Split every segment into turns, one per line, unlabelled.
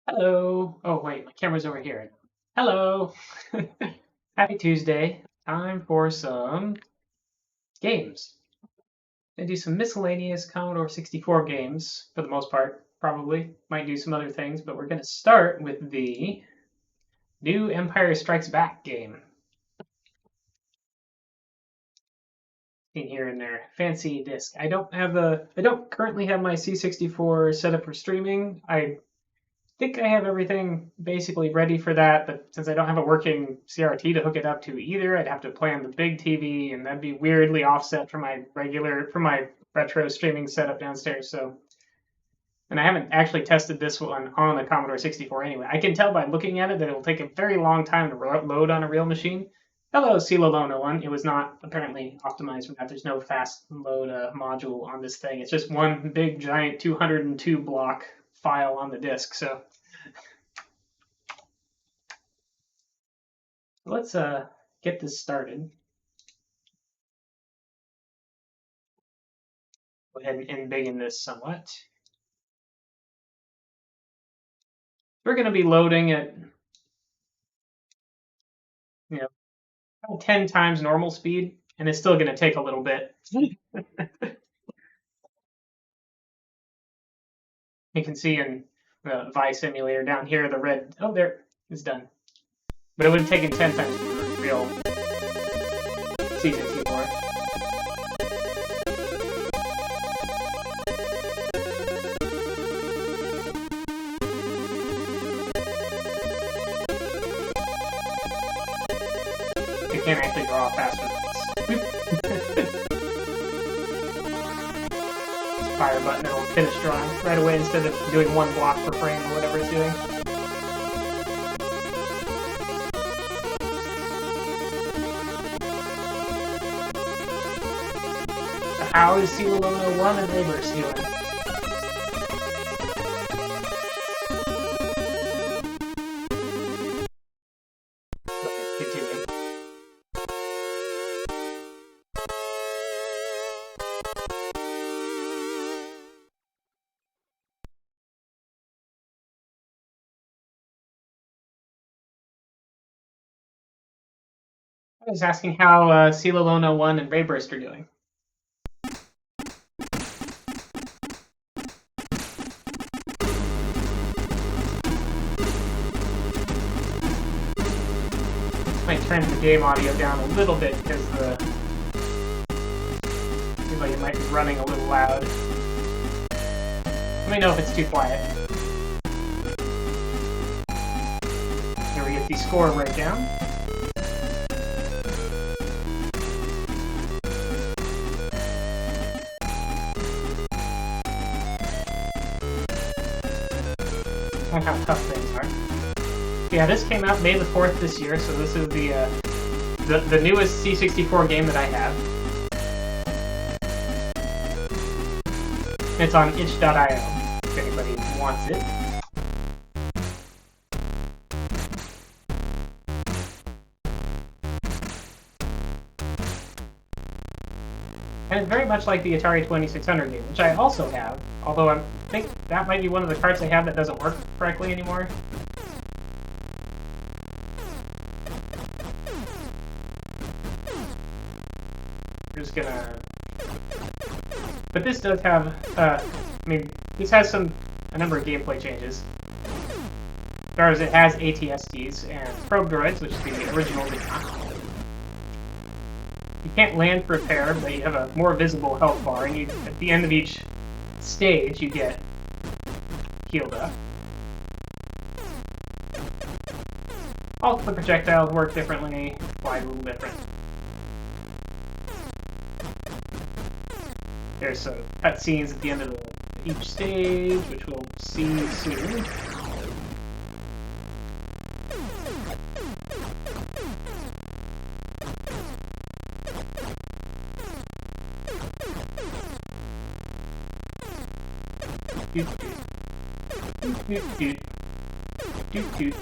Hello. Oh, wait, my camera's over here. Hello. Happy Tuesday. Time for some games. I do some miscellaneous Commodore 64 games for the most part. Probably might do some other things, but we're going to start with the new Empire Strikes Back game. In here in their fancy disc. I don't currently have my C64 set up for streaming. I think I have everything basically ready for that, but since I don't have a working CRT to hook it up to either, I'd have to play on the big TV, and that'd be weirdly offset from my retro streaming setup downstairs. And I haven't actually tested this one on the Commodore 64 anyway. I can tell by looking at it that it will take a very long time to load on a real machine. Hello, C64 one. It was not apparently optimized for that. There's no fast load module on this thing. It's just one big giant 202 block file on the disk. So let's get this started. Go ahead and embiggen this somewhat. We're going to be loading at 10 times normal speed, and it's still going to take a little bit. You can see in the Vice emulator down here, the red, oh, there, it's done. But it would have taken 10 times for real C64. You can't actually draw faster than this. Fire button, it'll finish drawing right away instead of doing one block per frame or whatever it's doing. So how is C64 1 and Reverse doing? Okay, continue. I was asking how C64 1 and Rayburst are doing. Might turn the game audio down a little bit because seems like it might be running a little loud. Let me know if it's too quiet. Here we get the score breakdown. And how tough things are. Yeah, this came out May the 4th this year, so this is the newest C64 game that I have. It's on itch.io, if anybody wants it. And it's very much like the Atari 2600 game, which I also have, although I think that might be one of the carts I have that doesn't work correctly anymore. We're just gonna... But this does have, this has a number of gameplay changes. As far as it has ATSTs and probe droids, which is the original did not. You can't land for repair, but you have a more visible health bar, and at the end of each stage, you get healed up. All the projectiles work differently, fly a little different. There's some cutscenes at the end of each stage, which we'll see soon. Doot doot. Doot doot. Doot doot.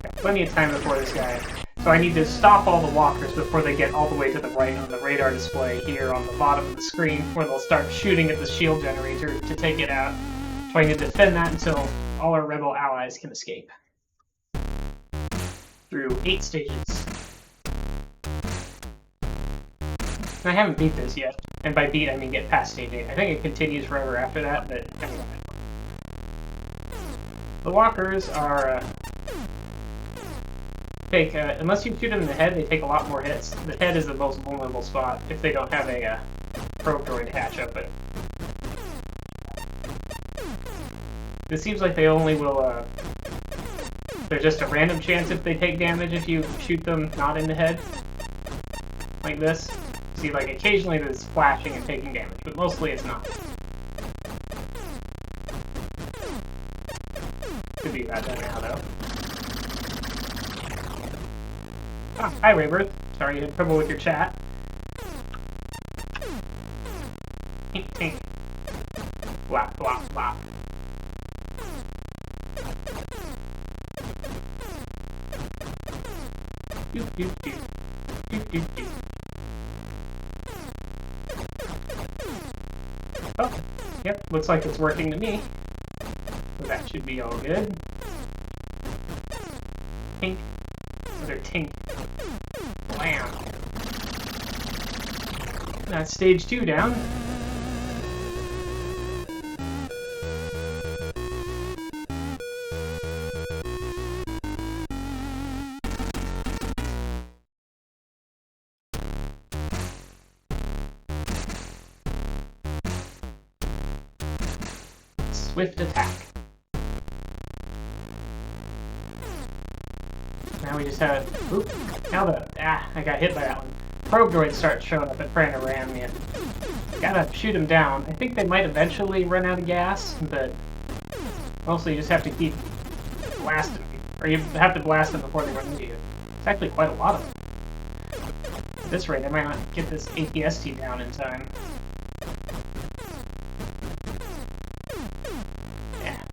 Got plenty of time before this guy So I need to stop all the walkers before they get all the way to the right on the radar display here on the bottom of the screen, where they'll start shooting at the shield generator to take it out. Trying to defend that until all our rebel allies can escape. Through 8 stages. And I haven't beat this yet. And by beat, I mean get past stage 8. I think it continues forever after that, but anyway. The walkers are... unless you shoot them in the head, they take a lot more hits. The head is the most vulnerable spot if they don't have a probe droid hatch up it. It seems like they only will, there's just a random chance if they take damage if you shoot them not in the head. Like this. See, like, occasionally there's flashing and taking damage, but mostly it's not. Could be about that now, though. Ah, hi, Raybirth. Sorry you had trouble with your chat. Tink, tink. Blop, blop, blop. Doop, doop, doop. Doop, doop, doop. Oh, yep, looks like it's working to me. So that should be all good. Tink. Another tink. Blam. That's stage 2 down. Swift attack. Now we just have... Oop. Now I got hit by that one. Probe droids start showing up and trying to ram me. Gotta shoot them down. I think they might eventually run out of gas, but mostly you just have to keep blasting them. Or you have to blast them before they run into you. It's actually quite a lot of them. At this rate, I might not get this ATST down in time. Yeah.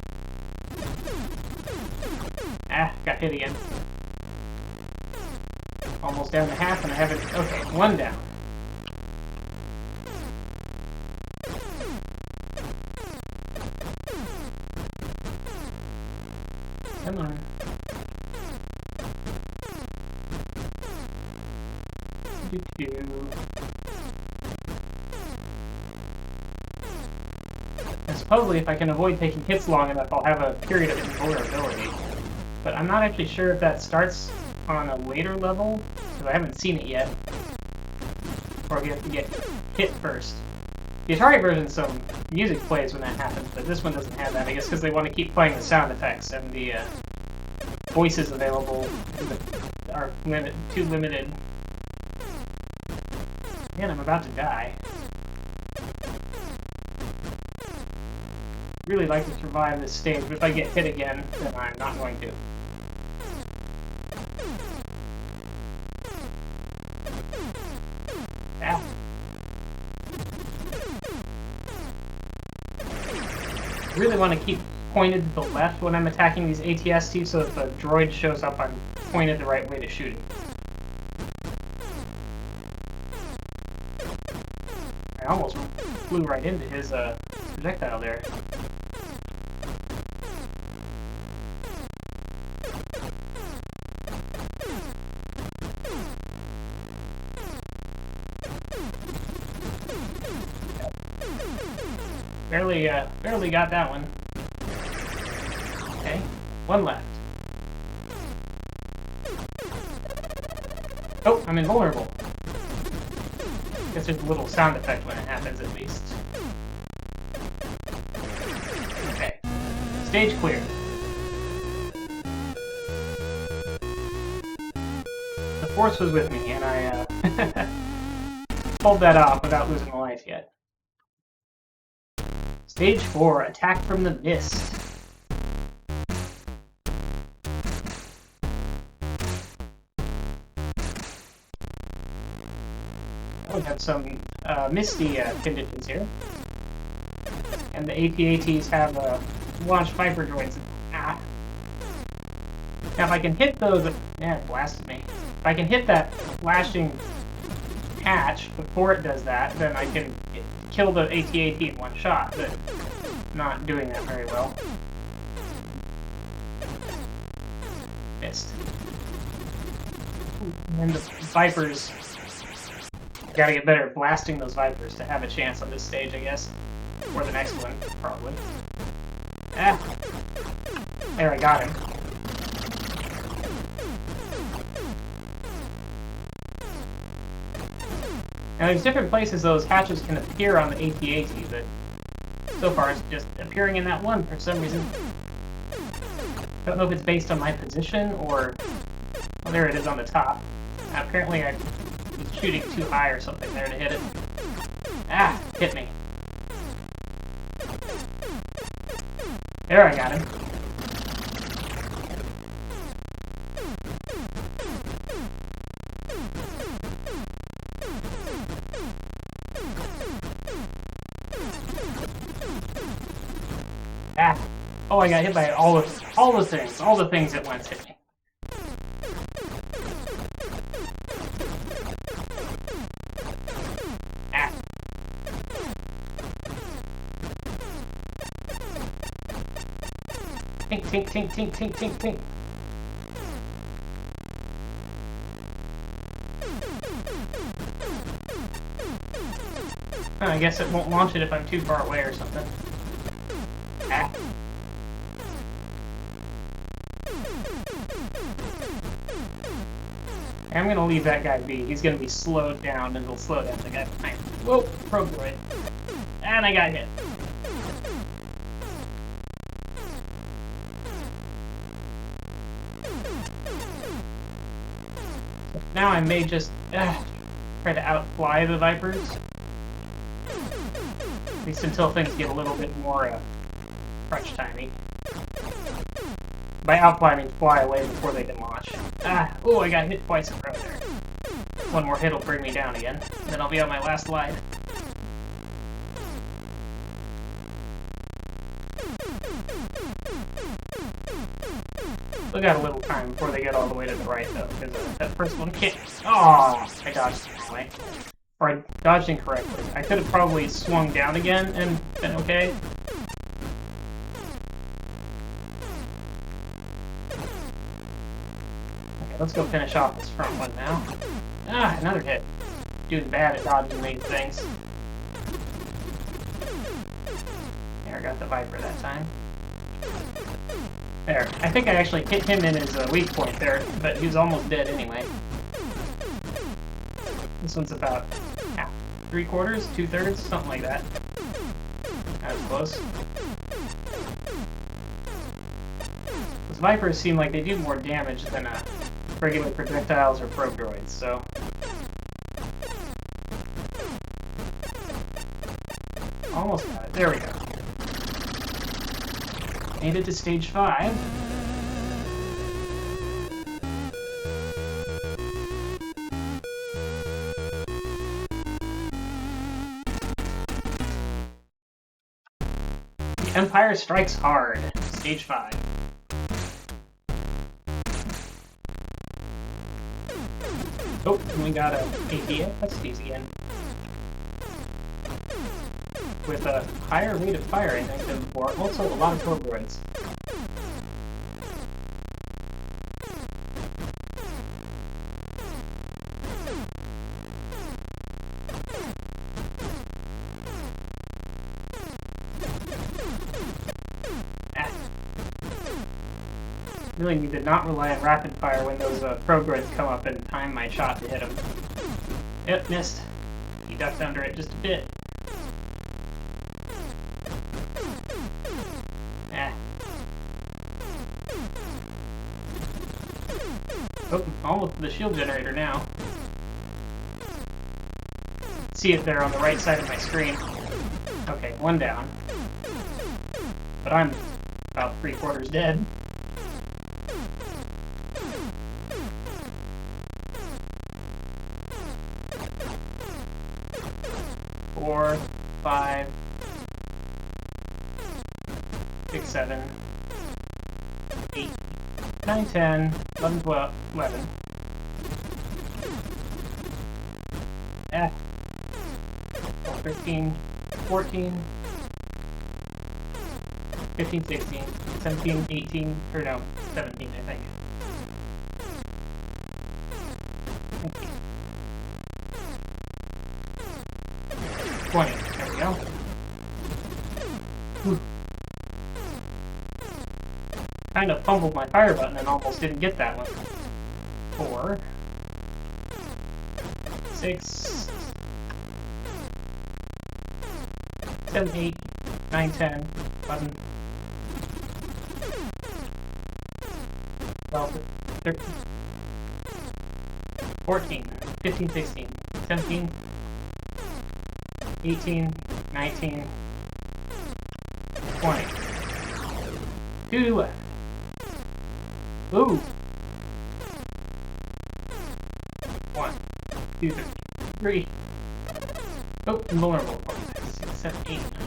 Ah, got hit again. Almost down to half, and I haven't... Okay, 1 down. Come on. And supposedly, if I can avoid taking hits long enough, I'll have a period of invulnerability. But I'm not actually sure if that starts on a later level, because I haven't seen it yet. Or if you have to get hit first. The Atari version, some music plays when that happens, but this one doesn't have that, I guess because they want to keep playing the sound effects, and the voices available are too limited. Man, I'm about to die. Really like to survive this stage, but if I get hit again, then I'm not going to. Ow. Really want to keep pointed to the left when I'm attacking these ATSTs so if a droid shows up, I'm pointed the right way to shoot it. I almost flew right into his projectile there. Barely got that one. Okay, 1 left. Oh, I'm invulnerable. Guess there's a little sound effect when it happens, at least. Okay, stage clear. The Force was with me, and I pulled that off without losing a life yet. Stage 4, attack from the mist. We have some misty conditions here. And the AT-ATs have launched Viper droids. Ah. Now if I can hit those... Yeah, it blasted me. If I can hit that flashing hatch before it does that, then I can kill the AT-AT in one shot, but not doing that very well. Missed. And then the Vipers... Gotta get better at blasting those Vipers to have a chance on this stage, I guess. Or the next one, probably. Ah! There, I got him. Now there's different places those hatches can appear on the AT-AT, but so far it's just appearing in that one for some reason. Don't know if it's based on my position or... Well, there it is on the top. Apparently I was shooting too high or something there to hit it. Ah! Hit me. There, I got him. Ah! Oh, I got hit by all the things at once hit me. Ah! Tink, tink, tink, tink, tink, tink, tink. Oh, I guess it won't launch it if I'm too far away or something. Ah. I'm gonna leave that guy be. He's gonna be slowed down, and he'll slow down the guy behind me. Whoa, probe droid. And I got hit. Now I may just try to outfly the Vipers. At least until things get a little bit more crunch timey. By outfly, I mean fly away before they can launch. Ah! Oh, I got hit twice in a row there. One more hit will bring me down again. Then I'll be on my last life. Still got a little time before they get all the way to the right, though, because that first one can't... Oh! I dodged anyway. Or I dodged incorrectly. I could have probably swung down again and been okay. Okay, let's go finish off this front one now. Ah, another hit. Doing bad at dodging these things. There, I got the Viper that time. There. I think I actually hit him in his weak point there, but he was almost dead anyway. This one's about half, 3/4, 2/3, something like that. That was close. Those Vipers seem like they do more damage than regular projectiles or probe droids, so... Almost got it. There we go. Made it to stage 5. Empire Strikes Hard, stage 5. Oh, and we got a APA. That's easy again. With a higher rate of fire, I think, than before. Also, a lot of probe droids. Really need to not rely on rapid fire when those probe droids come up and time my shot to hit them. Yep, missed. He ducked under it just a bit. Oh, almost the shield generator now. See it there on the right side of my screen. Okay, one down. But I'm about 3/4 dead. Four, 5, 6, 7, 8, 9, 10, 11, 12, 11. 13, 14, 15, 16, 17, 18, or no, 17, I think. 20, there we go. Whew. Kind of fumbled my fire button and almost didn't get that one. 4, 6, 7, 8, 9, 10, 11, 12, 13, 14, 15, 16, 17, 18, 19, 20. 2 left. Ooh! 1, 2, 3. Oh, invulnerable. 6, 7, 8, 9, 10.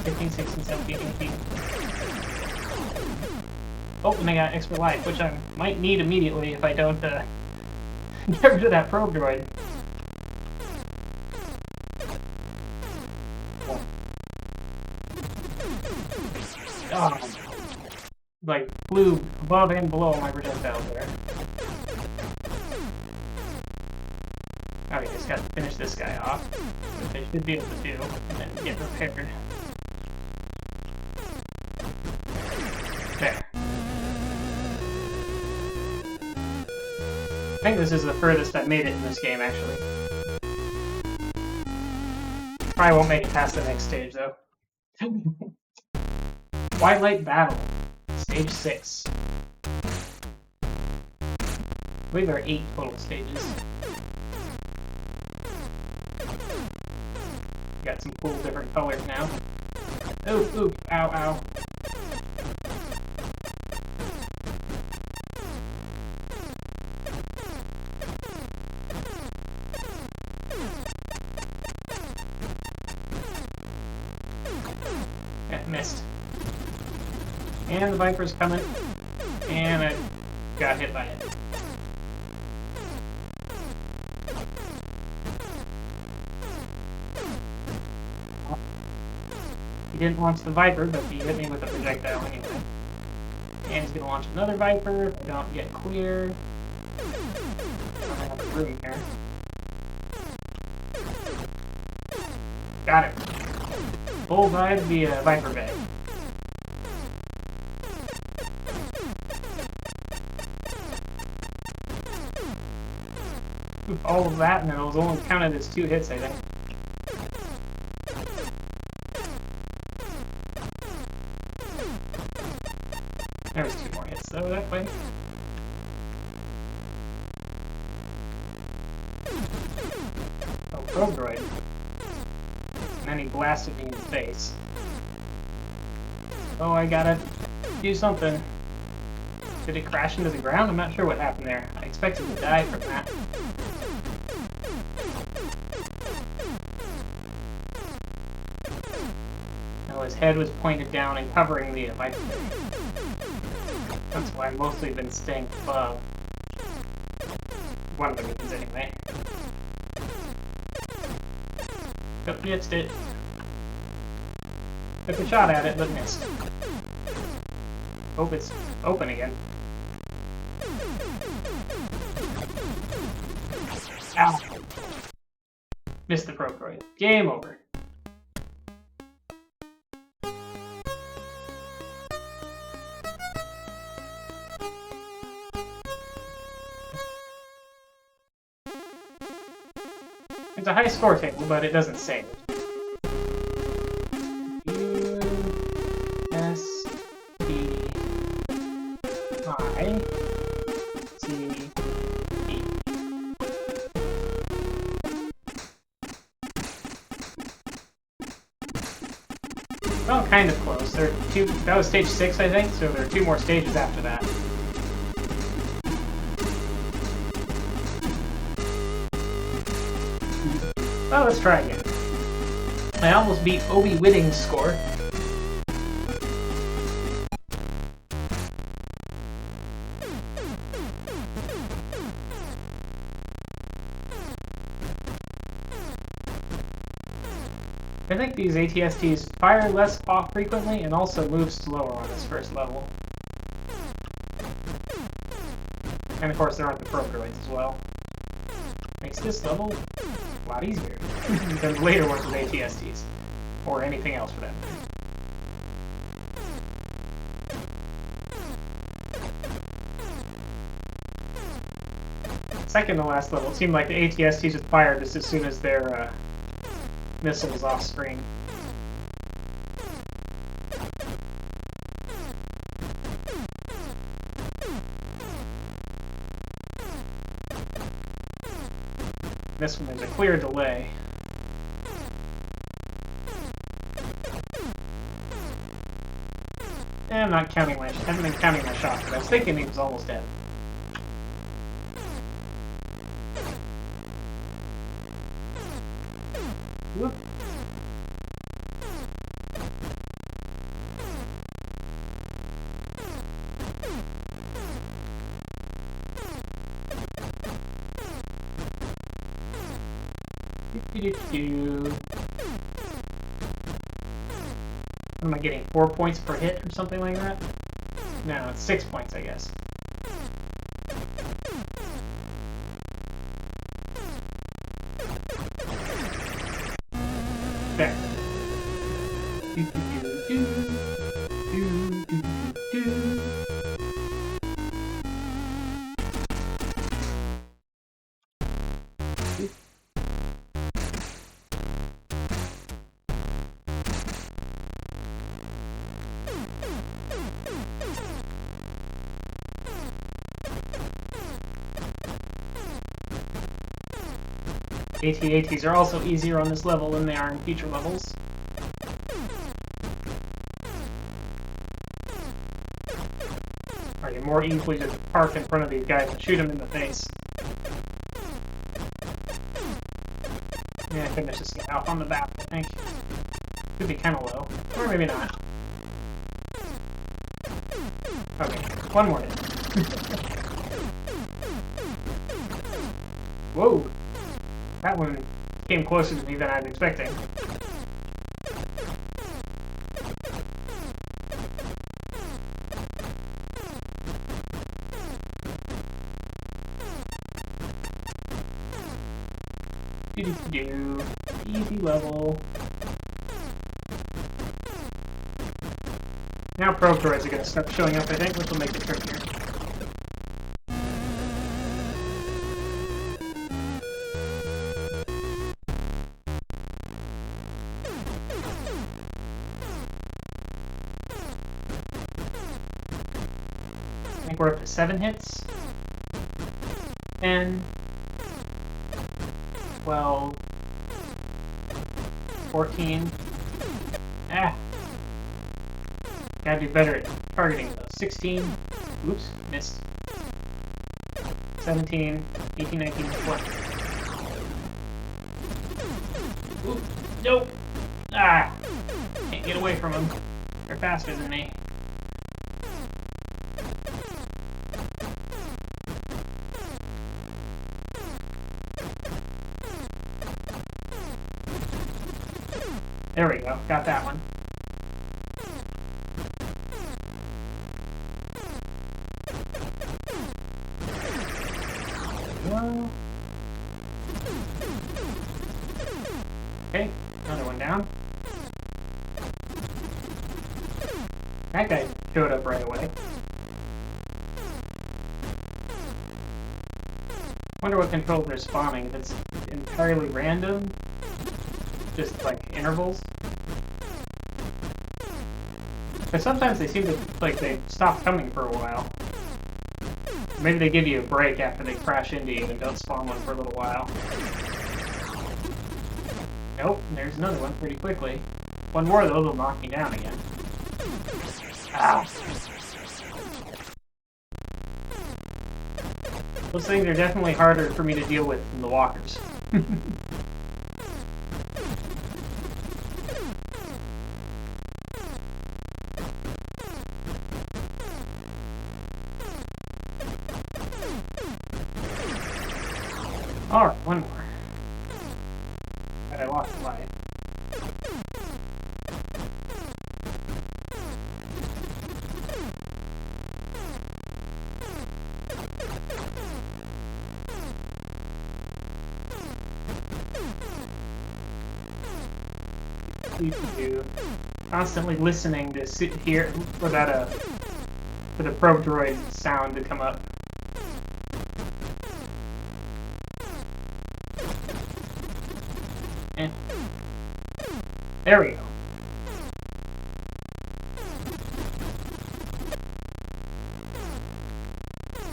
15, 16, 17, 18. Oh, and I got extra life, which I might need immediately if I don't get rid of that probe droid. Oh, like flew above and below my projectiles there. Okay, just got to finish this guy off, which I should be able to do, and then get repaired. There. I think this is the furthest I've made it in this game, actually. Probably won't make it past the next stage, though. Twilight Battle, Stage 6. I believe there are 8 total stages. Got some cool different colors now. Ooh, ooh, ow, ow. Yeah, missed. And the Viper's coming, and I got hit by it. He didn't launch the Viper, but he hit me with a projectile anyway. And he's gonna launch another Viper if I don't get clear. I don't have a room here. Got it. Full vibe via Viper Bay. All of that, and it was only counted as 2 hits, I think. There was 2 more hits, though, that way. Oh, probe droid. And then he blasted me in the face. Oh, I gotta do something. Did it crash into the ground? I'm not sure what happened there. I expected to die from that. No, his head was pointed down and covering the Viper. That's why I've mostly been staying above. One of the reasons, anyway. Yep, missed it. Took a shot at it, but missed. Hope it's open again. Ow! Missed the probe droid. Game over. It's a high score table, but it doesn't save. Well, kind of close. There are 2. That was stage 6, I think, so there are 2 more stages after that. Well, let's try again. I almost beat Obi Whitting's score. I think these ATSTs fire less off frequently and also move slower on this first level. And of course there aren't the probe droids as well. Makes this level a lot easier than the later ones with ATSTs. Or anything else for that matter. Second to last level, it seemed like the ATST just fired just as soon as their missile was off screen. This one, there's a clear delay. And I'm not counting I haven't been counting my shots, but I was thinking he was almost dead. Whoop. What am I getting? 4 points per hit or something like that? No, it's 6 points, I guess. There. AT-ATs are also easier on this level than they are in future levels. Or you more easily just park in front of these guys and shoot them in the face. Yeah, I think I should get off on the back, I think. Could be kind of low. Or maybe not. Okay, one more hit. Whoa! That one came closer to me than I was expecting. Do-do-do. Easy level. Now probe droids are going to start showing up, I think, which will make it trickier. I think we're up to 7 hits. 10. 12. 14. Ah! Gotta do better at targeting those. 16. Oops, missed. 17. 18, 19, 20. Oop, nope! Ah! Can't get away from them. They're faster than me. There we go, got that one. Whoa. Okay, another one down. That guy showed up right away. Wonder what controls they're spawning, if it's entirely random. Just like intervals. But sometimes they seem to, like, they stop coming for a while. Maybe they give you a break after they crash into you and don't spawn one for a little while. Nope, there's another one pretty quickly. One more of those will knock me down again. Ow! Those things are definitely harder for me to deal with than the walkers. Alright, one more. But I lost a life. we can do. Constantly listening to sit here for that for the probe droid sound to come up. Eh. There we go.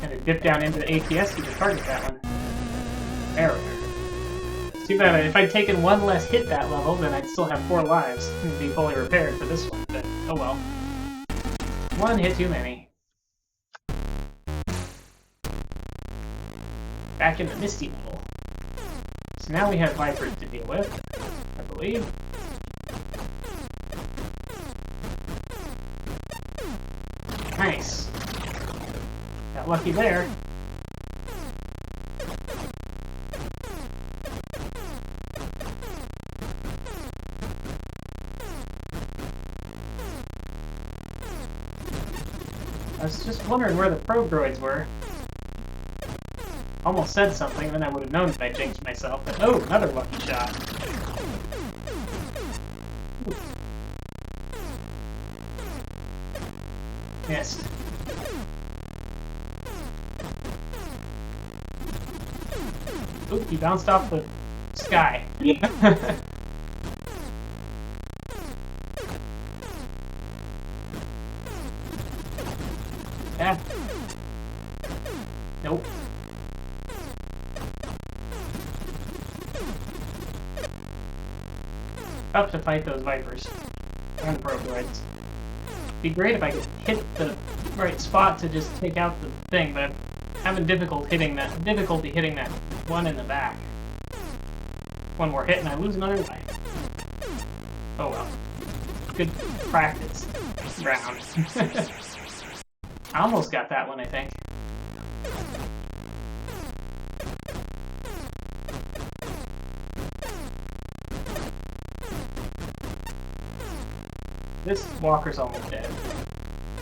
And to dip down into the ATST to target that one. There we go. Too bad if I'd taken one less hit that level, then I'd still have 4 lives and be fully repaired for this one, but oh well. One hit too many. Back in the Misty level. So now we have Vipers to deal with, I believe. Nice. Got lucky there. I was just wondering where the probe droids were. Almost said something, then I would have known that I jinxed myself. But oh, another lucky shot. Ooh. Missed. Oop, he bounced off the sky. Yeah. Nope. Up to fight those Vipers. And probe droids. Be great if I could hit the right spot to just take out the thing, but I'm having difficulty hitting that one in the back. One more hit and I lose another life. Oh well. Good practice round. I almost got that one, I think. This walker's almost dead.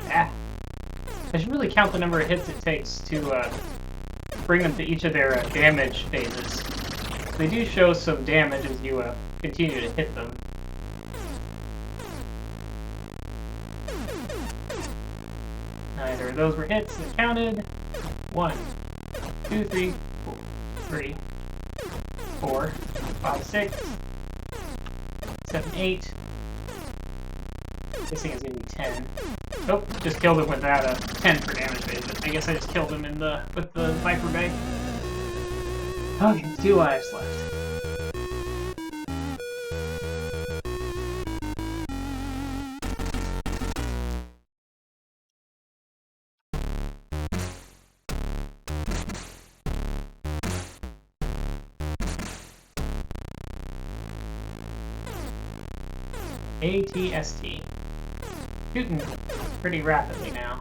Ah. I should really count the number of hits it takes to bring them to each of their damage phases. They do show some damage as you continue to hit them. Neither of those were hits. They counted. 1, 2, 3, 4, 5, 6, 7, 8. This thing is gonna be 10. Oh, just killed him with that 10 for damage phase. I guess I just killed him with the Viper Bay. Okay, 2 lives left. ATST. Shooting pretty rapidly now.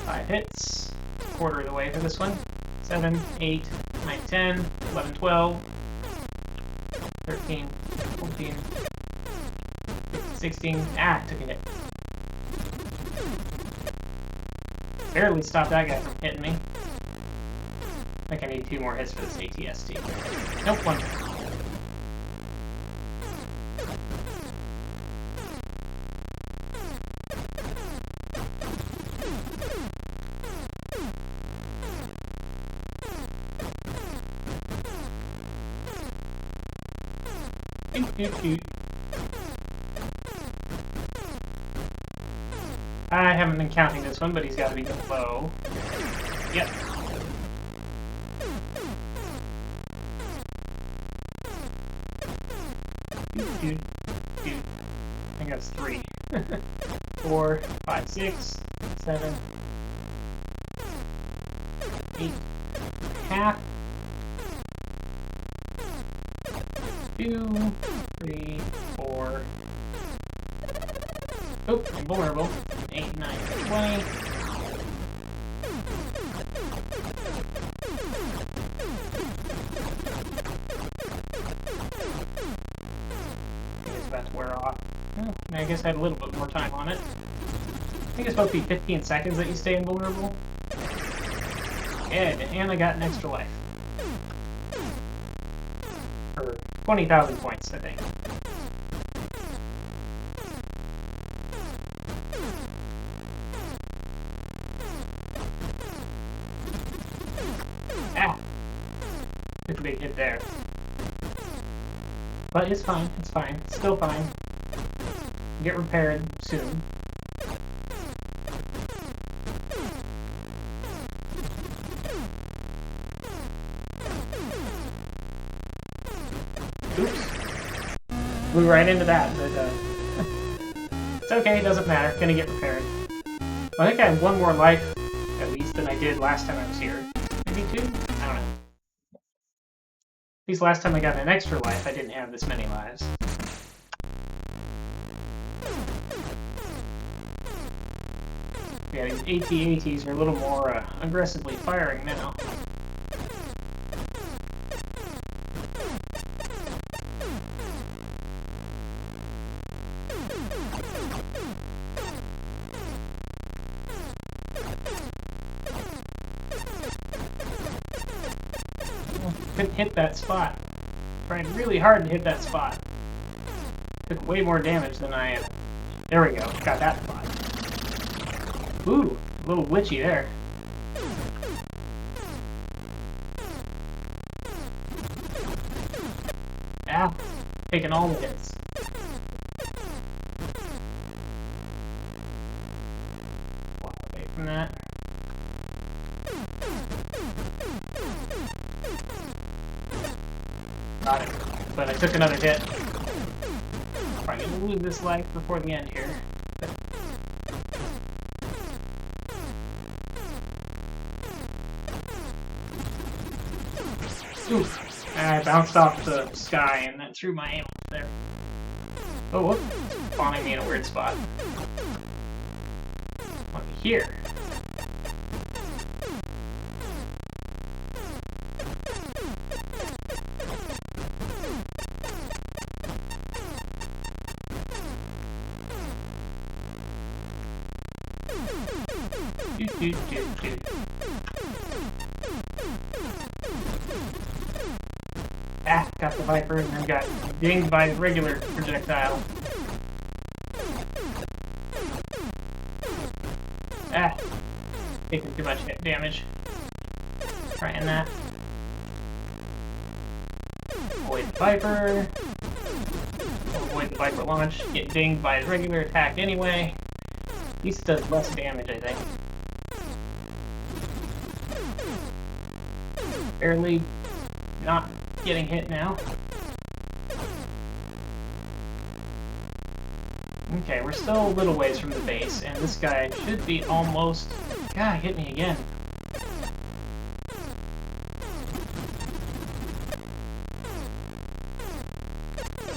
5 hits. Quarter of the way for this one. 7, 8, 9, 10, 11, 12, 13, 14, 15, 16. Ah, took a hit. Barely stopped that guy from hitting me. I think I need 2 more hits for this ATST. Nope, 1. I haven't been counting this one, but he's got to be low. Yep. I think that's 3. 4, 5, 6, 7, 8, half. 2, 3, 4. Oh, invulnerable. 8, 9, 20. It's about to wear off. Oh, I guess I had a little bit more time on it. I think it's supposed to be 15 seconds that you stay invulnerable. Good, and I got an extra life. 20,000 points, I think. Ah! Took a big hit there. But it's fine, it's fine. It's still fine. Get repaired soon. Oops. Flew right into that, but it's okay, it doesn't matter. Gonna get repaired. I think I have one more life, at least, than I did last time I was here. Maybe two? I don't know. At least last time I got an extra life, I didn't have this many lives. Yeah, these AT-ATs are a little more aggressively firing now. Couldn't hit that spot. Tried really hard to hit that spot. Took way more damage than I had. There we go. Got that spot. Ooh, a little witchy there. Ah, taking all the hits. Walk away from that. Got it. But I took another hit. Probably gonna lose this life before the end here. Oof. I bounced off the sky and then threw my aim up there. Oh, whoop. It's spawning me in a weird spot. Over here. Ah, got the Viper and then got dinged by a regular projectile. Ah, taking too much hit damage. Trying that. Avoid the Viper. Avoid the Viper launch. Get dinged by his regular attack anyway. At least it does less damage, I think. Barely not getting hit now. Okay, we're still a little ways from the base, and this guy should be almost... God, hit me again.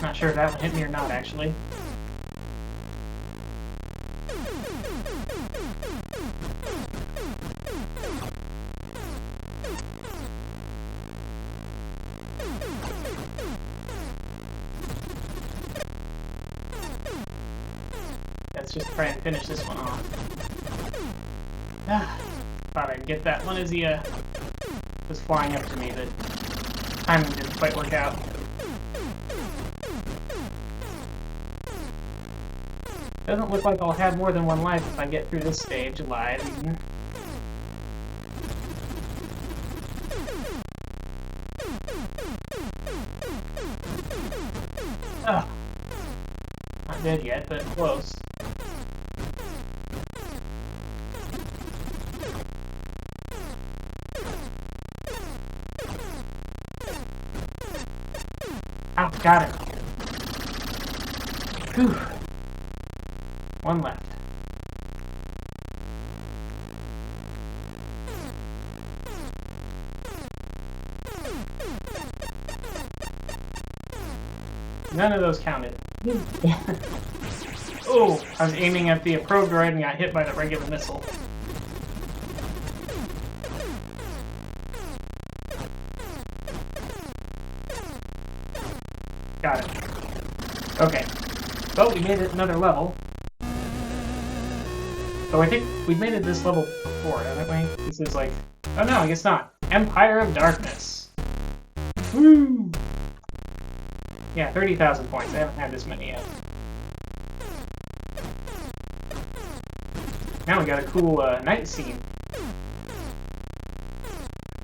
Not sure if that one hit me or not, actually. Let's just try and finish this one off. Ah, thought I'd get that one as he was flying up to me, but timing didn't quite work out. Doesn't look like I'll have more than one life if I get through this stage alive. Ugh. Not dead yet, but close. Oh, got it. Whew. One left. None of those counted. Oh, I was aiming at the probe droid and got hit by the regular missile. Got it. Okay. Well, we made it another level. So I think we've made it this level before, haven't we? This is like... Oh no, I guess not. Empire of Darkness. Woo! Yeah, 30,000 points. I haven't had this many yet. Now we got a cool night scene.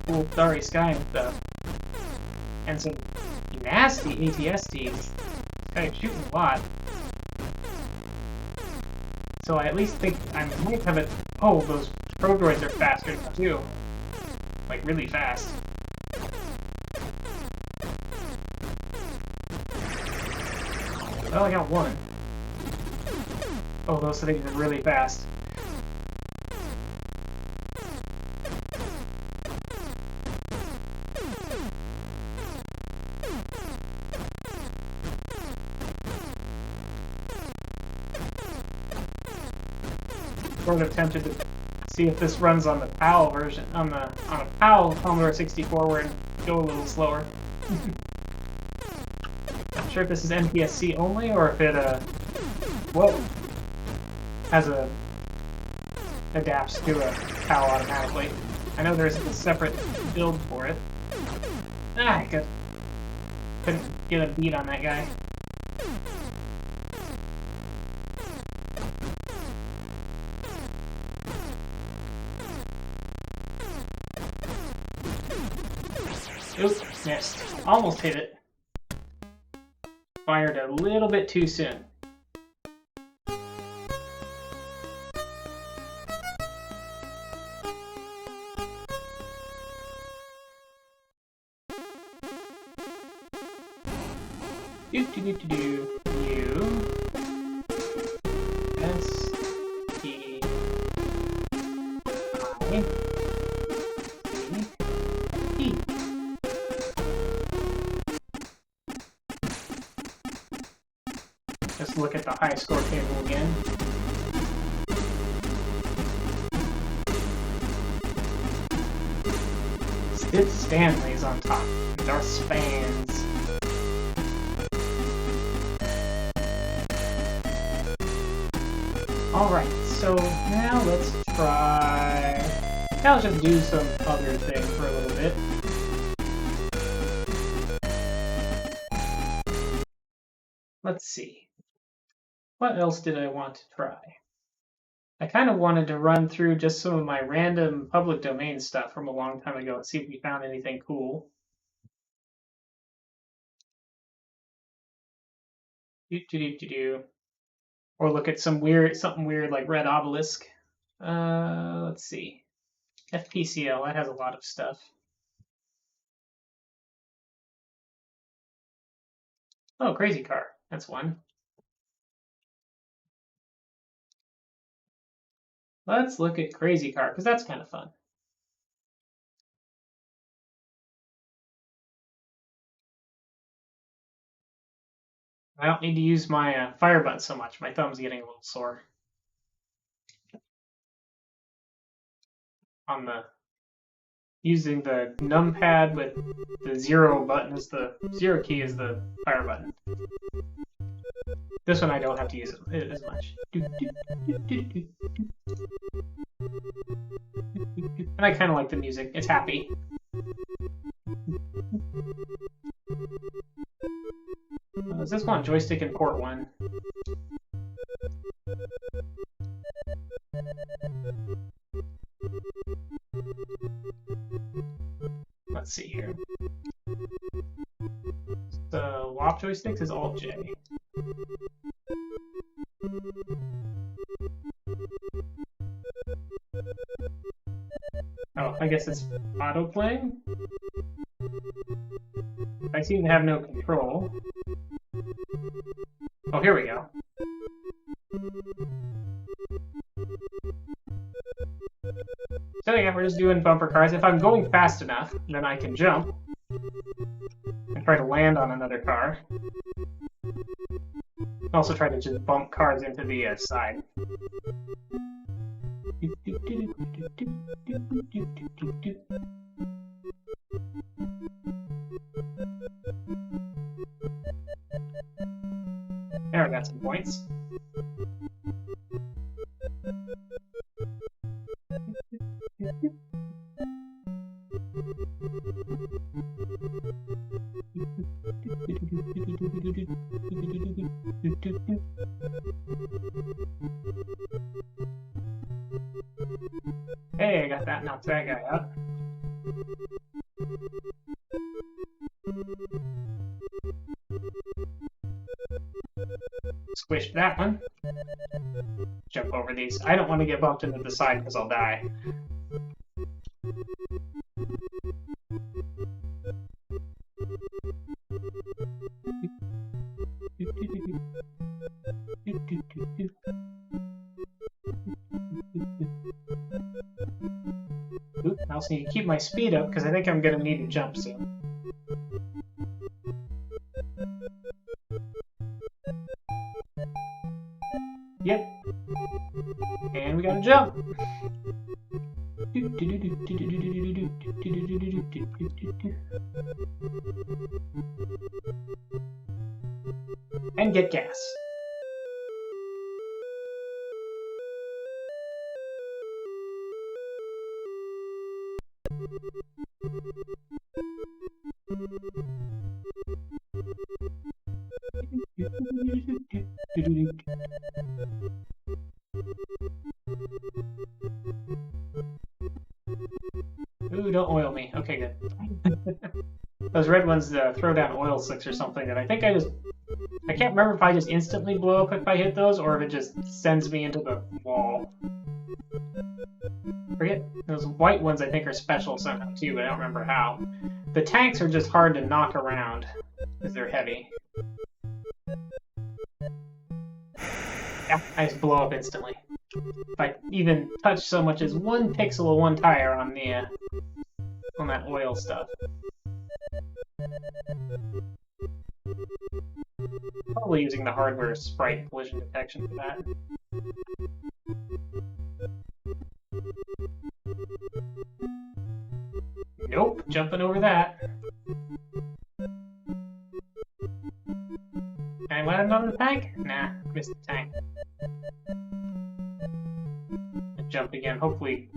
Cool starry sky and stuff. And some nasty ATSTs. This guy's shooting a lot. So I at least think I might have it. Oh, those probe droids are faster now too. Like really fast. Well, I got one. Oh, those things are really fast. Sort of tempted to see if this runs on the PAL version, on a PAL Commodore 64, where it go a little slower. Not sure if this is NTSC only or if it has a adapts to a PAL automatically. I know there's a separate build for it. I couldn't get a beat on that guy. Oops, missed. Almost hit it. Fired a little bit too soon. Do. U S T I C E. Let's look at the high score table again. Sid Stanley's on top. Darth Spans. Alright, so now let's try... Now let's just do some other thing for a little bit. Let's see. What else did I want to try? I kind of wanted to run through just some of my random public domain stuff from a long time ago and see if we found anything cool. Or look at something weird like Red Obelisk. Let's see. FPCL, that has a lot of stuff. Oh, Crazy Car, that's one. Let's look at Crazy Car, because that's kind of fun. I don't need to use my fire button so much. My thumb's getting a little sore. On the using the numpad with the 0 button as the 0 key is the fire button. This one I don't have to use it as much. And I kind of like the music. It's happy. Is this one joystick and port 1? Let's see here. The WAP joysticks is Alt J. Oh, I guess it's auto playing. I seem to have no control. Oh, here we go. So yeah, we're just doing bumper cars. If I'm going fast enough, then I can jump and try to land on another car. Also try to just bump cars into the side. There, I got some points. Hey, I got that. Knocked that guy out. Squish that one. Jump over these. I don't want to get bumped into the side because I'll die. Ooh, I also need to keep my speed up because I think I'm going to need to jump soon. Yep. And we gotta jump. And get gas. Ooh, don't oil me. Okay, good. Those red ones throw down oil slicks or something that I think I can't remember if I just instantly blow up if I hit those or if it just sends me into the wall. Forget, those white ones I think are special somehow too, but I don't remember how. The tanks are just hard to knock around because they're heavy. Yeah, I just blow up instantly. If I even touch so much as one pixel of one tire on the on that oil stuff. Probably using the hardware sprite collision detection for that. Nope, jumping over that. Can I land on the tank? Nah, missed the tank. Jump again, hopefully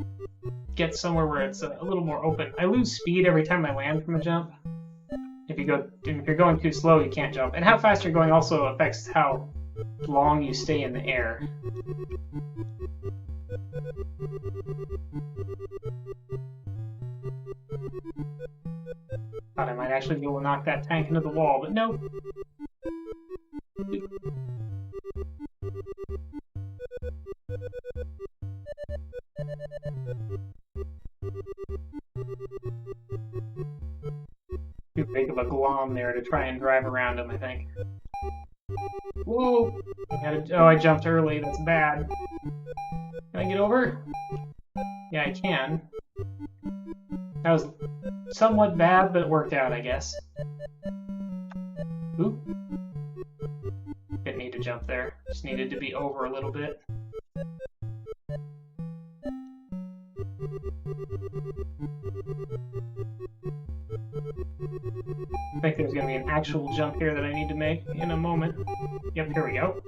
get somewhere where it's a little more open. I lose speed every time I land from a jump. If you're going too slow, you can't jump. And how fast you're going also affects how long you stay in the air. Thought I might actually be able to knock that tank into the wall, but nope. Too big of a glom there to try and drive around him, I think. Whoa! Oh, I jumped early. That's bad. Can I get over? Yeah, I can. That was somewhat bad, but it worked out, I guess. Oop. Didn't need to jump there. Just needed to be over a little bit. I think there's going to be an actual jump here that I need to make in a moment. Yep, here we go.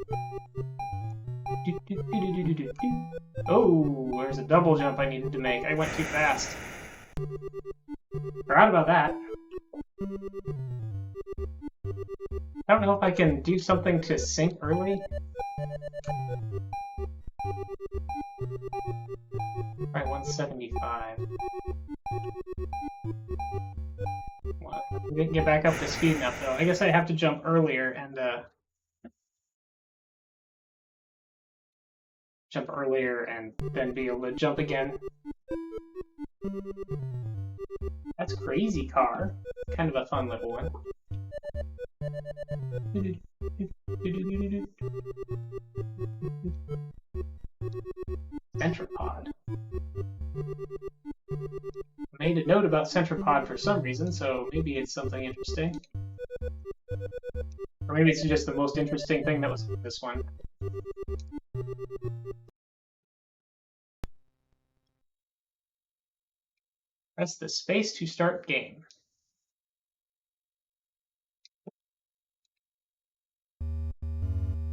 Oh, there's a double jump I needed to make. I went too fast. Forgot about that. I don't know if I can do something to sync early. Alright, 175. Well, we didn't get back up to speed enough, though. I guess I have to jump earlier and, then be able to jump again. That's crazy car. Kind of a fun little one. Centropod. I made a note about Centropod for some reason, so maybe it's something interesting. Or maybe it's just the most interesting thing that was in this one. Press the space to start game.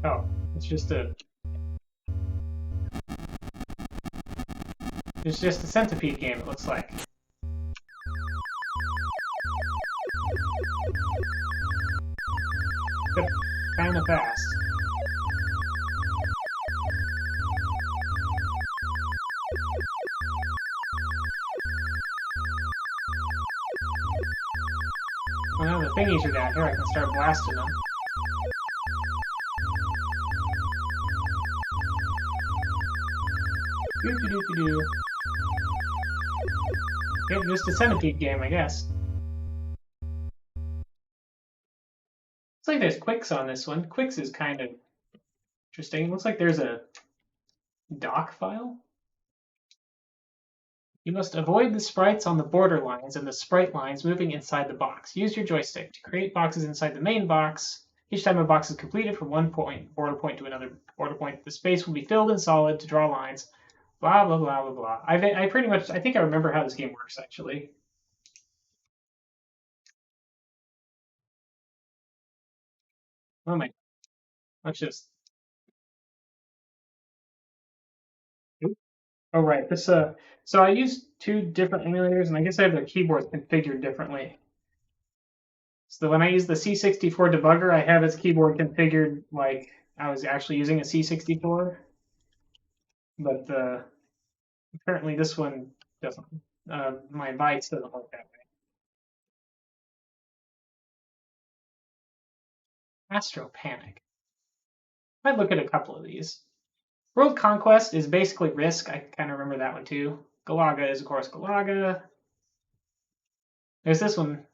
Oh, it's just a centipede game, it looks like. kind of fast. Well, now the thingies are down here, I can start blasting them. Doo-doo-doo-doo-doo. Yep, just a centipede game, I guess. Looks like there's quicks on this one. Quicks is kind of interesting. It looks like there's a doc file. You must avoid the sprites on the border lines and the sprite lines moving inside the box. Use your joystick to create boxes inside the main box. Each time a box is completed from one border point to another border point, the space will be filled in solid to draw lines. Blah, blah, blah, blah, blah. I pretty much, I think I remember how this game works, actually. Oh my, let's just, oh right, this, so I used two different emulators, and I guess I have their keyboards configured differently. So when I use the C64 debugger, I have its keyboard configured like I was actually using a C64, but apparently this one doesn't. My Vice doesn't work that way. Astro Panic. I'd look at a couple of these. World Conquest is basically Risk. I kind of remember that one too. Galaga is, of course, Galaga. There's this one.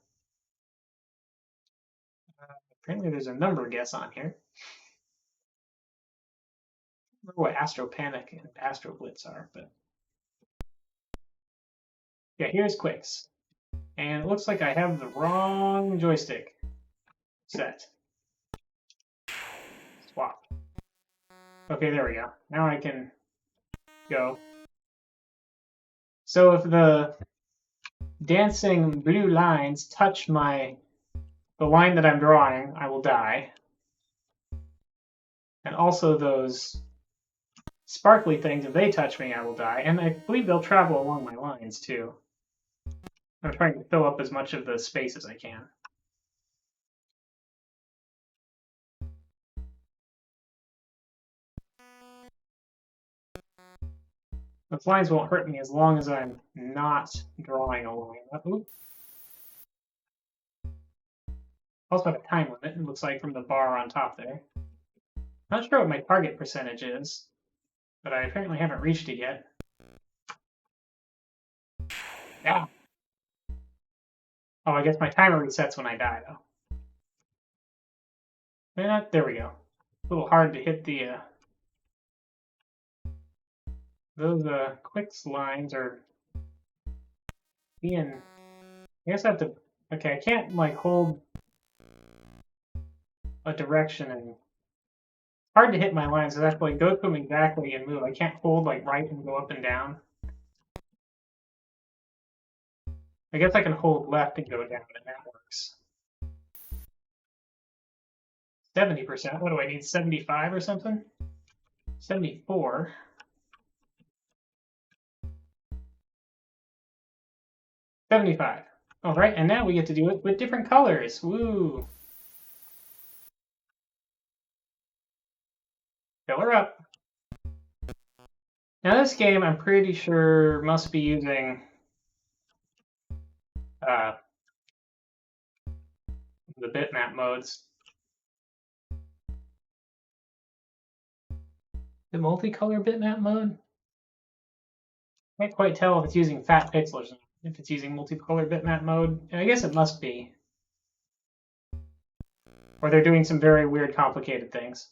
Apparently there's a number guess on here. I don't remember what Astro Panic and Astro Blitz are, but yeah, here's Quicks. And it looks like I have the wrong joystick set. Swap. Okay, there we go. Now I can go. So if the dancing blue lines touch the line that I'm drawing, I will die. And also those sparkly things, if they touch me, I will die. And I believe they'll travel along my lines too. I'm trying to fill up as much of the space as I can. The lines won't hurt me as long as I'm not drawing a line. Ooh. Also have a time limit, it looks like, from the bar on top there. Not sure what my target percentage is, but I apparently haven't reached it yet. Yeah. Oh, I guess my timer resets when I die, though. There we go. A little hard to hit the... those quicks lines are being... I guess I have to... Okay, I can't, like, hold a direction and... It's hard to hit my lines, because I have to, like, go to them exactly and move. I can't hold, like, right and go up and down. I guess I can hold left and go down, and that works. 70%. What do I need? 75 or something? 74. 75. All right, and now we get to do it with different colors. Woo! Fill her up. Now this game, I'm pretty sure, must be using the bitmap modes. The multicolor bitmap mode? Can't quite tell if it's using fat pixels or if it's using multicolor bitmap mode. I guess it must be. Or they're doing some very weird, complicated things.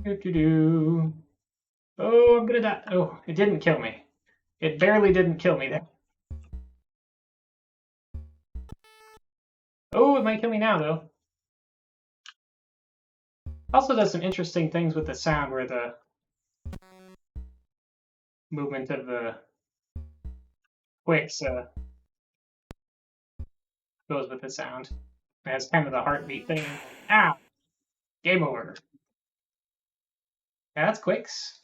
Do-do-do. Oh, I'm gonna die. Oh, it didn't kill me. It barely didn't kill me there. Oh, it might kill me now, though. Also does some interesting things with the sound where the movement of the quicks goes with the sound. It has kind of the heartbeat thing. Ah! Game over. Yeah, that's quicks.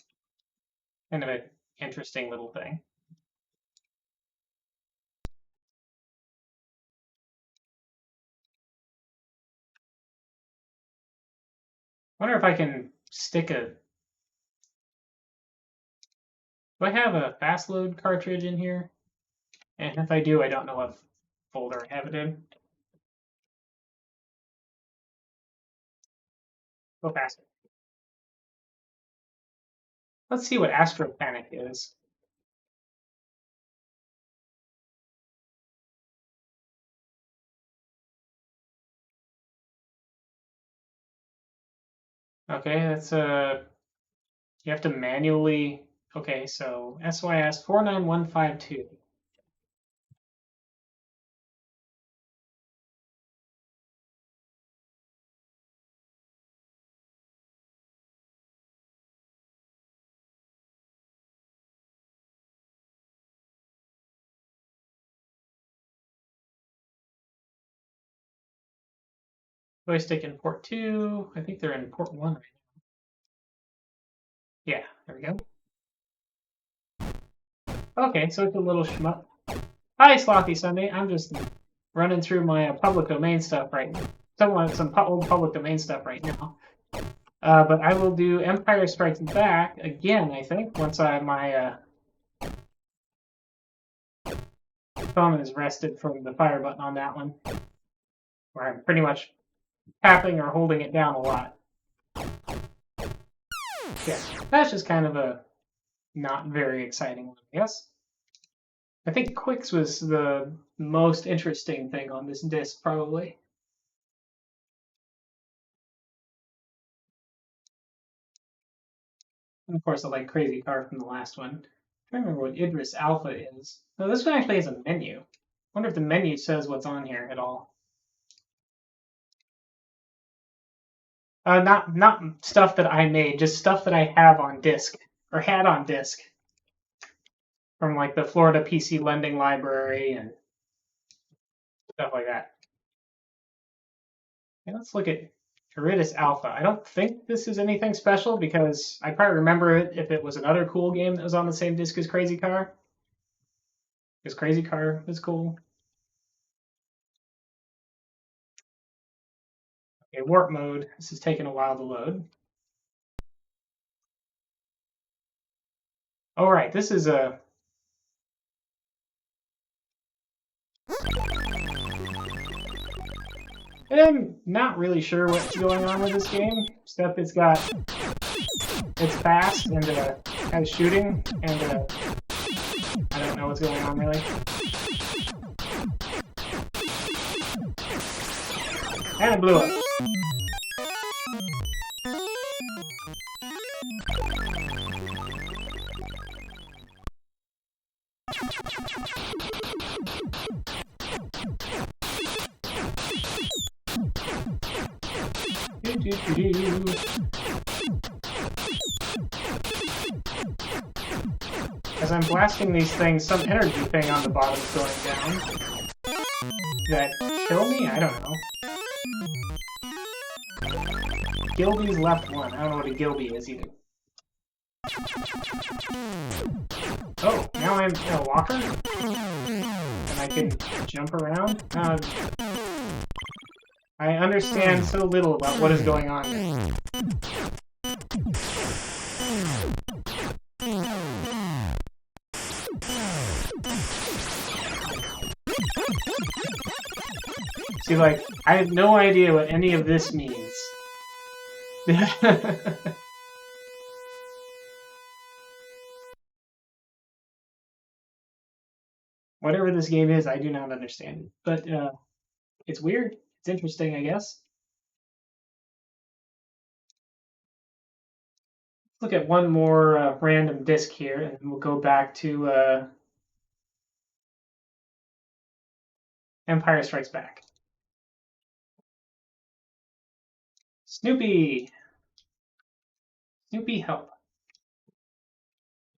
Kind of an interesting little thing. wonder if I can stick a... Do I have a fast load cartridge in here? And if I do, I don't know what folder I have it in. Go faster. Let's see what Astro Panic is. Okay, that's you have to manually. Okay, so SYS 49152. Joystick in port 2. I think they're in port 1 right now. Yeah, there we go. Okay, so it's a little shmup. Hi, Slothy Sunday. I'm just running through my public domain stuff right now. Some old public domain stuff right now. But I will do Empire Strikes Back again, I think, once my phone is rested from the fire button on that one, where I'm pretty much tapping or holding it down a lot. Yeah, that's just kind of a not very exciting one, I guess. I think Quicks was the most interesting thing on this disc, probably. And of course, I like Crazy Car from the last one. I'm trying to remember what Euridis Alpha is. No, this one actually has a menu. I wonder if the menu says what's on here at all. Not stuff that I made, just stuff that I have on disc or had on disc from like the Florida PC Lending Library and stuff like that. Okay, let's look at Euridis Alpha. I don't think this is anything special because I probably remember it if it was another cool game that was on the same disc as Crazy Car. Because Crazy Car is cool. Okay, warp mode. This is taking a while to load. All right, this is a... I'm not really sure what's going on with this game. Except it's fast and has shooting, and I don't know what's going on really. And it blew up. As I'm blasting these things, some energy thing on the bottom is going down. Did that kill me? I don't know. Gilby's left one. I don't know what a Gilby is either. Oh, now I'm in a walker? And I can jump around? I understand so little about what is going on here. See, like, I have no idea what any of this means. Whatever this game is, I do not understand it. But it's weird. It's interesting, I guess. Let's look at one more random disc here, and we'll go back to Empire Strikes Back. Snoopy! Snoopy help.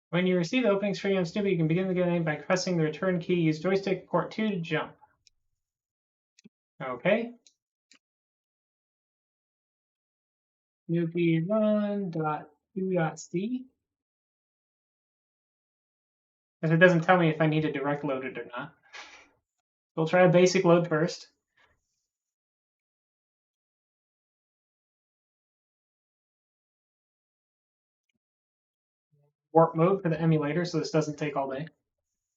When you receive the opening screen of Snoopy, you can begin the game by pressing the return key. Use joystick port 2 to jump. Okay. Snoopy run.2.c. Because it doesn't tell me if I need to direct load it or not. We'll try a basic load first. warp mode for the emulator, so this doesn't take all day.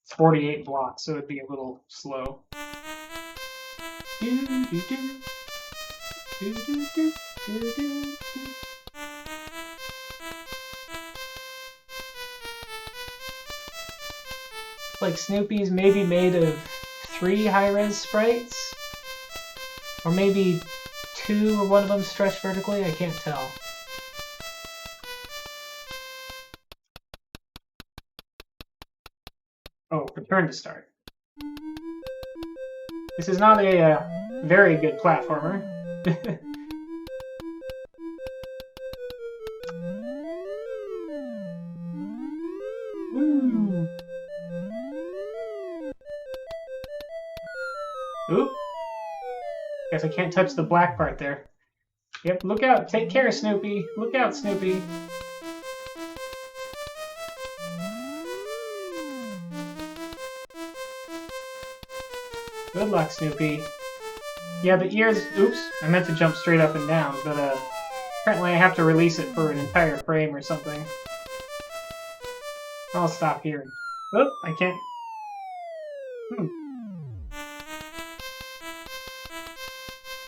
It's 48 blocks, so it'd be a little slow. Like Snoopy's maybe made of 3 high-res sprites, or maybe 2 or one of them stretched vertically. I can't tell. Oh, return to start. This is not a very good platformer. Woo. Oop. Guess I can't touch the black part there. Yep, look out. Take care, Snoopy. Look out, Snoopy. Good luck, Snoopy. Yeah, the ears... Oops, I meant to jump straight up and down, but apparently I have to release it for an entire frame or something. I'll stop here. Oop, I can't...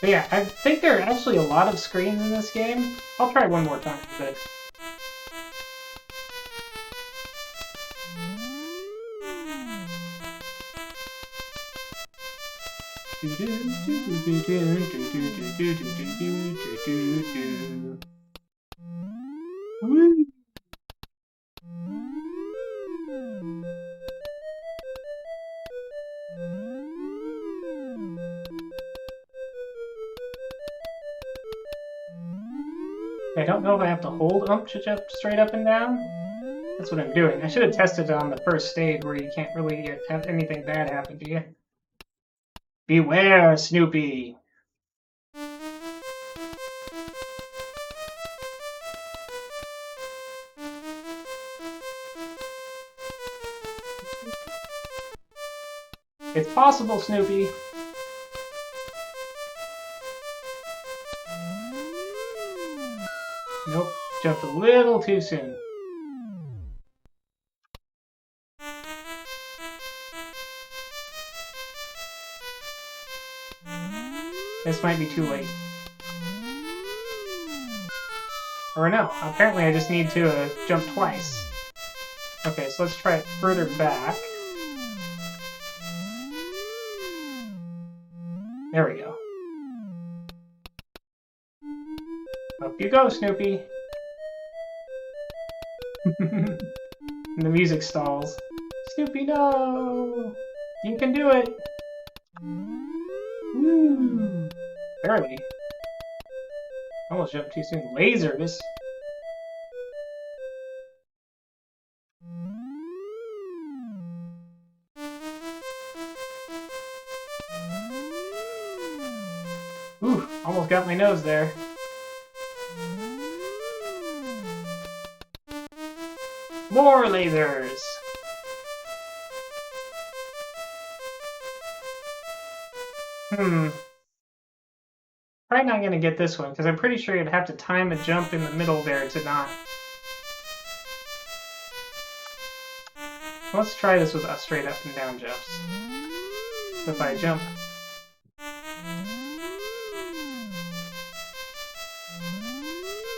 But yeah, I think there are actually a lot of screens in this game. I'll try one more time, but... Woo! I don't know if I have to hold to jump straight up and down. That's what I'm doing. I should have tested it on the first stage where you can't really have anything bad happen to you. Beware, Snoopy! It's possible, Snoopy! Nope, jumped a little too soon. This might be too late. Or no, apparently I just need to jump twice. Okay, so let's try it further back. There we go. Up you go, Snoopy! And the music stalls. Snoopy, no! You can do it! Woo! Barely. Almost jumped too soon. Lasers! Ooh, almost got my nose there. More lasers! Probably not gonna get this one, because I'm pretty sure you'd have to time a jump in the middle there to not... Let's try this with straight up and down jumps. So if I jump...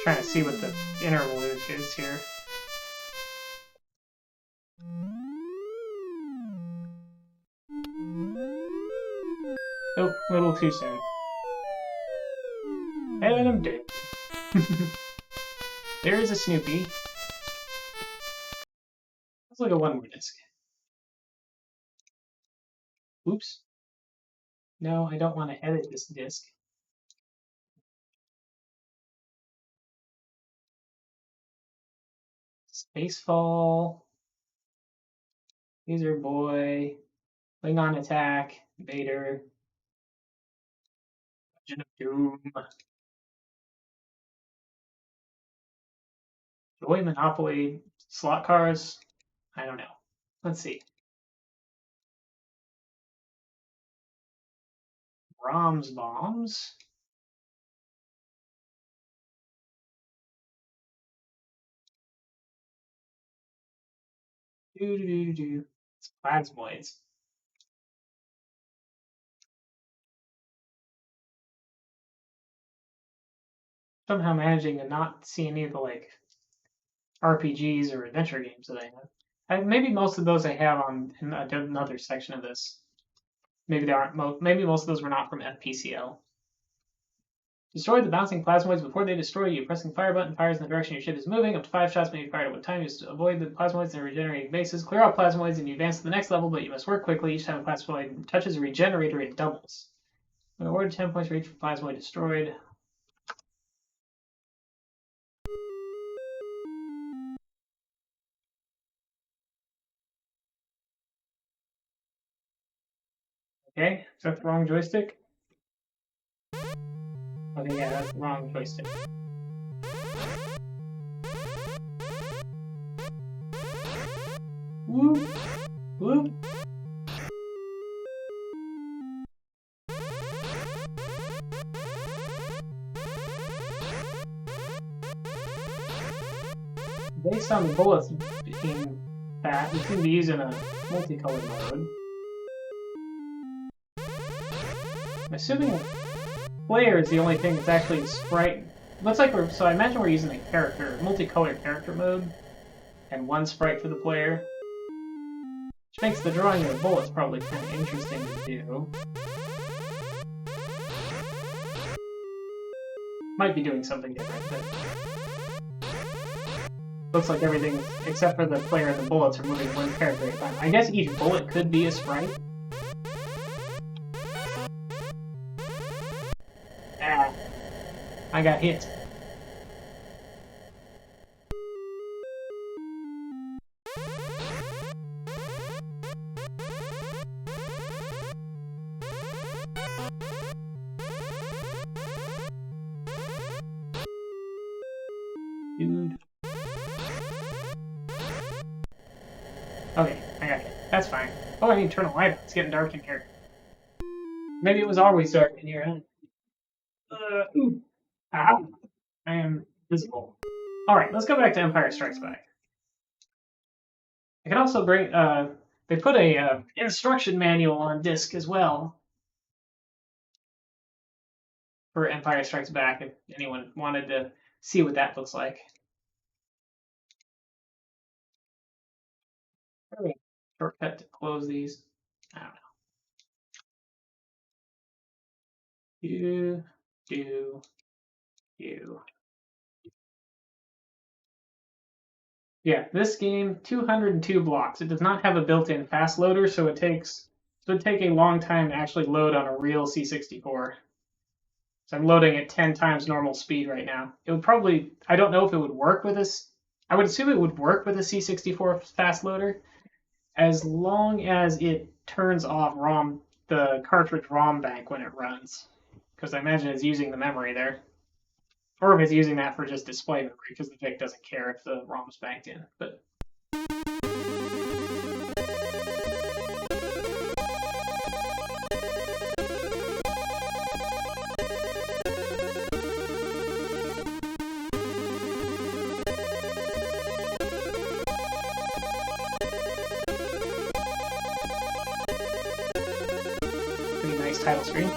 Trying to see what the interval is here. Oh, a little too soon. And I'm dead. There's a Snoopy. Let's look at one more disc. Oops. No, I don't want to edit this disc. Spacefall. User Boy. Klingon Attack. Vader. Legend of Doom. Joy Monopoly. Slot cars. I don't know. Let's see. Brahms Bombs. It's plasmoids. Somehow managing to not see any of the like RPGs or adventure games that I have. Maybe most of those I have on in another section of this. Maybe they aren't. Maybe most of those were not from FPCL. Destroy the bouncing plasmoids before they destroy you. Pressing fire button fires in the direction your ship is moving. Up to 5 shots may be fired at one time. You to avoid the plasmoids and regenerating bases. Clear out plasmoids and you advance to the next level, but you must work quickly. Each time a plasmoid touches a regenerator, it doubles. When awarded 10 points for each plasmoid destroyed. Okay, is that the wrong joystick? Okay, yeah, that's the wrong joystick. Woo! Woo! Based on the bullets being fat, we seem to be using a multicolored mode. I'm assuming player is the only thing that's actually sprite. Looks like we're. So I imagine we're using a multicolored character mode, and one sprite for the player, which makes the drawing of the bullets probably kind of interesting to do. Might be doing something different, but looks like everything except for the player and the bullets are moving one character at a time. I guess each bullet could be a sprite. Ah, I got hit. Dude. Okay, I got hit. That's fine. Oh, I need to turn the light on. It's getting dark in here. Maybe it was always dark in here, huh? Ooh. Ah, I am visible. Alright, let's go back to Empire Strikes Back. I can also bring, they put a instruction manual on disc as well for Empire Strikes Back if anyone wanted to see what that looks like. Shortcut to close these. I don't know. Yeah, this game, 202 blocks. It does not have a built-in fast loader, so it would take a long time to actually load on a real C64. So I'm loading at 10 times normal speed right now. It would probably, I don't know if it would work with this. I would assume it would work with a C64 fast loader as long as it turns off the cartridge ROM bank when it runs. Because I imagine it's using the memory there. Or if it's using that for just display memory, because the VIC doesn't care if the ROM's banked in. But pretty nice title screen.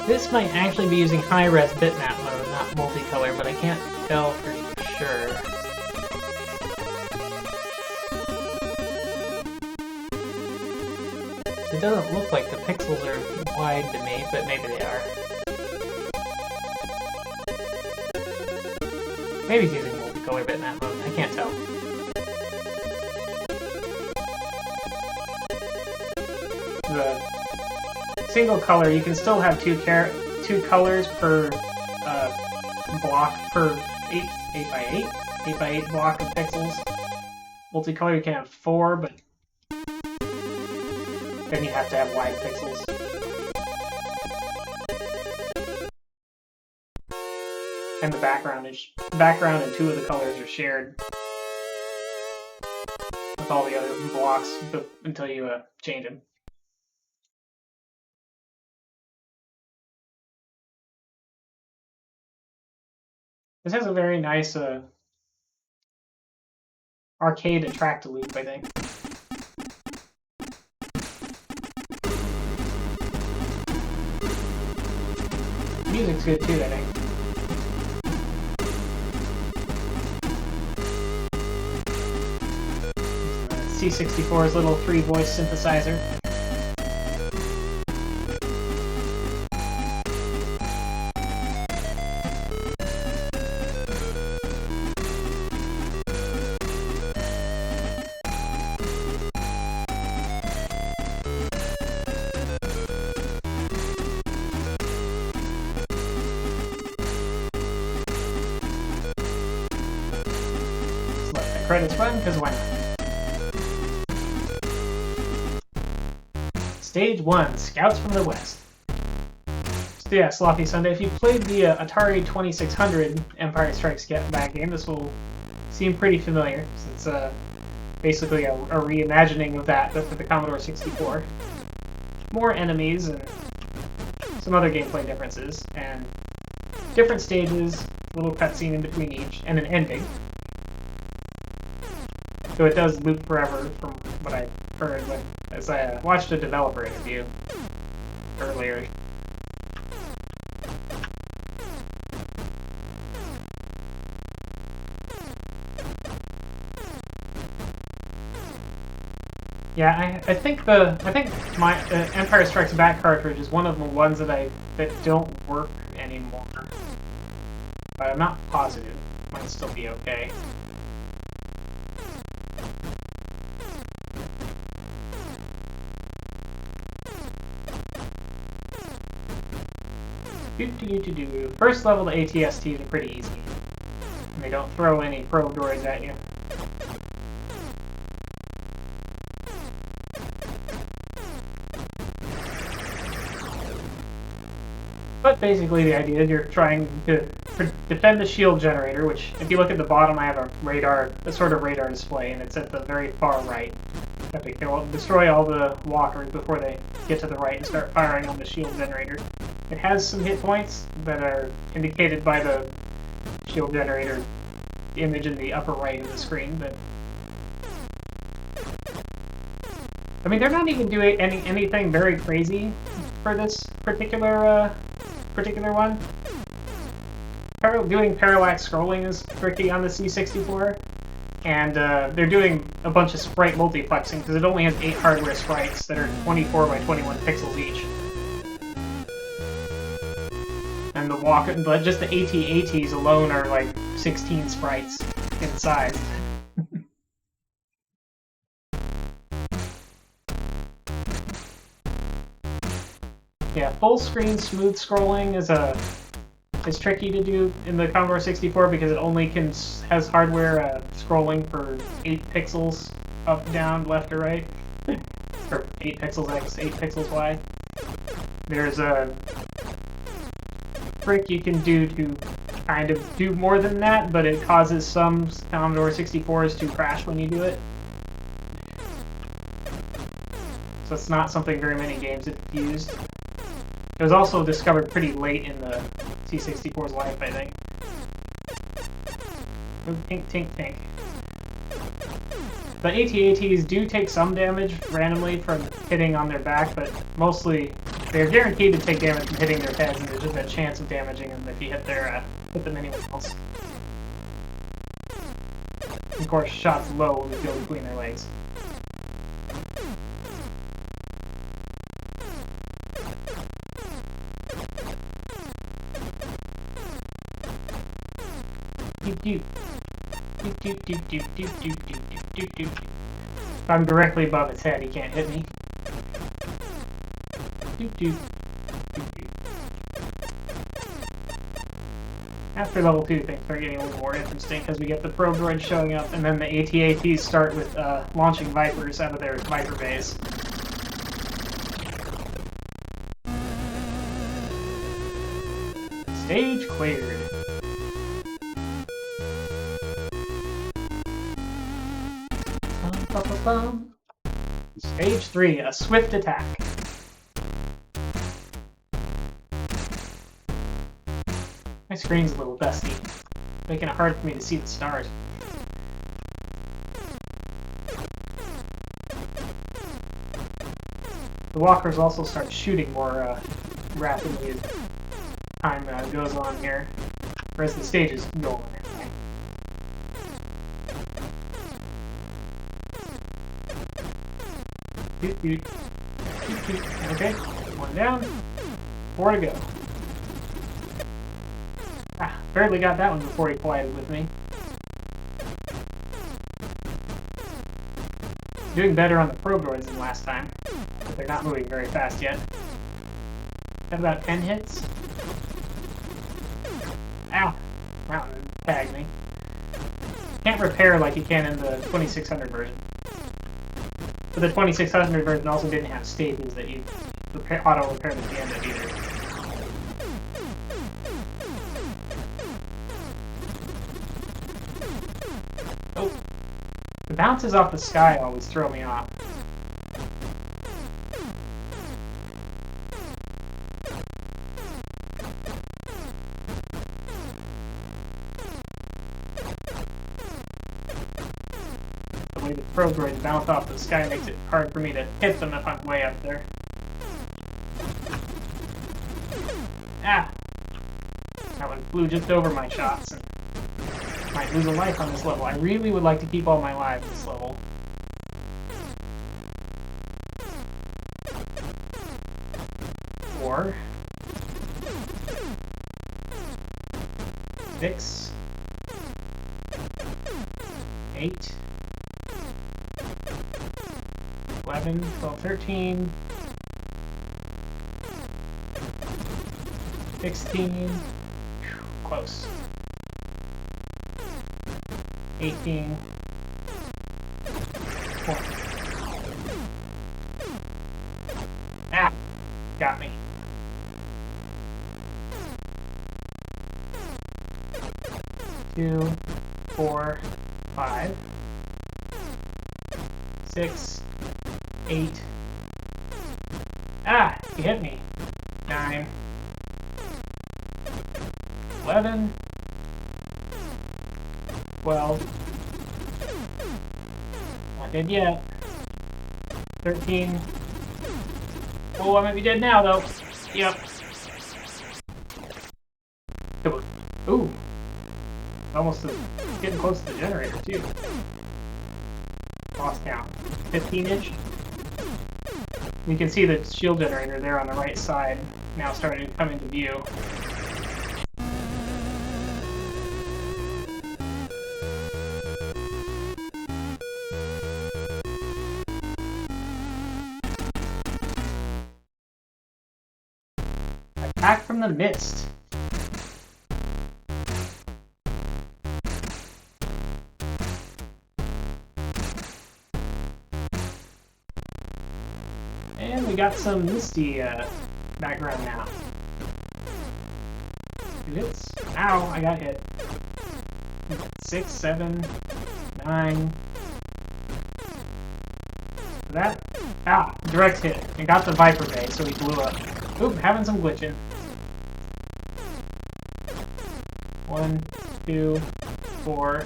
This might actually be using high-res bitmap mode, not multicolor, but I can't tell for sure. It doesn't look like the pixels are wide to me, but maybe they are. Maybe it's using multicolor bitmap mode, I can't tell. The single color, you can still have two colors per block per 8 by 8 block of pixels. Multicolor you can have 4, but then you have to have wide pixels. And the background and 2 of the colors are shared with all the other blocks until you change them. This has a very nice arcade attract loop, I think. Music's good too, I think. C64's little 3-voice synthesizer. Credits run, because why not? Stage 1, Scouts from the West. So yeah, Sloppy Sunday. If you played the Atari 2600 Empire Strikes Back game, this will seem pretty familiar, since it's basically a reimagining of that, but for the Commodore 64. More enemies and some other gameplay differences, and different stages, a little cutscene in between each, and an ending. So it does loop forever, from what I heard as I watched a developer interview earlier. Yeah, I think my Empire Strikes Back cartridge is one of the ones that don't work anymore. But I'm not positive. Might still be okay. First level, the ATSTs are pretty easy. And they don't throw any probe droids at you. But basically the idea is you're trying to defend the shield generator, which if you look at the bottom I have a sort of radar display, and it's at the very far right. You have to destroy all the walkers before they get to the right and start firing on the shield generator. It has some hit points that are indicated by the shield generator image in the upper right of the screen, but I mean, they're not even doing anything very crazy for this particular one. Doing parallax scrolling is tricky on the C64, and they're doing a bunch of sprite multiplexing because it only has 8 hardware sprites that are 24 by 21 pixels each. And but just the AT-ATs alone are like 16 sprites in size. Yeah, full screen smooth scrolling is tricky to do in the Commodore 64 because it only has hardware scrolling for 8 pixels up, down, left, or right, or 8 pixels X, 8 pixels Y. There's a trick you can do to kind of do more than that, but it causes some Commodore 64s to crash when you do it. So it's not something very many games have used. It was also discovered pretty late in the C64's life, I think. Tink, tink, tink. The AT-ATs do take some damage randomly from hitting on their back, but mostly they're guaranteed to take damage from hitting their heads, and there's just a chance of damaging them if you hit them anywhere else. Of course, shots low will go between their legs. If I'm directly above its head, he can't hit me. After level 2, things start getting a little more interesting because we get the probe droids showing up, and then the AT-ATs start with launching Vipers out of their Viper bays. Stage cleared. Stage 3, a swift attack. My screen's a little dusty. making it hard for me to see the stars. The walkers also start shooting more rapidly as time goes on here, whereas the stage is going anyway. Doot, doot. Doot, doot. Okay, one down, 4 to go. Ah, barely got that one before he collided with me. Doing better on the probe droids than last time, but they're not moving very fast yet. Got about 10 hits. Ow! Mountain tagged me. Can't repair like you can in the 2600 version. But the 2600 version also didn't have stages that you auto-repair at the end of either. Oh! The bounces off the sky always throw me off. The way the probe droids bounce off the sky makes it hard for me to hit them if I'm way up there. Ah! That one flew just over my shots and might lose a life on this level. I really would like to keep all my lives this level. Four. 6. 8. 11, 12, 13. 16. Close. 18. 20. Ah! Got me. Two, 4, 5, 6, 8. Ah! You hit me. 9. 11. 12. Not dead yet. 13. Oh, I might be dead now, though. Yep. Ooh. Almost getting close to the generator, too. Lost count. 15-inch. You can see the shield generator there on the right side now starting to come into view. Attack from the mist. And we got some misty background now. 2 hits. Ow, I got hit. 6, 7, 9. That? Ah, direct hit. I got the Viper Bay, so he blew up. Oop, having some glitching. 1, 2, 4,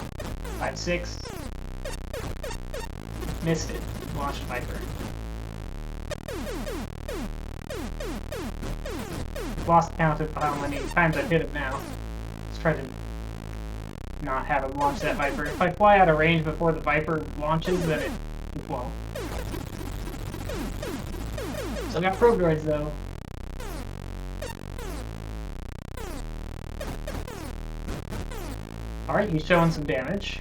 5, 6. Missed it. Launched Viper. Lost count of how many times I've hit him now. Let's try to not have him launch that Viper. If I fly out of range before the Viper launches, then it won't. Still got probe droids though. Alright, he's showing some damage.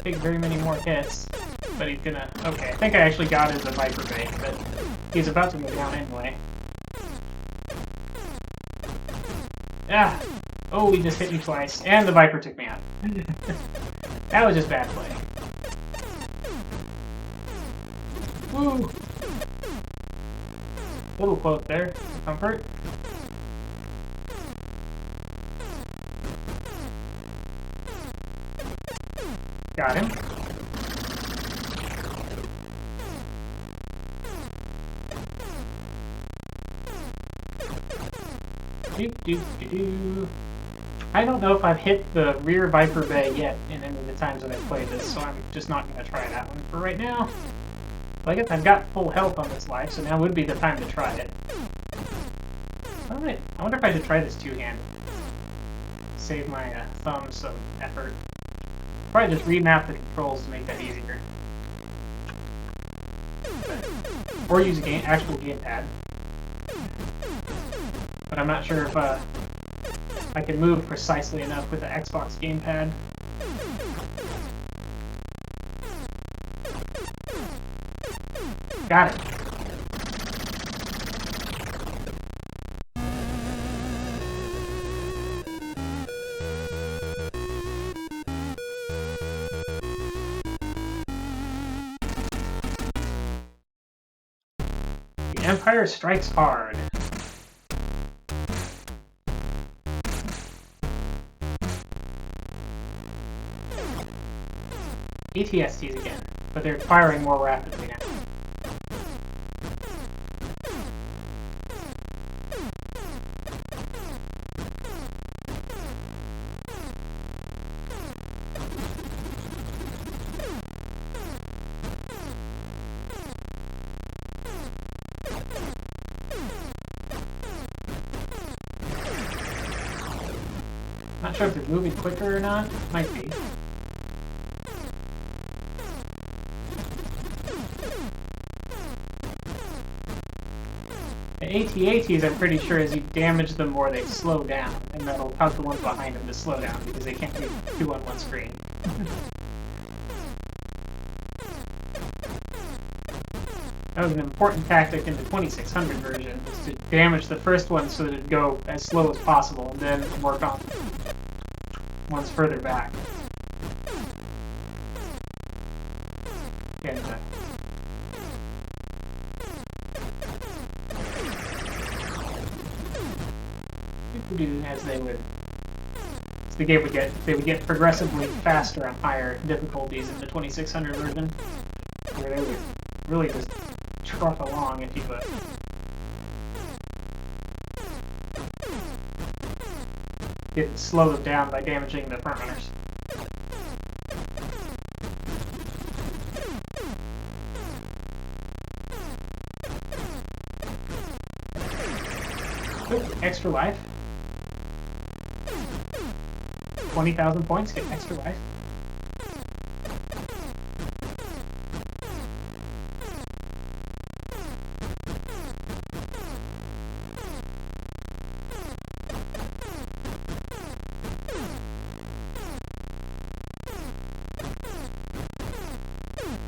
Take very many more hits, but he's gonna... Okay, I think I actually got his Viper Bay, but he's about to go down anyway. Ah! Oh, he just hit me twice, and the Viper took me out. That was just bad play. Woo! Little quote there. Comfort. Got him. I don't know if I've hit the rear Viper Bay yet in any of the times that I've played this, so I'm just not going to try that one for right now. Well, I guess I've got full health on this life, so now would be the time to try it. Alright, I wonder if I should try this two-handed. Save my thumb some effort. Probably just remap the controls to make that easier. Or use a actual gamepad. But I'm not sure if I can move precisely enough with the Xbox gamepad. Got it. The Empire Strikes Hard. ATSTs again, but they're firing more rapidly now. Not sure if they're moving quicker or not. Might be. The AT-ATs, I'm pretty sure, as you damage them more, they slow down, and that'll cause the ones behind them to slow down, because they can't be two on one screen. That was an important tactic in the 2600 version, was to damage the first one so that it'd go as slow as possible, and then work on ones further back. And, as they would, as the game would get, they would get progressively faster on higher difficulties in the 2600 version, where they would really just truck along if you get slow them down by damaging the front runners. Ooh, extra life. 20,000 points, get extra life.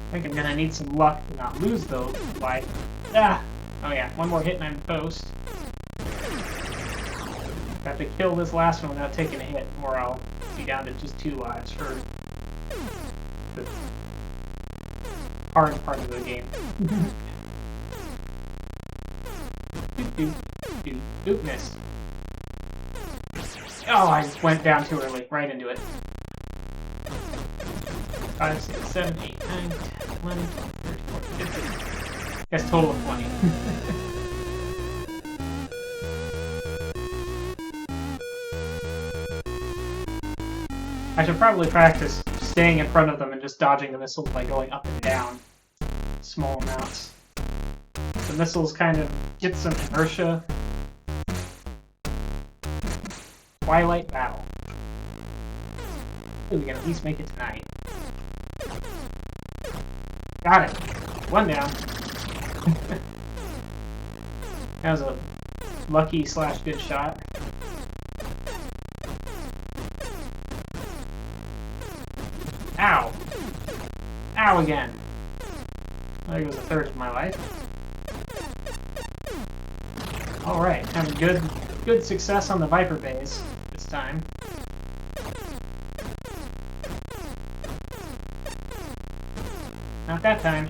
I think I'm gonna need some luck to not lose those life. Ah! Oh yeah, one more hit and I'm toast. I have to kill this last one without taking a hit, or I'll be down to just 2 lives for the hard part of the game. Oop, missed. Oh, I went down too early, right into it. 5, 6, 7, 8, 9, 10, 11, 12, 13, 14, 15. Guess total of 20. I should probably practice staying in front of them and just dodging the missiles by going up and down small amounts. The missiles kind of get some inertia. Twilight Battle. We can at least make it tonight. Got it. One down. That was a lucky / good shot. Ow! Ow again! There goes a third of my life. Alright, having good success on the Viper Bays this time. Not that time.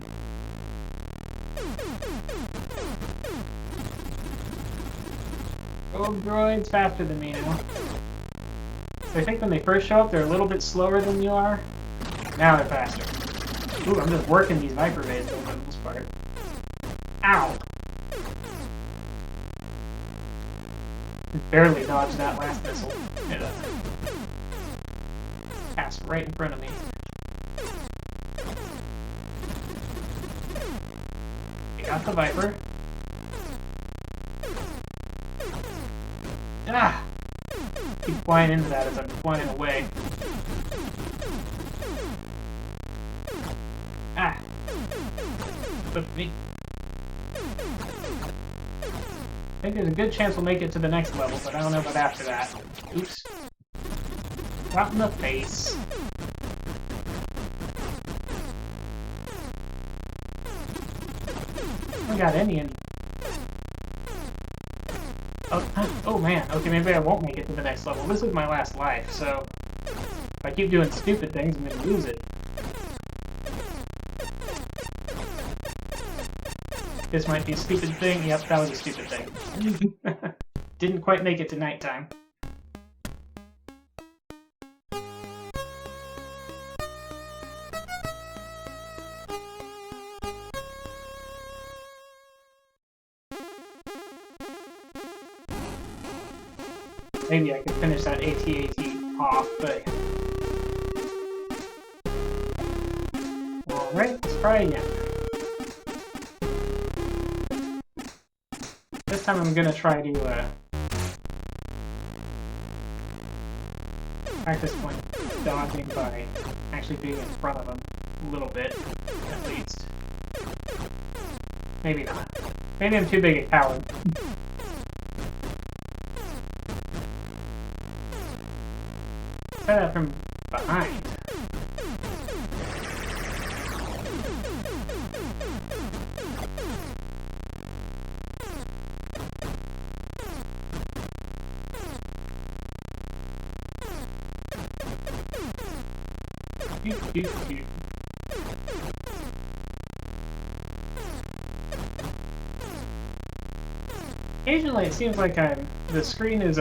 Rogue droids faster than me now. So I think when they first show up, they're a little bit slower than you are. Now they're faster. Ooh, I'm just working these Viper Bays though for the most part. Ow! barely dodged that last missile. It passed right in front of me. I got the Viper. Ah! Keep flying into that as I'm flying away. Ah! Flip me. I think there's a good chance we'll make it to the next level, but I don't know about after that. Oops. Out in the face. I got any in. Oh man, okay, maybe I won't make it to the next level. This is my last life, so if I keep doing stupid things, I'm gonna lose it. This might be a stupid thing. Yep, that was a stupid thing. Didn't quite make it to nighttime. Maybe I can finish that AT-AT off, but... Alright, let's try again. This time I'm gonna try to, practice point dodging by actually being in front of them a little bit, at least. Maybe not. Maybe I'm too big a coward. Try that from behind. Occasionally it seems like the screen is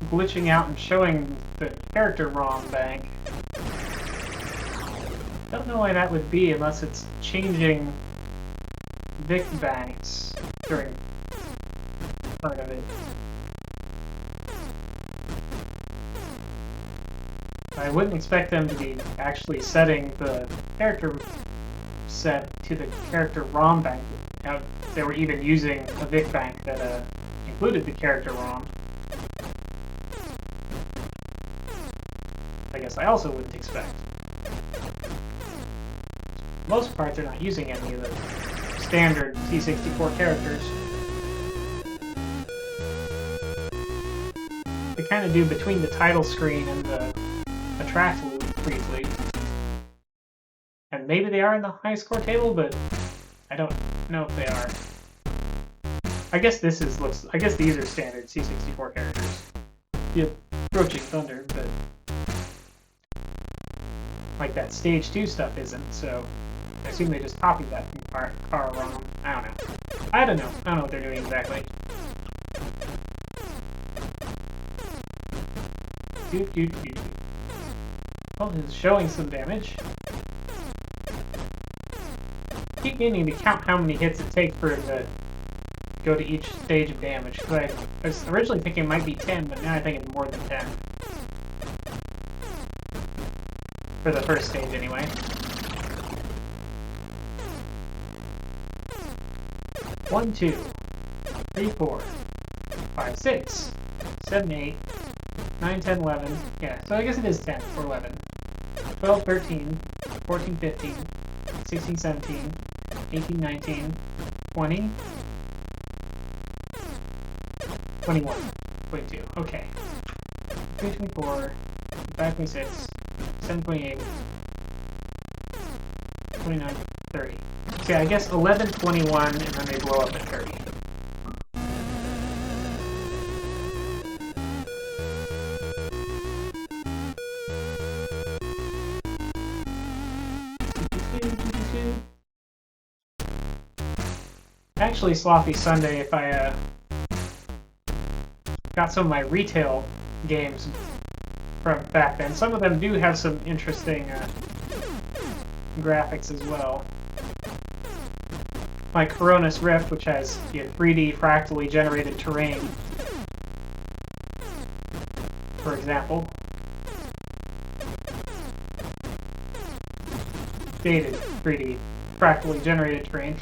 glitching out and showing the character ROM bank. Don't know why that would be unless it's changing Vic banks during part of it. I wouldn't expect them to be actually setting the character set to the character ROM bank. If they were even using a Vic bank that included the character ROM. I guess I also wouldn't expect. For the most part, they're not using any of the standard C64 characters. They kind of do between the title screen and the attract loop briefly. And maybe they are in the high score table, but I don't know if they are. I guess these are standard C64 characters. The Approaching Thunder, but like that stage 2 stuff isn't, so I assume they just copied that from car ROM. I don't know what they're doing exactly. Oh, it's showing some damage. Keep meaning to count how many hits it takes for it to go to each stage of damage, because I was originally thinking it might be 10, but now I think it's more than 10. For the first stage, anyway. 1, 2, 3, 4, 5, 6, 7, 8, 9, 10, 11. Yeah, so I guess it is 10 or 11. 12, 13, 14, 15, 16, 17, 18, 19, 20, 21, 22. Okay. 23, 24, 25, 26, 7, 28, 29, 30. Okay, I guess 11, 21, and then they blow up at 30. Actually, Sloppy Sunday, if I got some of my retail games from back then. Some of them do have some interesting graphics as well. Like Coronis Rift, which has 3D fractally generated terrain. for example. Dated 3D, practically generated terrain.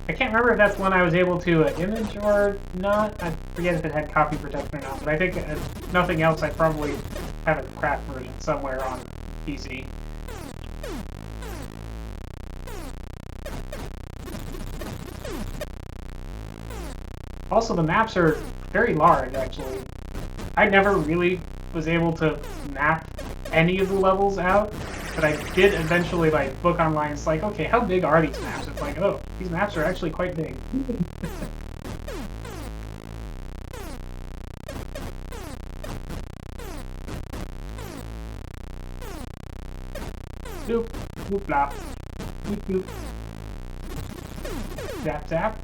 I can't remember if that's one I was able to image or not. I forget if it had copy protection or not, but I think if nothing else, I probably have a craft version somewhere on PC. Also, the maps are very large, actually. I never really was able to map any of the levels out, but I did eventually like look online. It's like, okay, how big are these maps? It's like, oh, these maps are actually quite big. Bloop, bloop, blop, bloop, bloop. Zap, zap.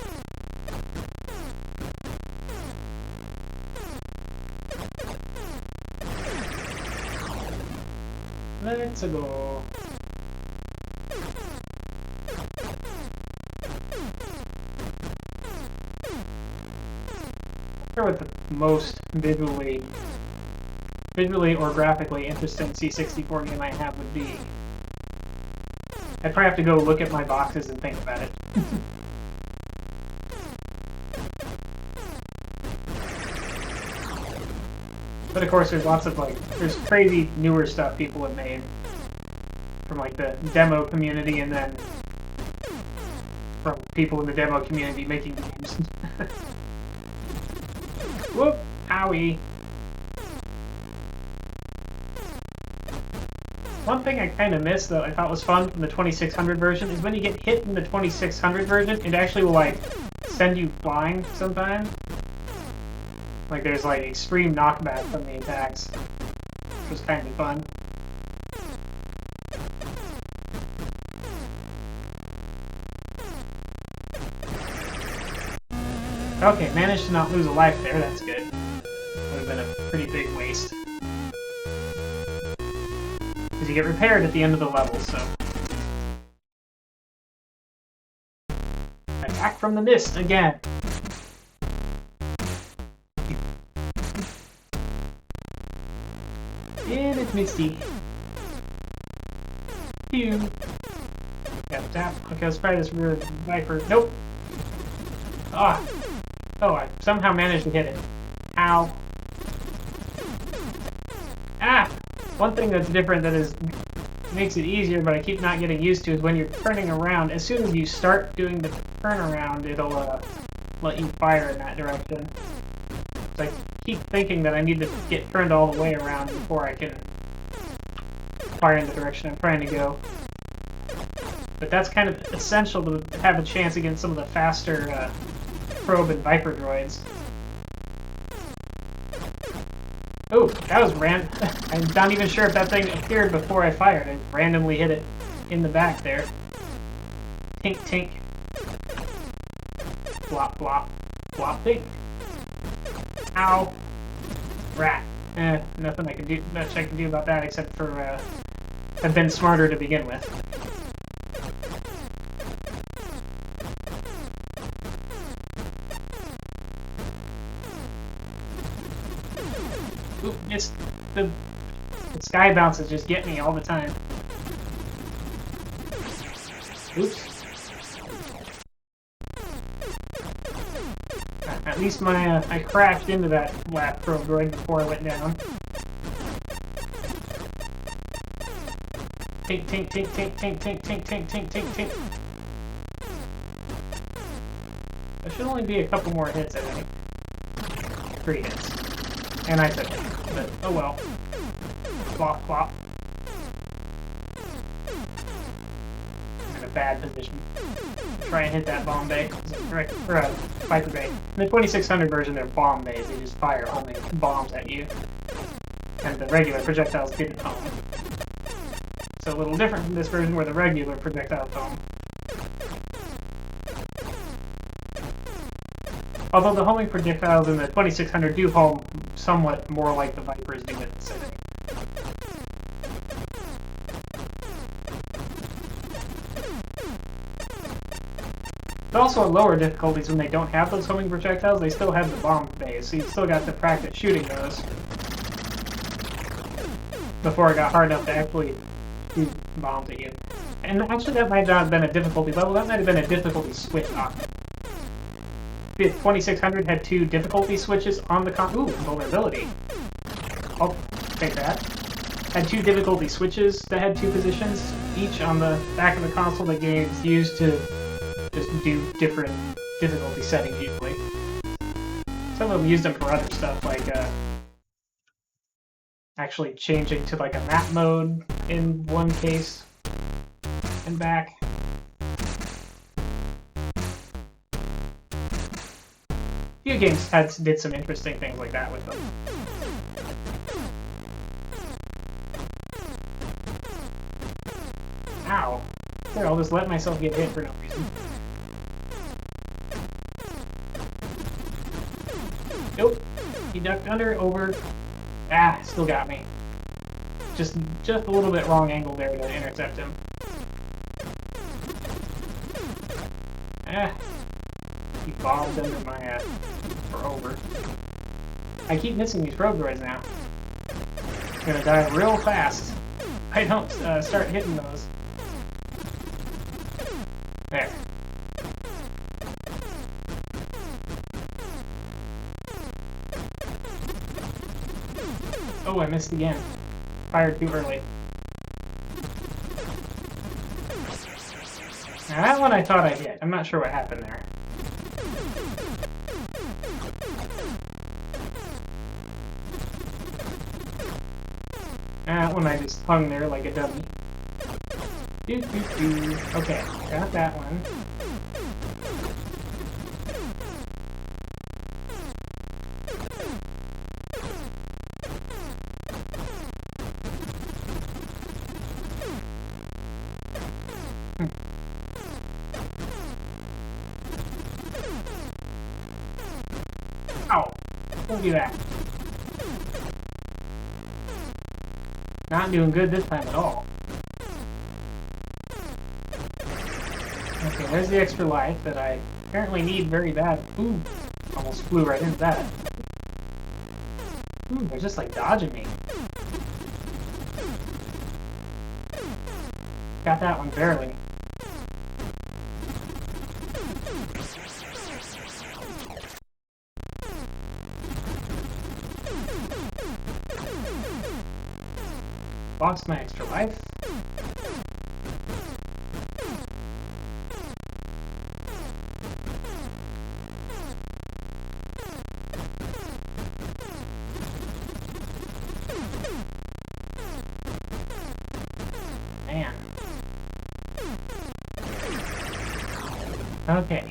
Let's go. I wonder what the most visually or graphically interesting C64 game I have would be. I'd probably have to go look at my boxes and think about it. But of course, there's lots of there's crazy newer stuff people have made from the demo community, and then from people in the demo community making games. Whoop! Owie! One thing I kind of missed that I thought was fun from the 2600 version is when you get hit in the 2600 version, it actually will send you flying sometimes. There's extreme knockback from the attacks, which was kind of fun. Okay, managed to not lose a life there, that's good. Would have been a pretty big waste. Because you get repaired at the end of the level, so... Attack from the mist again! And it's misty. Pew! Tap, tap. Okay, let's try this weird viper. Nope! Ah! Oh, I somehow managed to hit it. Ow. Ah! One thing that's different that makes it easier, but I keep not getting used to, is when you're turning around, as soon as you start doing the turnaround, it'll let you fire in that direction. So I keep thinking that I need to get turned all the way around before I can fire in the direction I'm trying to go. But that's kind of essential to have a chance against some of the faster probe and viper droids. Oh, that was I'm not even sure if that thing appeared before I fired. I randomly hit it in the back there. Tink, tink. Flop, flop. Flop, tink. Ow. Rat. Nothing I can do, much I can do about that except for have been smarter to begin with. Ooh, it's the sky bounces just get me all the time. Oops. At least I crashed into that last probe droid before I went down. Tink, tink, tink, tink, tink, tink, tink, tink, tink, tink, tink. There should only be a couple more hits, I think. 3 hits. And I took it, but oh well. Flop, flop. I'm in a bad position. Try and hit that bomb bay, or viper bay. In the 2600 version, they're bomb bays. They just fire only bombs at you, and the regular projectiles didn't home. So a little different from this version, where the regular projectiles home. Although the homing projectiles in the 2600 do home somewhat more like the Vipers do in the setting. also on lower difficulties when they don't have those homing projectiles, they still have the bomb phase, so you've still got to practice shooting those before it got hard enough to actually shoot bombs at you. And actually that might not have been a difficulty level, that might have been a difficulty switch on it. 2600 had 2 difficulty switches on the ooh, vulnerability. I'll take that. Had 2 difficulty switches that had 2 positions, each on the back of the console that games used to just do different difficulty settings usually. Some of them used them for other stuff, like actually changing to like a map mode in one case and back. Few games did some interesting things like that with them. Ow. Here, I'll just let myself get hit for no reason. Nope. He ducked under, over. Ah, still got me. Just a little bit wrong angle there to intercept him. Ah. He bombed under my or over. I keep missing these probe droids now. I'm gonna die real fast. I don't start hitting those. There. Oh, I missed again. Fired too early. Now that one I thought I hit. I'm not sure what happened there. That one I just hung there like a dummy. Okay, got that one. Ow! Don't do that. Not doing good this time at all. Okay, there's the extra life that I apparently need very bad. Ooh, almost flew right into that. Ooh, they're just like dodging me. Got that one barely. Lost my extra life. Man. Okay.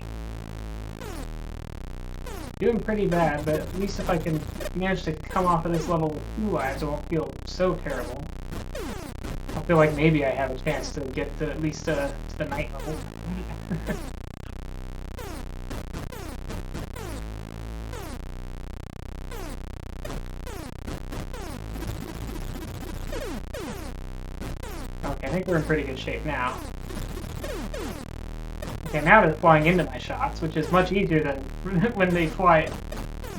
Doing pretty bad, but at least if I can manage to come off of this level with 2 lives, I won't feel so terrible. I feel like maybe I have a chance to get to at least to the night level. Okay, I think we're in pretty good shape now. Okay, now they're flying into my shots, which is much easier than when they fly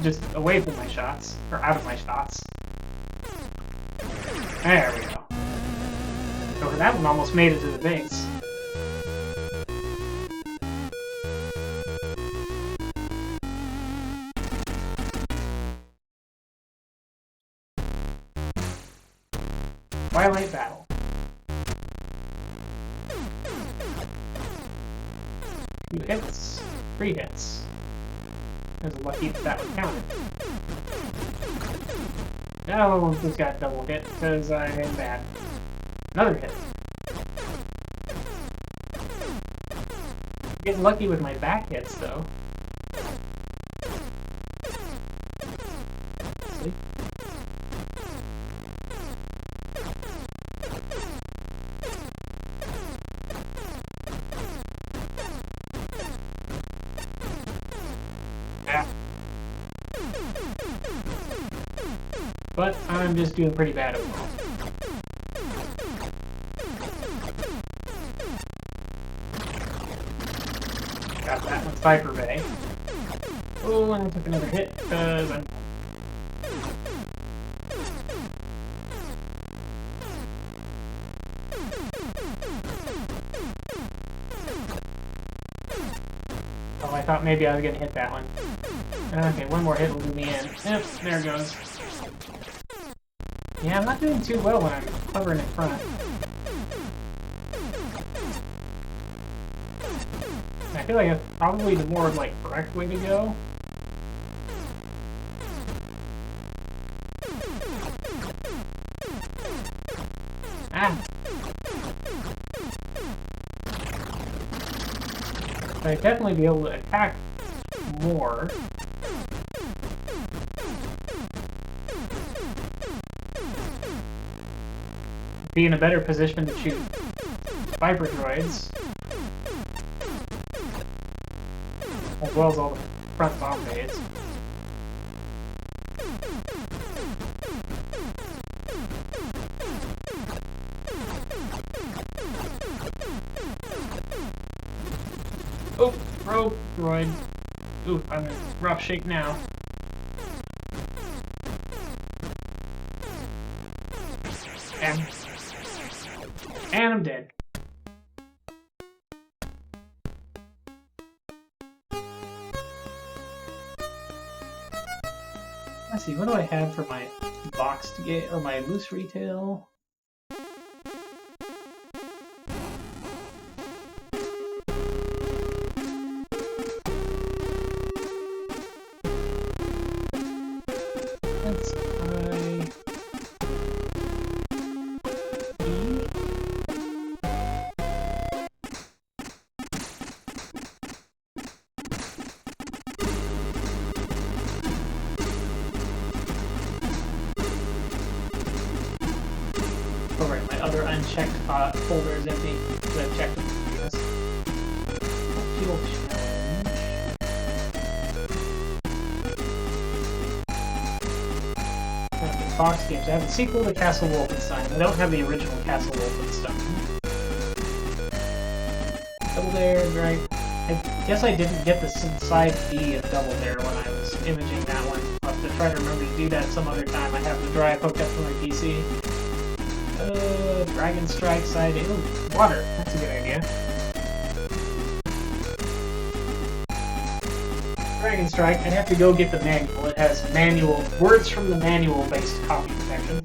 just away from my shots, or out of my shots. There we go. Oh, that one almost made it to the base. Twilight Battle. Two hits, 3 hits. I was lucky that was counted. No, just got double hit because I am bad. Another hit. Getting lucky with my back hits though. See? Yeah. But I'm just doing pretty bad overall. Got that Viper Bay. Oh, and I took another hit because I'm... Oh, I thought maybe I was going to hit that one. Okay, one more hit will do me in. Yep, there it goes. Yeah, I'm not doing too well when I'm hovering in front. I feel like it's probably the more, like, correct way to go. Ah! I'd definitely be able to attack more. Be in a better position to shoot Viper droids. As well as all the front bomb bays. Oh, rogue droid. Ooh, I'm in rough shape now. And I'm dead. Let's see, what do I have for my boxed game or my loose retail? Let's try E. Oh right, my other unchecked folder is empty. So I've checked it. Yes. Fuel challenge. Okay, box games. I have a sequel to Castle Wolfenstein. I don't have the original Castle Wolfenstein. Double Dare, right? I guess I didn't get the side B of Double Dare when I was imaging that one. I'll have to try to remember to do that some other time. I have the drive hooked up to my PC. Dragon Strike side. Ooh, water. That's a good idea. Dragon Strike. I'd have to go get the manual. It has manual words from the manual based copy protection.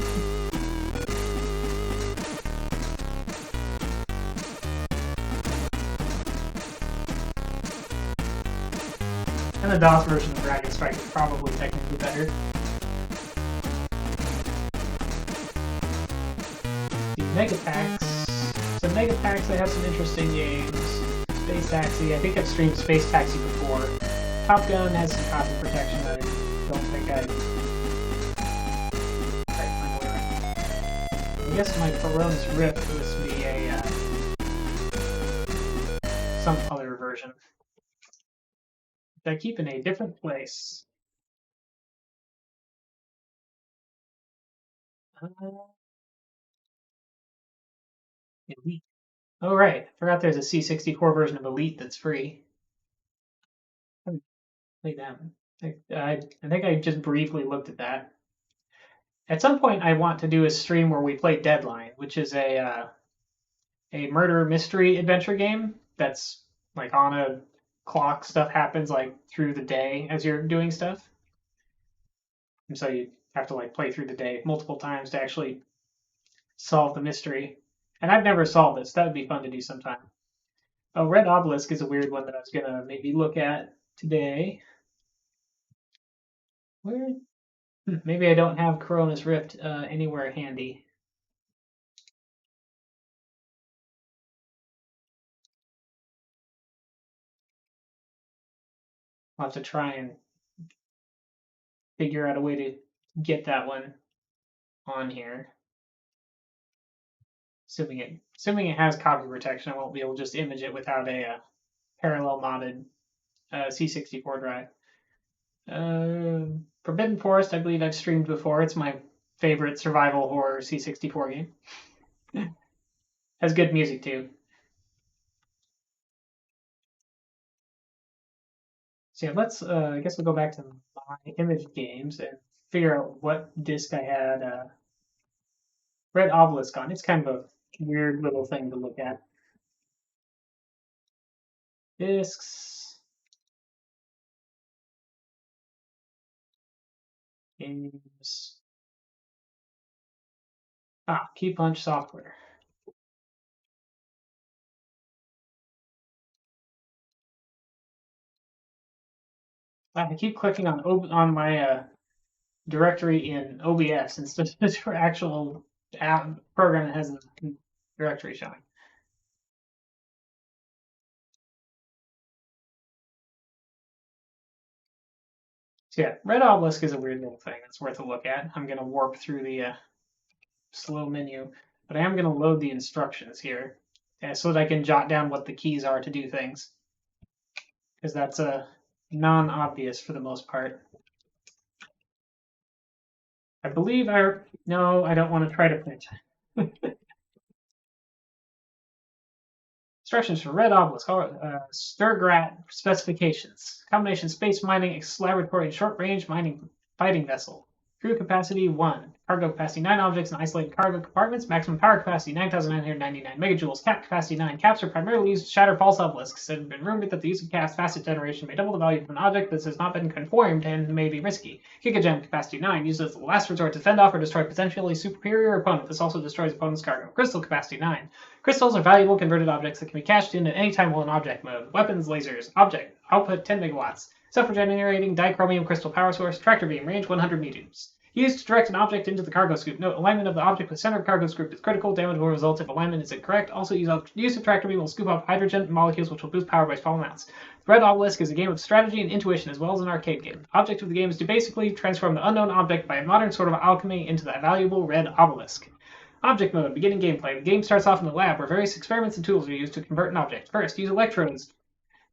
And the DOS version of Dragon Strike is probably technically better. Mega Packs. So Mega Packs, they have some interesting games. Space Taxi, I think I've streamed Space Taxi before. Top Gun has some copy protection that I don't think I'd find a way around. I guess my Corona's Rift must be a some other version that I keep in a different place. Elite. Oh right, I forgot there's a C64 version of Elite that's free. Play that. I think I just briefly looked at that. At some point, I want to do a stream where we play Deadline, which is a murder mystery adventure game that's like on a clock. Stuff happens like through the day as you're doing stuff, and so you have to like play through the day multiple times to actually solve the mystery. And I've never solved this. That would be fun to do sometime. Oh, Red Obelisk is a weird one that I was gonna maybe look at today. Where? Maybe I don't have Corona's Rift anywhere handy. I'll have to try and figure out a way to get that one on here. Assuming it has copy protection, I won't be able to just image it without a parallel modded C64 drive. Forbidden Forest, I believe I've streamed before. It's my favorite survival horror C64 game. Has good music too. So yeah, let's, I guess we'll go back to my image games and figure out what disc I had Red Obelisk on. It's kind of a weird little thing to look at. Discs, games, Key Punch software. I keep clicking on my directory in OBS instead of the actual app program that has a directory showing. So yeah, Red Obelisk is a weird little thing that's worth a look at. I'm going to warp through the slow menu, but I am going to load the instructions here so that I can jot down what the keys are to do things, because that's non-obvious for the most part. I believe no, I don't want to try to print. Instructions for Red Obelisk, Sturgrat specifications. Combination space mining, laboratory, short range mining fighting vessel. Crew capacity 1. Cargo capacity 9 objects and isolated cargo compartments. Maximum power capacity 9,999 megajoules. Cap capacity 9. Caps are primarily used to shatter false obelisks. It has been rumored that the use of caps facet generation may double the value of an object. This has not been confirmed and may be risky. Gigagem capacity 9. Used as the last resort to fend off or destroy potentially superior opponent. This also destroys opponent's cargo. Crystal capacity 9. Crystals are valuable converted objects that can be cashed in at any time while in object mode. Weapons, lasers, object, output 10 megawatts. Self-regenerating dichromium crystal power source, tractor beam, range 100 meters. Used to direct an object into the cargo scoop. Note, alignment of the object with center of cargo scoop is critical. Damage will result if alignment is incorrect. Also, use of tractor beam will scoop up hydrogen molecules, which will boost power by small amounts. The Red Obelisk is a game of strategy and intuition, as well as an arcade game. The object of the game is to basically transform the unknown object by a modern sort of alchemy into the valuable Red Obelisk. Object mode, beginning gameplay. The game starts off in the lab, where various experiments and tools are used to convert an object. First, use electrodes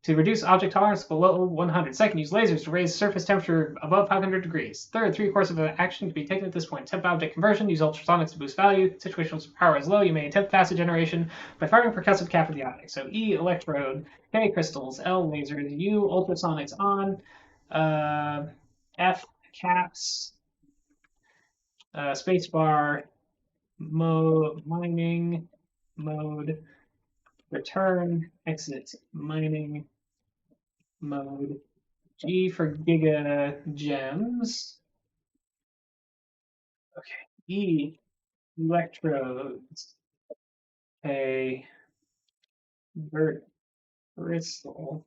to reduce object tolerance below 100. Second, use lasers to raise surface temperature above 500 degrees. Third, 3 courses of action to be taken at this point. Attempt object conversion, use ultrasonics to boost value. Situational power is low, you may attempt facet generation by firing percussive cap of the object. So E, electrode, K, crystals, L, lasers, U, ultrasonics on, F, caps, spacebar, mode, mining, mode, return, exit, mining, mode, G for giga gems. Okay, E, electrodes, A, vert, crystal,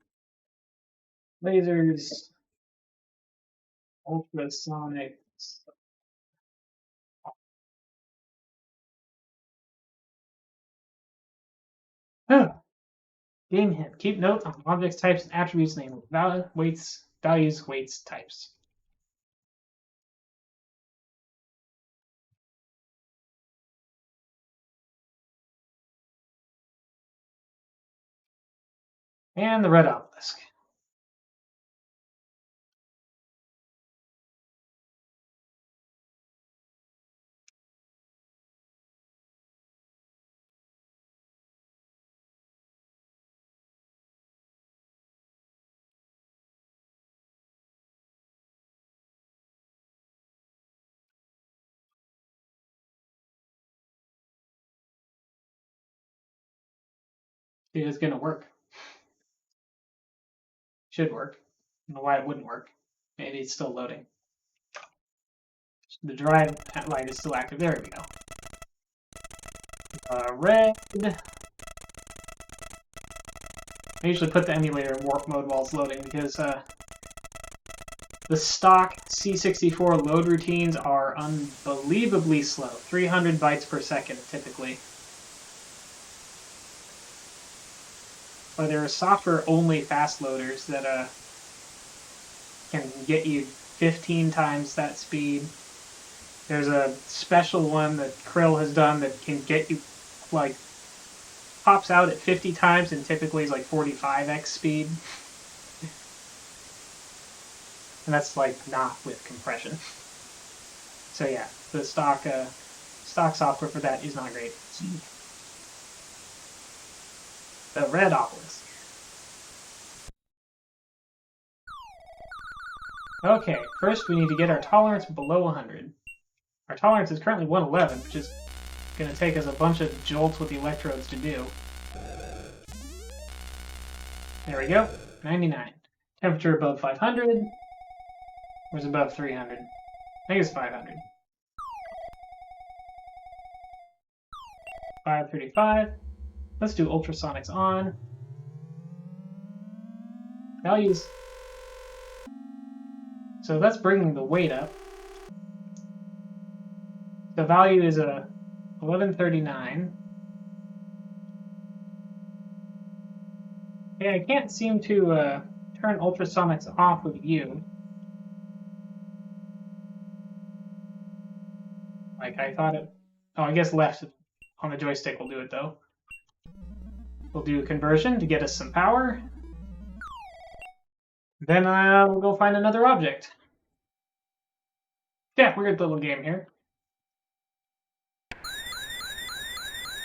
lasers, ultrasonics. Game hint. Keep note on objects, types, and attributes named weights, values, weights, types. And the Red Obelisk. It is going to work. Should work. I don't know why it wouldn't work. Maybe it's still loading. The drive light is still active. There we go. Red. I usually put the emulator in warp mode while it's loading because the stock C64 load routines are unbelievably slow. 300 bytes per second, typically. But there are software-only fast loaders that can get you 15 times that speed. There's a special one that Krill has done that can get you, like, pops out at 50 times and typically is like 45x speed. And that's like not with compression. So yeah, the stock software for that is not great. The Red Obelisk. Okay, first we need to get our tolerance below 100. Our tolerance is currently 111, which is going to take us a bunch of jolts with the electrodes to do. There we go, 99. Temperature above 500. Where's above 300? I think it's 500. 535. Let's do ultrasonics on. Values. So that's bringing the weight up. The value is a 1139. Okay, I can't seem to turn ultrasonics off with you. Like I thought it. Oh, I guess left on the joystick will do it though. We'll do a conversion to get us some power. Then we'll go find another object. Yeah, weird little game here.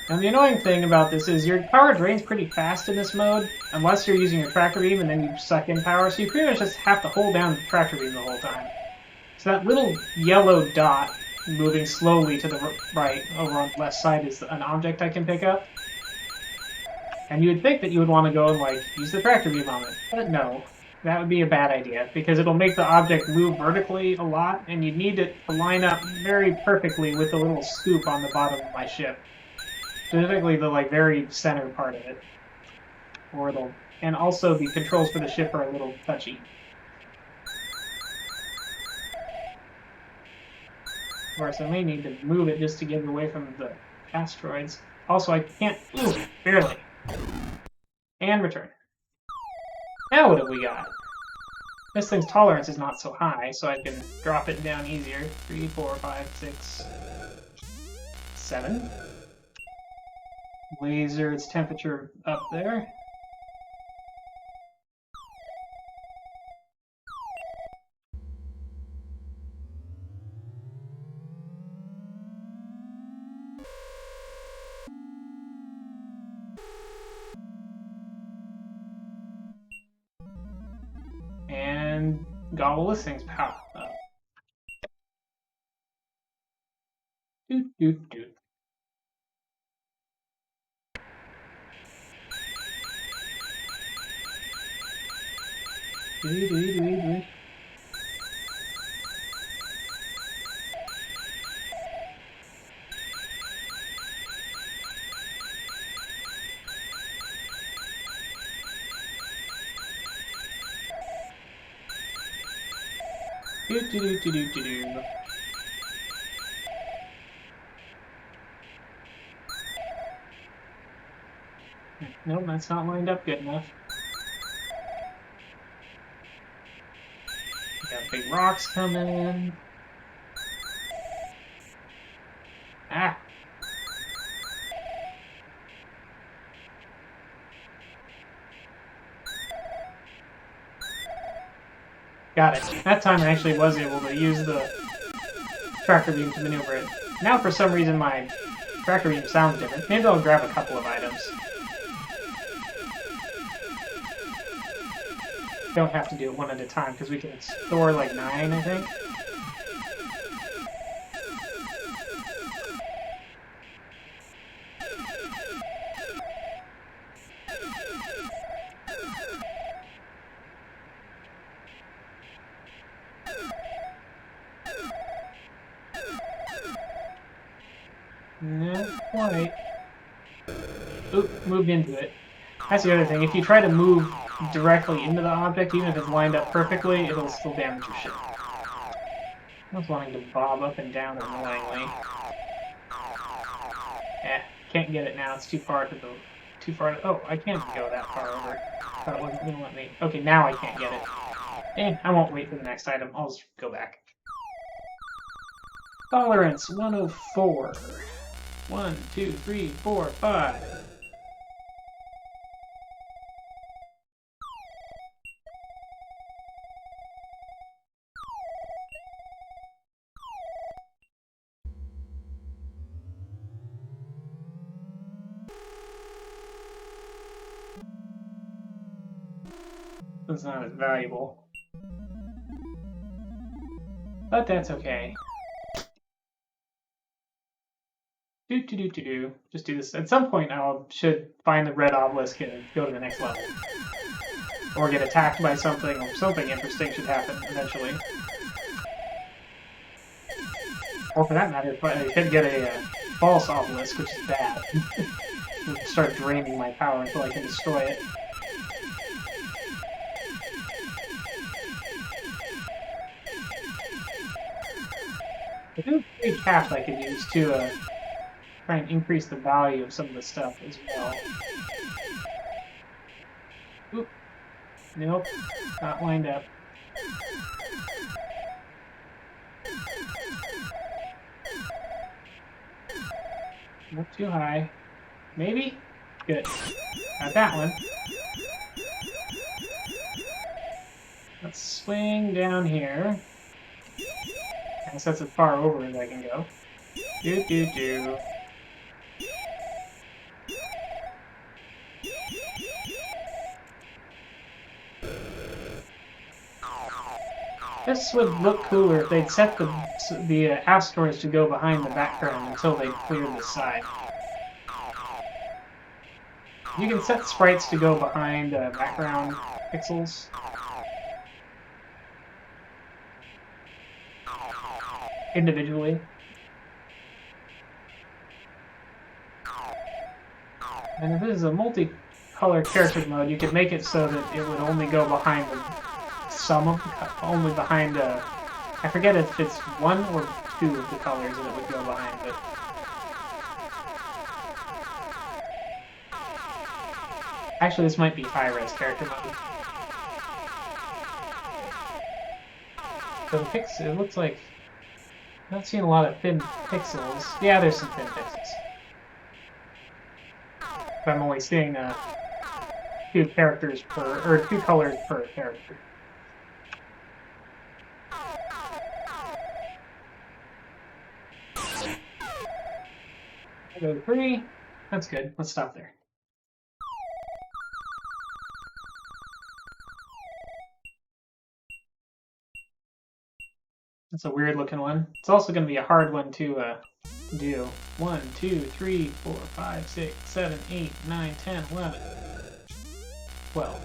And the annoying thing about this is your power drains pretty fast in this mode, unless you're using your tractor beam and then you suck in power, so you pretty much just have to hold down the tractor beam the whole time. So that little yellow dot moving slowly to the right over on the left side is an object I can pick up. And you would think that you would want to go and like use the tractor beam on it, but no. That would be a bad idea, because it'll make the object move vertically a lot, and you need it to line up very perfectly with the little scoop on the bottom of my ship. Specifically the like very center part of it. And also the controls for the ship are a little touchy. Of course, I may need to move it just to get away from the asteroids. Also, I can't... Ooh, barely. And return. Now what have we got? This thing's tolerance is not so high, so I can drop it down easier. 3, 4, 5, 6, 7. Laser its temperature up there. And gobble this thing's power up. Doot, doot, doot. Doot, doot, doot, doot. Doot, doot, doot, doot, doot, doot. Nope, that's not lined up good enough. Got big rocks coming. Ah! Got it. That time I actually was able to use the tractor beam to maneuver it. Now for some reason my tractor beam sounds different. Maybe I'll grab a couple of items. Don't have to do it one at a time because we can store like 9, I think. Not quite. Oop, moved into it. That's the other thing. If you try to move directly into the object, even if it's lined up perfectly, it'll still damage your ship. I was wanting to bob up and down annoyingly. Can't get it now. It's too far to go. Too far to... Oh, I can't go that far over. Thought it wasn't going to let me. Okay, now I can't get it. I won't wait for the next item. I'll just go back. Tolerance 104. 1, 2, 3, 4, 5. That's not as valuable. But that's okay. Do. Just do this. At some point, I should find the red obelisk and go to the next level. Or get attacked by something, or something interesting should happen eventually. Or for that matter, if I could get a false obelisk, which is bad. It'll start draining my power until I can destroy it. I do have a cap I could use to try and increase the value of some of the stuff as well. Oop. Nope. Not lined up. Not too high. Maybe? Good. Got that one. Let's swing down here. I guess that's as far over as I can go. Do. This would look cooler if they'd set the asteroids to go behind the background until they cleared the side. You can set sprites to go behind background pixels. Individually. And if this is a multicolor character mode, you could make it so that it would only go behind only behind I forget if it's one or two of the colors that it would go behind, but actually this might be high-res character mode. So it looks like I'm not seeing a lot of thin pixels. Yeah, there's some thin pixels. But I'm only seeing two colors per character. I go to 3. That's good. Let's stop there. That's a weird looking one. It's also going to be a hard one to do. 1, 2, 3, 4, 5, 6, 7, 8, 9, 10, 11, 12.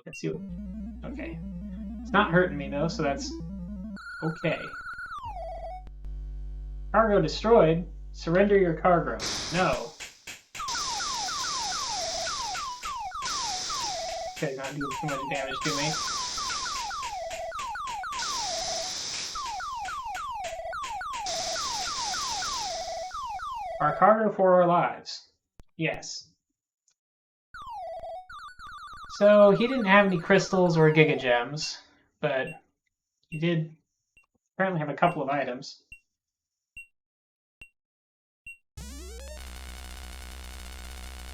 Let's see what... Okay. It's not hurting me, though, so that's okay. Cargo destroyed. Surrender your cargo. No. Okay, not doing too much damage to me. Our cargo for our lives. Yes. So he didn't have any crystals or giga gems, but he did apparently have a couple of items.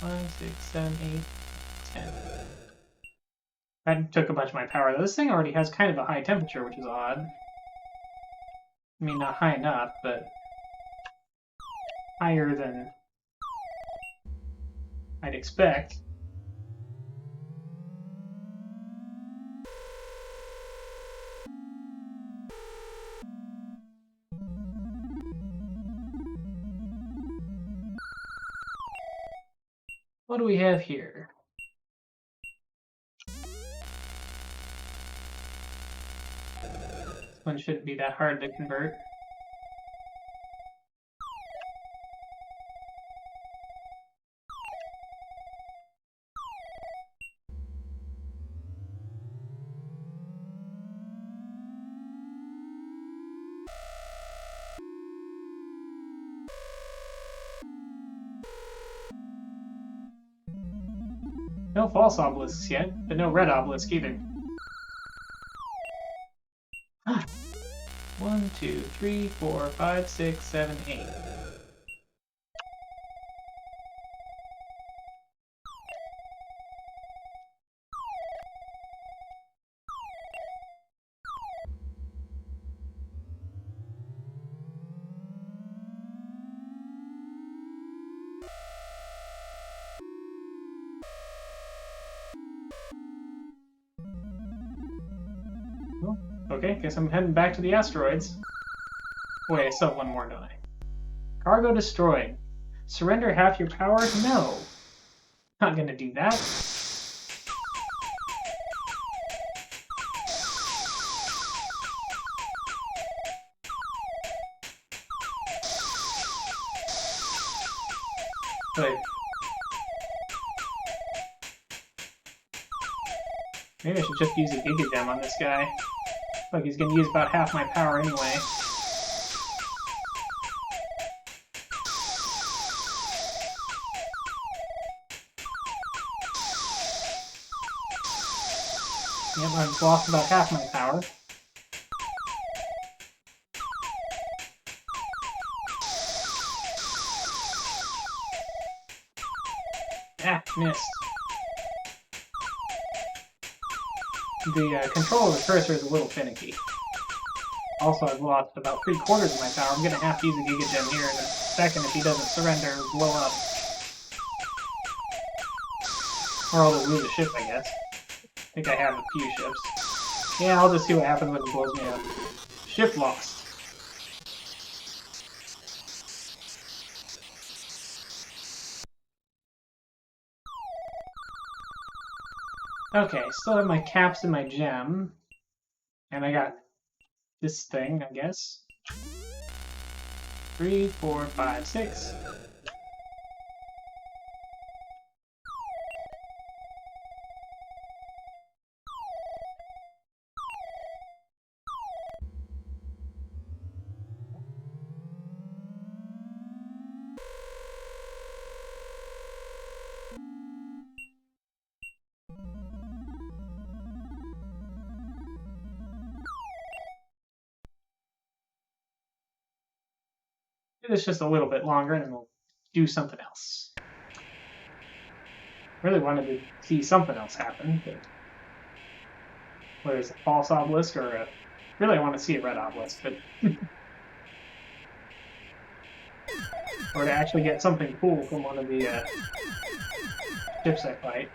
5, 6, 7, 8, 10. That took a bunch of my power. This thing already has kind of a high temperature, which is odd. I mean, not high enough, but higher than I'd expect. What do we have here? This one shouldn't be that hard to convert. No false obelisks yet, but no red obelisk either. 1, 2, 3, 4, 5, 6, 7, 8. Well, okay, guess I'm heading back to the asteroids. Wait, I still have one more, don't I? Cargo destroyed. Surrender half your power? No. Not gonna do that. But maybe I should just use a Giga Gem on this guy. Like he's gonna use about half my power anyway. Yep, I've lost about half my power. Ah, missed. The control of the cursor is a little finicky. Also, I've lost about 3/4 of my power. I'm gonna have to use a Giga Gem here in a second if he doesn't surrender or blow up. Or I'll just lose a ship, I guess. I think I have a few ships. Yeah, I'll just see what happens when it blows me up. Ship lost. Okay, still have my caps and my gem. And I got this thing, I guess. 3, 4, 5, 6. Do this just a little bit longer and then we'll do something else. Really wanted to see something else happen, but whether it's a false obelisk or a... Really, I want to see a red obelisk, but... or to actually get something cool from one of the ships I fight.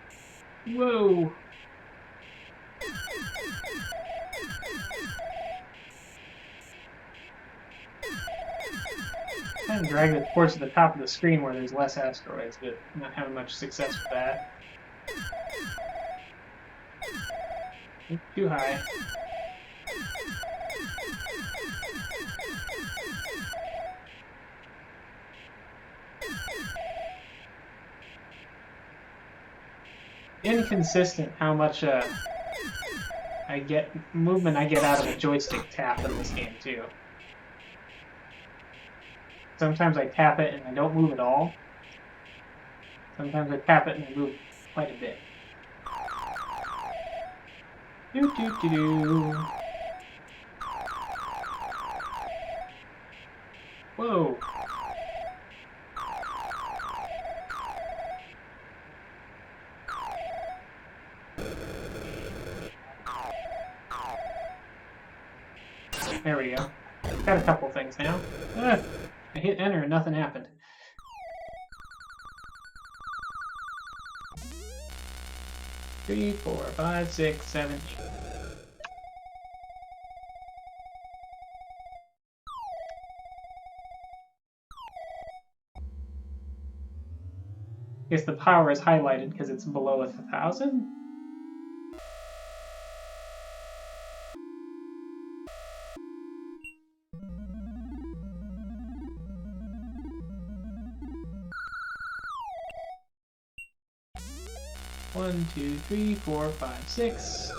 Whoa! Kind of drag it towards the top of the screen where there's less asteroids, but not having much success with that. Too high. Inconsistent how much movement I get out of a joystick tap in this game too. Sometimes I tap it and I don't move at all. Sometimes I tap it and I move quite a bit. Do do do do. Whoa. There we go. Got a couple things now. I hit enter and nothing happened. Three, 4, 5, 6, 7, 8. I guess the power is highlighted because it's below 1,000. One, 2, 3, 4, 5, 6.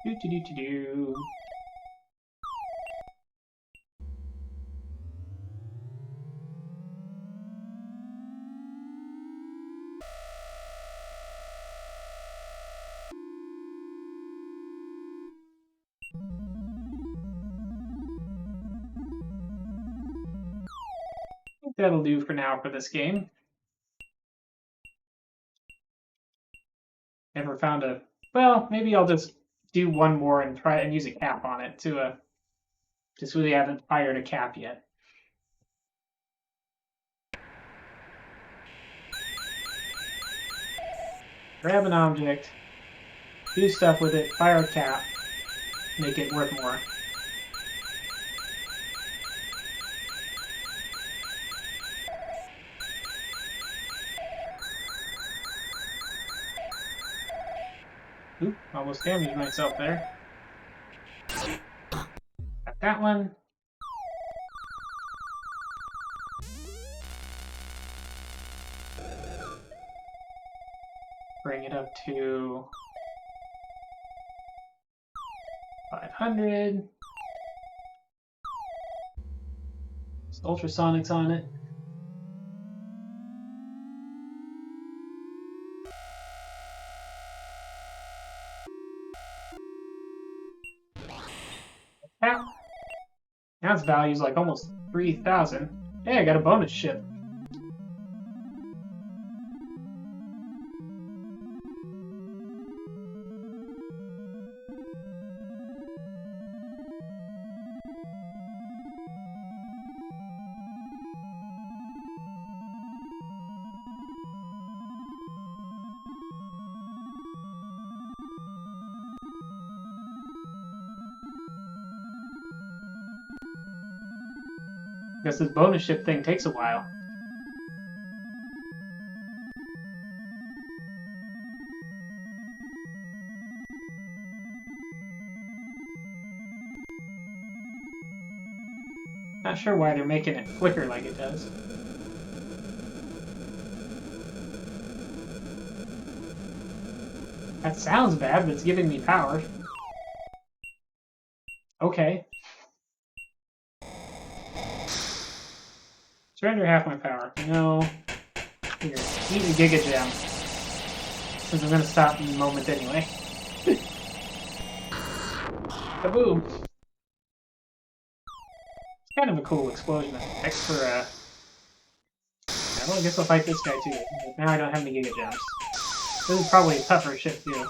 Do do do do do. That'll do for now for this game. Never found a... Well, maybe I'll just do one more and try and use a cap on it to just really haven't fired a cap yet. grab an object, do stuff with it, fire a cap, make it worth more. Oop, almost damaged myself there. Got that one. Bring it up to 500. Ultrasonics on it. Now its value's like almost 3,000. Hey, I got a bonus ship. Guess this bonus ship thing takes a while. Not sure why they're making it flicker like it does. That sounds bad, but it's giving me power. Okay. Surrender half my power. No. Here, eat a Giga Gem. Since I'm gonna stop in a moment anyway. Kaboom! It's kind of a cool explosion effect for well, I guess I'll fight this guy too. Now I don't have any Giga Gems. This is probably a tougher ship too.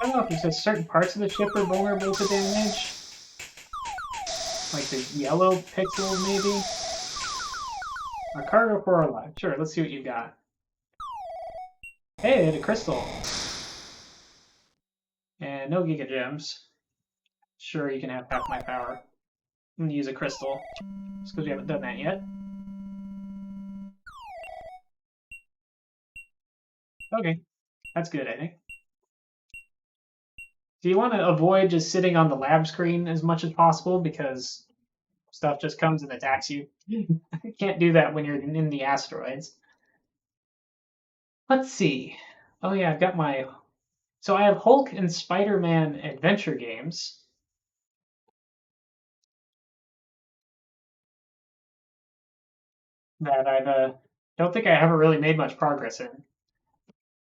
I don't know if he says certain parts of the ship are vulnerable to damage. Like the yellow pixel, maybe? A cargo for our life. Sure, let's see what you got. Hey, a crystal. And no Giga Gems. Sure, you can have half my power. I'm gonna use a crystal. Just because we haven't done that yet. Okay, that's good, I think. Do you want to avoid just sitting on the lab screen as much as possible because stuff just comes and attacks you? You can't do that when you're in the asteroids. Let's see. Oh yeah, I've got my... So I have Hulk and Spider-Man adventure games. That I don't think I ever really made much progress in.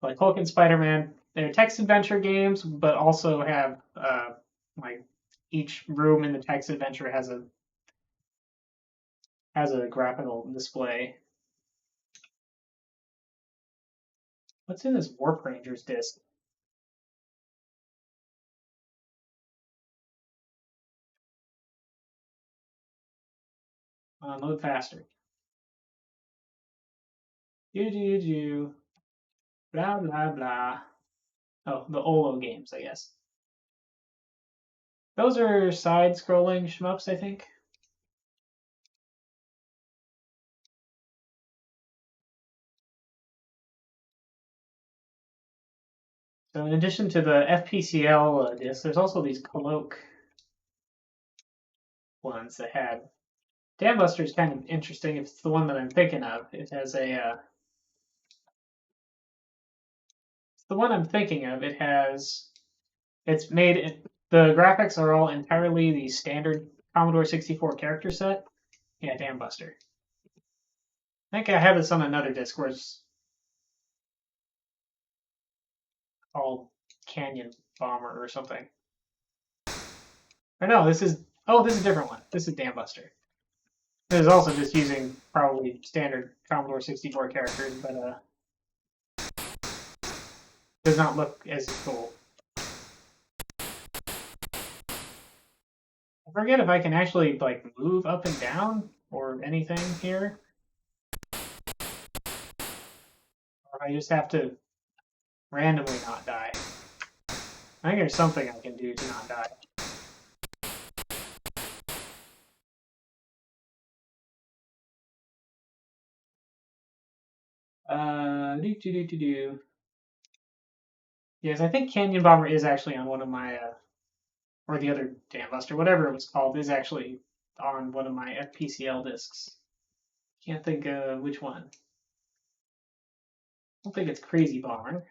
Like Hulk and Spider-Man, they're text adventure games, but also have like each room in the text adventure has a graphical display. What's in this Warp Rangers disc? Load faster. Do. Blah, blah, blah. Oh, the Olo games, I guess. Those are side-scrolling shmups, I think. So in addition to the FPCL discs, there's also these Cloak ones that had... Dam Buster is kind of interesting if it's the one that I'm thinking of. It has a... it's the one I'm thinking of. It has... It's made... The graphics are all entirely the standard Commodore 64 character set. Yeah, Dam Buster. I think I have this on another disc where it's called Canyon Bomber or something. Or no, this is... Oh, this is a different one. This is Dam Buster. It is also just using probably standard Commodore 64 characters, but does not look as cool. I forget if I can actually like move up and down or anything here, or I just have to randomly not die. I think there's something I can do to not die. Do. Yes, I think Canyon Bomber is actually on one of my, or the other Dam Buster, whatever it was called, is actually on one of my FPCL discs. Can't think which one. I don't think it's Crazy Bomber.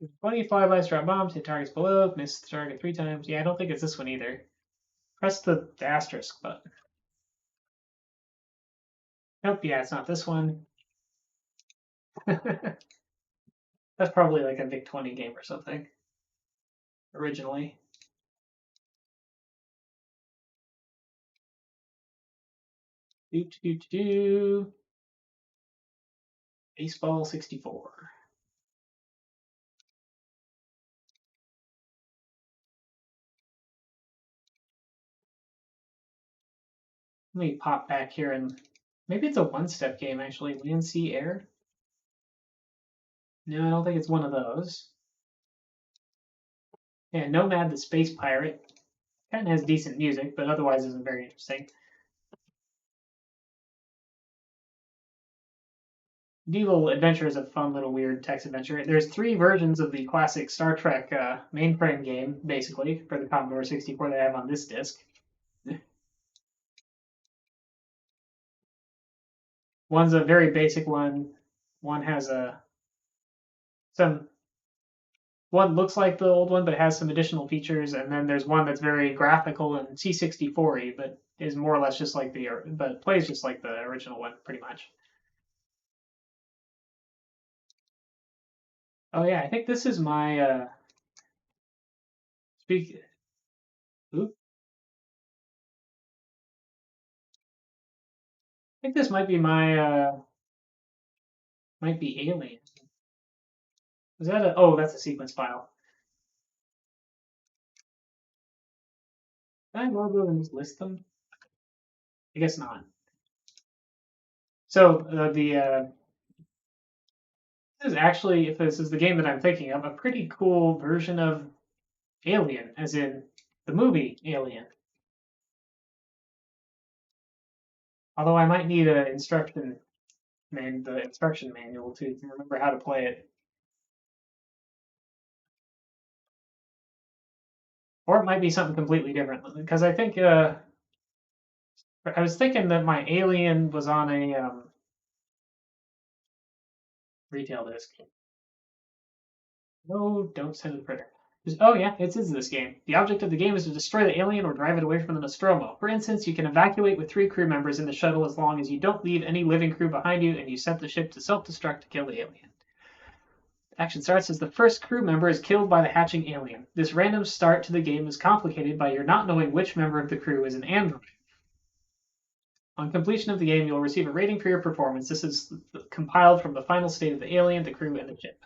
There's 20 flyby strap bombs, hit targets below, miss the target 3 times. Yeah, I don't think it's this one either. Press the asterisk button. Nope, yeah, it's not this one. That's probably like a VIC-20 game or something. Originally. Baseball 64. Let me pop back here and maybe it's a one-step game actually. Land, Sea, Air. No, I don't think it's one of those. Yeah, Nomad the Space Pirate. Kind of has decent music, but otherwise isn't very interesting. Medieval Adventure is a fun little weird text adventure. There's 3 versions of the classic Star Trek mainframe game, basically, for the Commodore 64 that I have on this disc. One's a very basic one. One has some. One looks like the old one, but has some additional features, and then there's one that's very graphical and C64y, but is more or less just like but plays just like the original one, pretty much. Oh yeah, I think this is my speak. Oop, I think this might be my might be Alien. Is that a? Oh, that's a sequence file. Can I go and just list them? I guess not. So this is actually, if this is the game that I'm thinking of, a pretty cool version of Alien, as in the movie Alien. Although I might need the instruction manual to remember how to play it. Or it might be something completely different. Because I think I was thinking that my Alien was on a retail disc. No, don't send the printer. Oh yeah, it is this game. The object of the game is to destroy the alien or drive it away from the Nostromo. For instance, you can evacuate with 3 crew members in the shuttle as long as you don't leave any living crew behind you and you set the ship to self-destruct to kill the alien. Action starts as the first crew member is killed by the hatching alien. This random start to the game is complicated by your not knowing which member of the crew is an android. On completion of the game, you'll receive a rating for your performance. This is compiled from the final state of the alien, the crew, and the ship.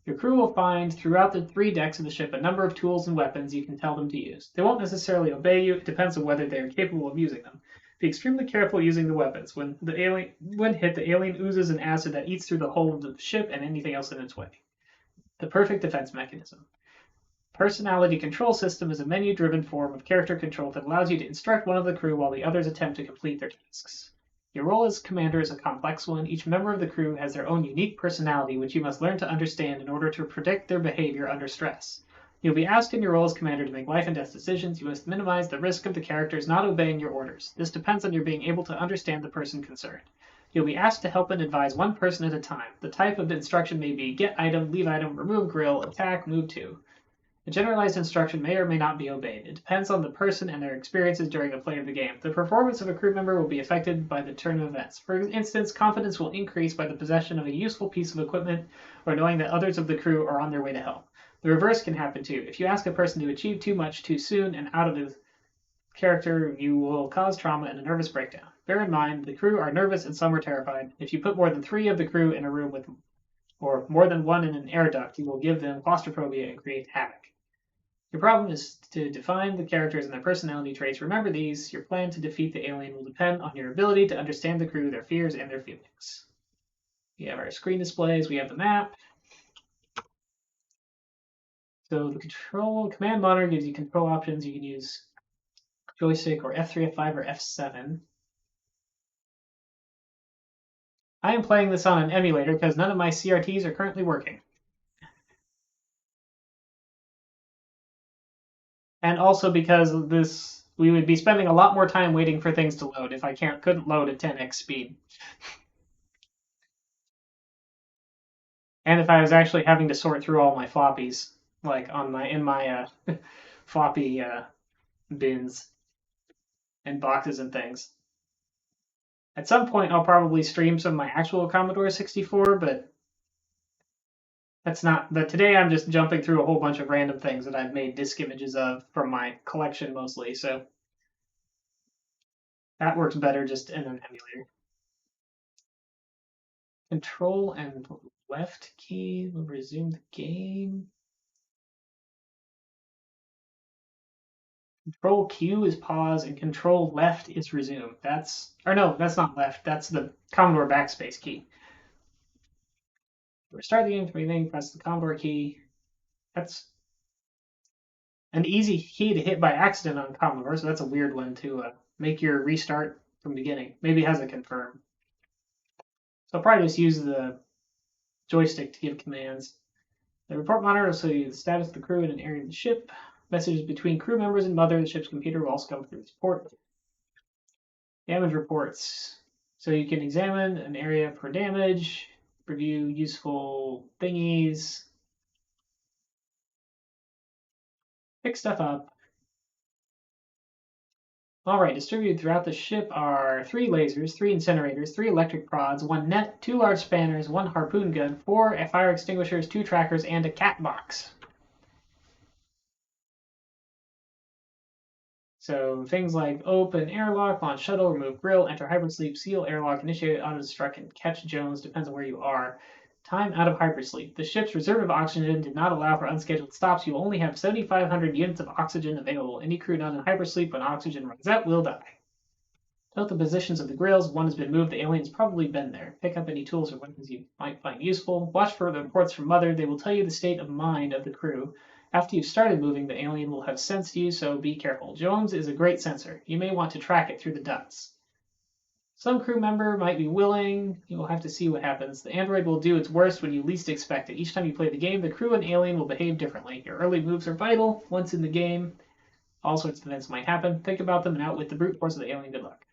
Your crew will find throughout the 3 decks of the ship a number of tools and weapons you can tell them to use. They won't necessarily obey you, it depends on whether they are capable of using them. Be extremely careful using the weapons. When hit, the alien oozes an acid that eats through the hull of the ship and anything else in its way. The perfect defense mechanism. Personality control system is a menu-driven form of character control that allows you to instruct one of the crew while the others attempt to complete their tasks. Your role as commander is a complex one. Each member of the crew has their own unique personality, which you must learn to understand in order to predict their behavior under stress. You'll be asked in your role as commander to make life and death decisions. You must minimize the risk of the characters not obeying your orders. This depends on your being able to understand the person concerned. You'll be asked to help and advise one person at a time. The type of instruction may be get item, leave item, remove grill, attack, move to. A generalized instruction may or may not be obeyed. It depends on the person and their experiences during the play of the game. The performance of a crew member will be affected by the turn of events. For instance, confidence will increase by the possession of a useful piece of equipment or knowing that others of the crew are on their way to help. The reverse can happen too. If you ask a person to achieve too much too soon and out of his character, you will cause trauma and a nervous breakdown. Bear in mind, the crew are nervous and some are terrified. If you put more than 3 of the crew in a room with, or more than 1 in an air duct, you will give them claustrophobia and create havoc. Your problem is to define the characters and their personality traits. Remember these. Your plan to defeat the alien will depend on your ability to understand the crew, their fears, and their feelings. We have our screen displays. We have the map. So the command monitor gives you control options. You can use joystick or F3, F5, or F7. I am playing this on an emulator because none of my CRTs are currently working. And also because we would be spending a lot more time waiting for things to load if I couldn't load at 10x speed. And if I was actually having to sort through all my floppies, like in my floppy bins and boxes and things. At some point, I'll probably stream some of my actual Commodore 64, but that's not. But today, I'm just jumping through a whole bunch of random things that I've made disk images of from my collection mostly. So that works better just in an emulator. Control and left key will resume the game. Control Q is pause and Control left is resume. That's not left. That's the Commodore backspace key. Restart the game from the beginning, press the Commodore key. That's an easy key to hit by accident on Commodore, so that's a weird one to make your restart from the beginning. Maybe it has a confirm. So I'll probably just use the joystick to give commands. The report monitor will show you the status of the crew in an area of the ship. Messages between crew members and mother, the ship's computer, will also come through this port. Damage reports. So you can examine an area for damage, review useful thingies, pick stuff up. Alright, distributed throughout the ship are 3 lasers, 3 incinerators, 3 electric prods, 1 net, 2 large spanners, 1 harpoon gun, 4 fire extinguishers, 2 trackers, and a cat box. So things like open airlock, launch shuttle, remove grill, enter hypersleep, seal airlock, initiate auto-destruct, and catch Jones, depends on where you are. Time out of hypersleep. The ship's reserve of oxygen did not allow for unscheduled stops. You only have 7,500 units of oxygen available. Any crew not in hypersleep when oxygen runs out will die. Note the positions of the grills. One has been moved. The alien's probably been there. Pick up any tools or weapons you might find useful. Watch for the reports from Mother. They will tell you the state of mind of the crew. After you've started moving, the alien will have sensed you, so be careful. Jones is a great sensor. You may want to track it through the ducts. Some crew member might be willing. You will have to see what happens. The android will do its worst when you least expect it. Each time you play the game, the crew and alien will behave differently. Your early moves are vital. Once in the game, all sorts of events might happen. Think about them and outwit the brute force of the alien. Good luck.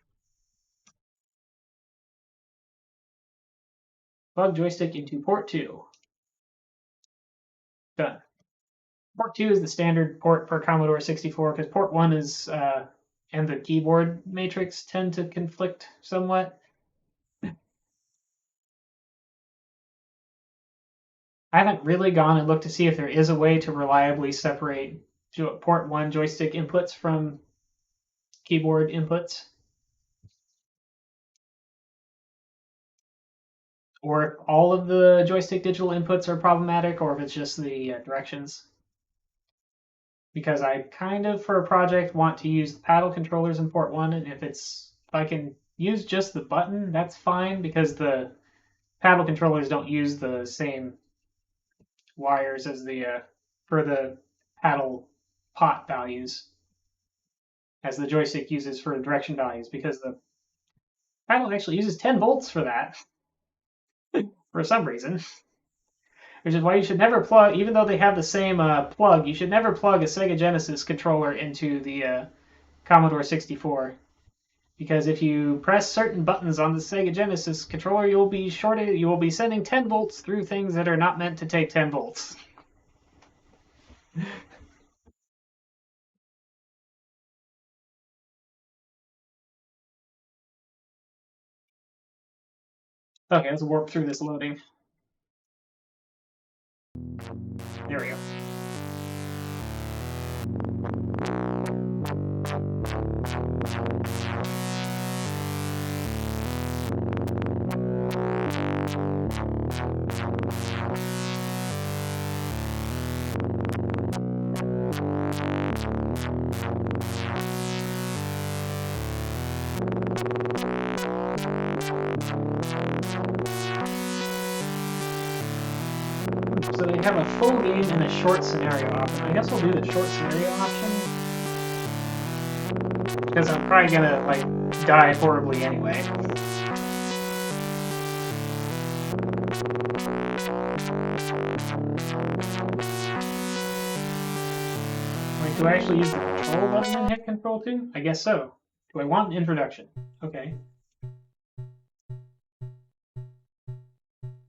Plug joystick into port 2. Done. Port 2 is the standard port for Commodore 64 because port 1 is and the keyboard matrix tend to conflict somewhat. I haven't really gone and looked to see if there is a way to reliably separate port 1 joystick inputs from keyboard inputs. Or if all of the joystick digital inputs are problematic, or if it's just the directions. Because I kind of, for a project, want to use the paddle controllers in port 1, and if I can use just the button, that's fine, because the paddle controllers don't use the same wires as for the paddle pot values as the joystick uses for direction values, because the paddle actually uses 10 volts for that for some reason. Which is why you should never plug, even though they have the same plug, you should never plug a Sega Genesis controller into the Commodore 64. Because if you press certain buttons on the Sega Genesis controller, you will be sending 10 volts through things that are not meant to take 10 volts. Okay, let's warp through this loading. There we go. So they have a full game and a short scenario option. I guess we'll do the short scenario option. Because I'm probably gonna, like, die horribly anyway. Wait, do I actually use the control button and hit control 2? I guess so. Do I want an introduction? Okay.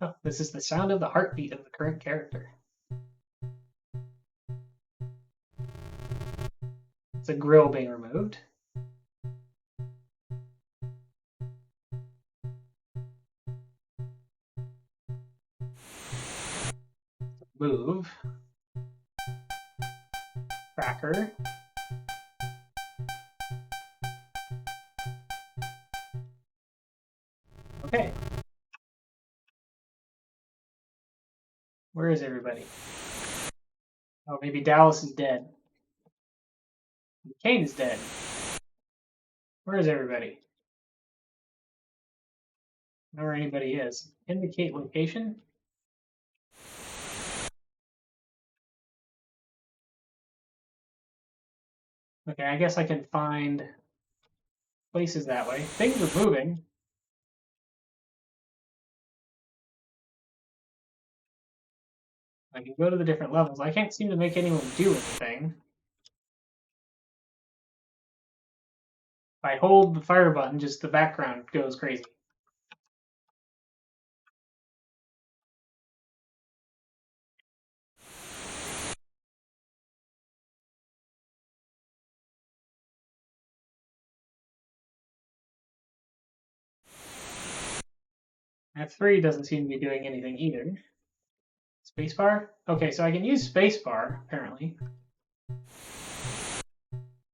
Oh, this is the sound of the heartbeat of the current character. It's a grill being removed. Move. Tracker. Okay. Where is everybody? Oh, maybe Dallas is dead. Kane is dead. Where is everybody? I don't know where anybody is. Indicate location. Okay, I guess I can find places that way. Things are moving. I can go to the different levels. I can't seem to make anyone do anything. If I hold the fire button, just the background goes crazy. F3 doesn't seem to be doing anything either. Spacebar? Okay, so I can use spacebar, apparently.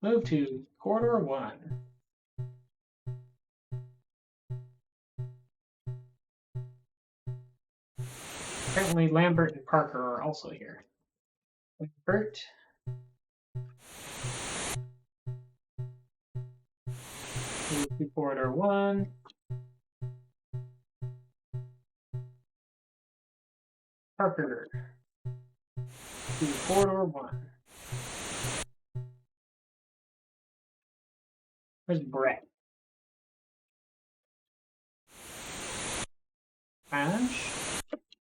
Move to corridor 1. Apparently Lambert and Parker are also here. Lambert. Move to corridor 1. Parker. To corridor 1. Where's Brett? Ash.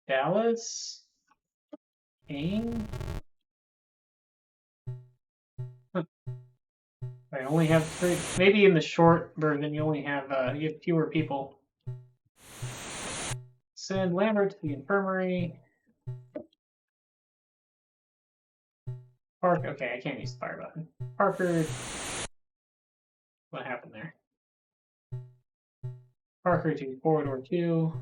Dallas. Kane. I only have 3. Maybe in the short version you only have you have fewer people. Send Lambert to the infirmary. Parker. Okay, I can't use the fire button. Parker. What happened there? Parker to corridor 2.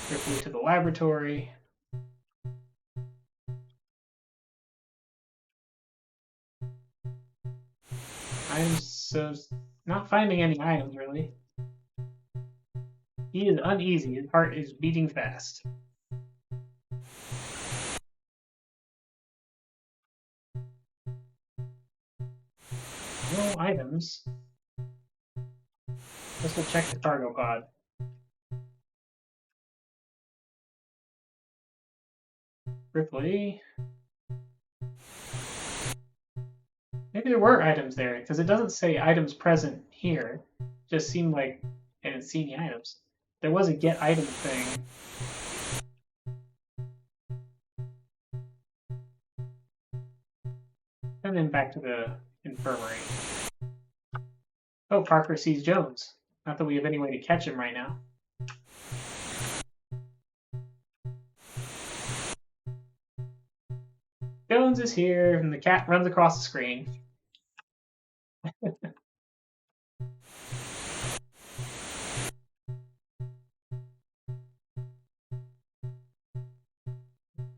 Ripley to the laboratory. I'm so not finding any items really. He is uneasy. His heart is beating fast. No items. Guess we'll check the cargo pod. Ripley. Maybe there were items there, because it doesn't say items present here. It just seemed like I didn't see any items. There was a get item thing. And then back to the infirmary. Oh, Parker sees Jones. Not that we have any way to catch him right now. Jones is here, and the cat runs across the screen.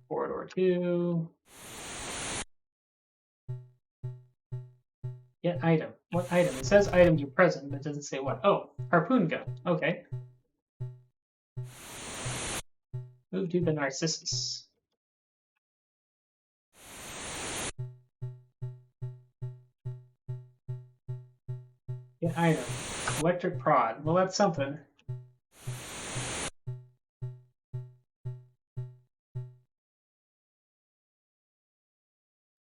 Corridor 2. Get item. What item? It says items are present, but it doesn't say what. Oh, harpoon gun. Okay. Move to the Narcissus. Get item. Electric prod. Well, that's something.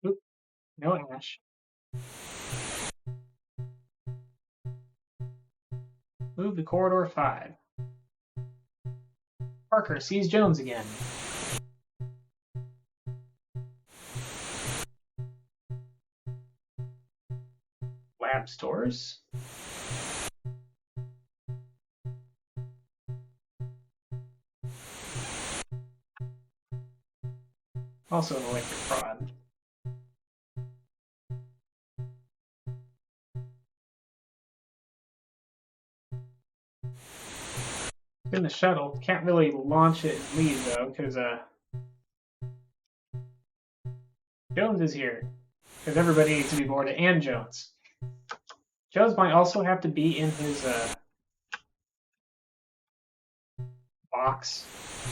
Oop. No ash. Move to corridor 5. Parker sees Jones again. Lab stores. Also an electric prod. In the shuttle, can't really launch it and leave though, because Jones is here. Because everybody needs to be boarded, and Jones. Jones might also have to be in his box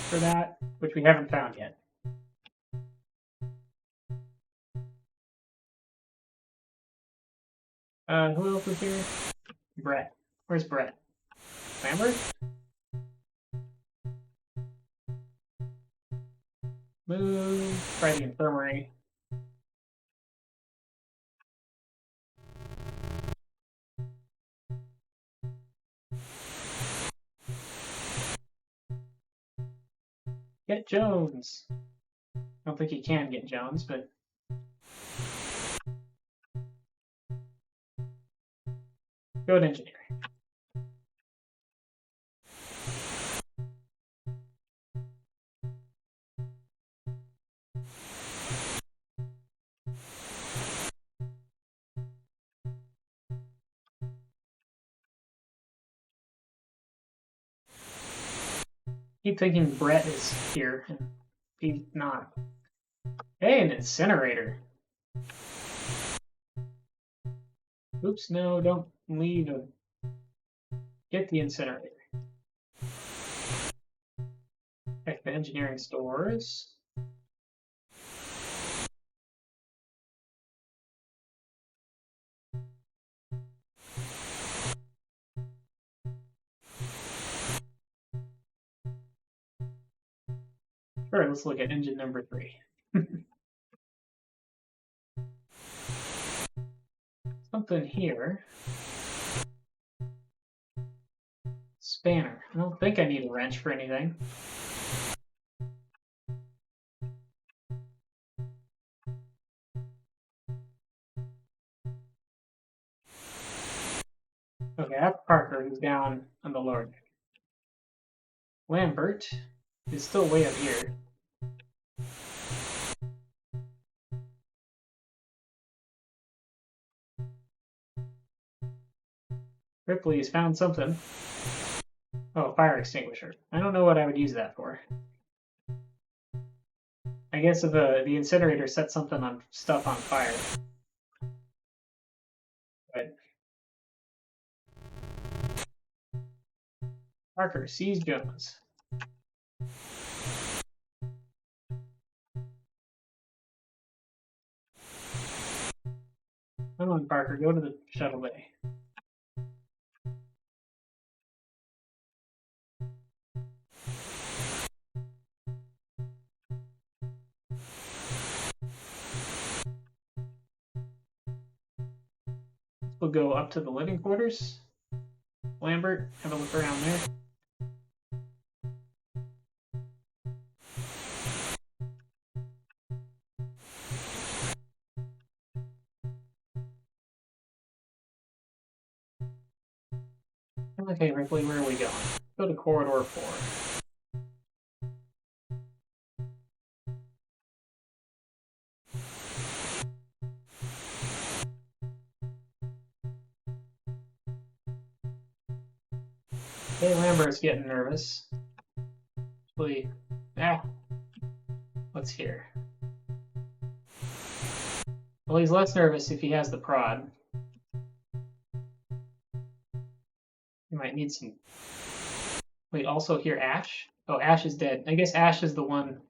for that, which we haven't found yet. Who else is here? Brett. Where's Brett? Lambert? Move. Try the infirmary. Get Jones. I don't think he can get Jones, but go to engineering. Keep thinking Brett is here, and he's not. Hey, an incinerator. Oops, no, don't leave. Get the incinerator. Check the engineering stores. Sure, let's look at engine number 3. Something here. Spanner. I don't think I need a wrench for anything. Okay, I have Parker, who's down on the lower deck. Lambert is still way up here. Ripley has found something. Oh, fire extinguisher. I don't know what I would use that for. I guess if the incinerator sets something on stuff on fire. But Parker sees Jones. Come on, Parker, go to the shuttle bay. We'll go up to the living quarters. Lambert, have a look around there. Okay, Ripley, where are we going? Go to corridor 4. Okay, Lambert's getting nervous. Hopefully, what's here? Well, he's less nervous if he has the prod. He might need some. Wait, also here, Ash? Oh, Ash is dead. I guess Ash is the one.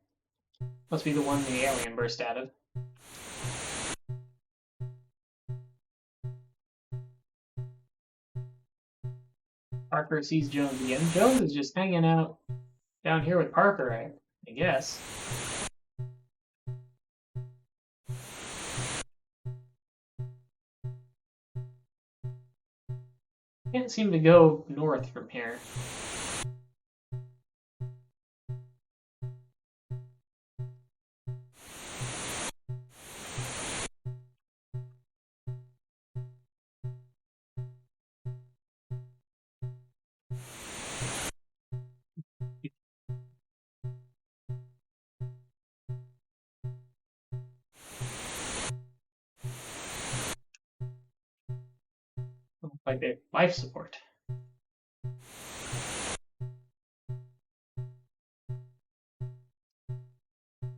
Must be the one the alien burst out of. Parker sees Jones again. Jones is just hanging out down here with Parker, I guess. Can't seem to go north from here. Like a life support.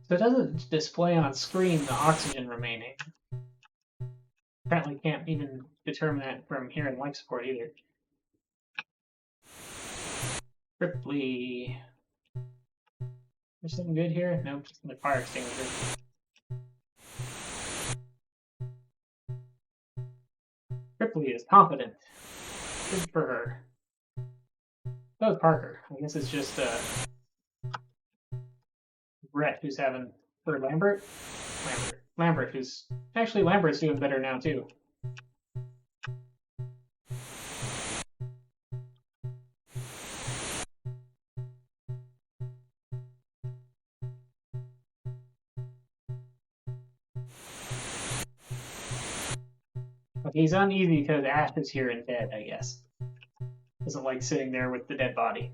So it doesn't display on screen the oxygen remaining. Apparently can't even determine that from here in life support either. Ripley. There's something good here? Nope, just the fire extinguisher. Ripley is confident. Good for her. That was Parker. I guess it's just Brett who's having, or Lambert, who's actually Lambert's doing better now too. But he's uneasy because Ash is here and dead, I guess. Doesn't like sitting there with the dead body.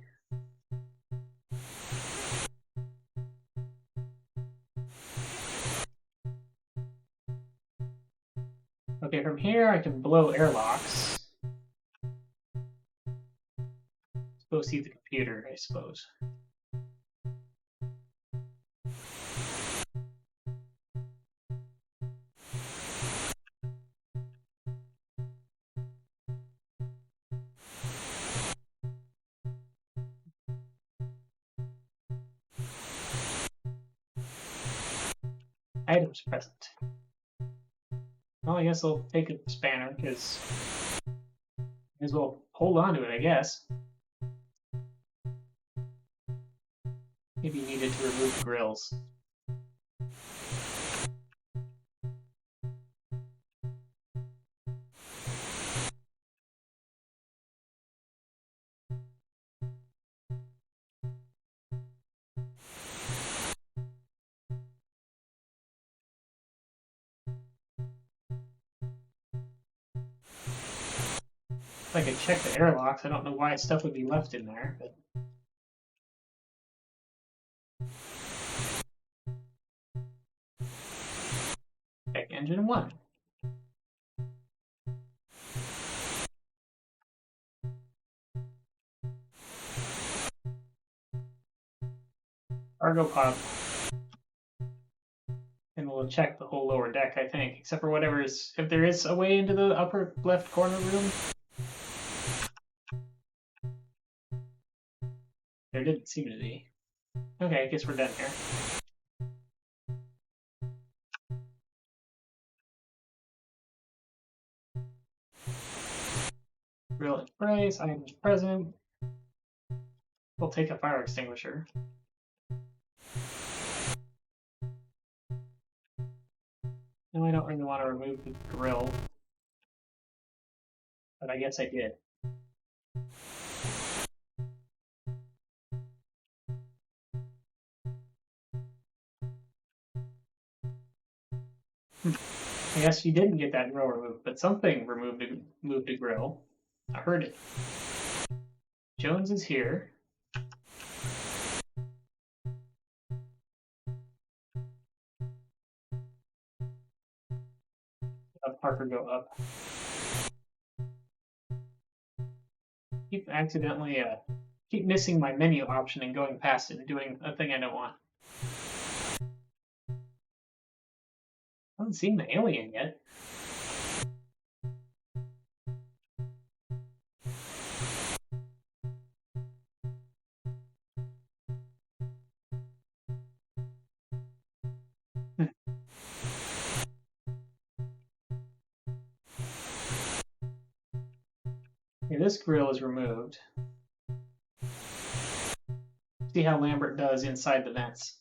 Okay, from here I can blow airlocks. Let's go see the computer, I suppose. Items present. Well, I guess I'll take a spanner, because may as well hold on to it, I guess. Maybe needed to remove the grills. If I could check the airlocks, I don't know why stuff would be left in there, but check engine 1. Cargo pod. And we'll check the whole lower deck, I think, except for whatever is, if there is a way into the upper left corner room. There didn't seem to be. Okay, I guess we're done here. Grill in place, items present. We'll take a fire extinguisher. No, I don't really want to remove the grill. But I guess I did. I guess you didn't get that grill removed, but something moved a grill. I heard it. Jones is here. Let Parker go up. accidentally keep missing my menu option and going past it and doing a thing I don't want. I haven't seen the alien yet. Okay, this grill is removed. See how Lambert does inside the vents.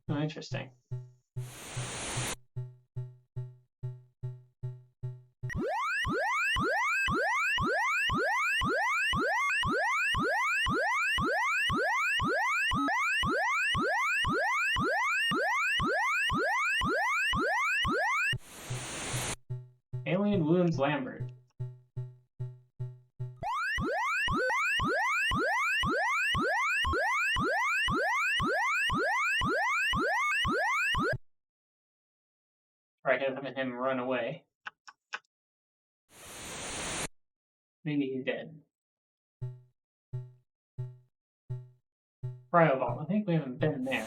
Oh, interesting. Alien wounds Lambert. Right, having him run away. Maybe he's dead. Cryovault. I think we haven't been there.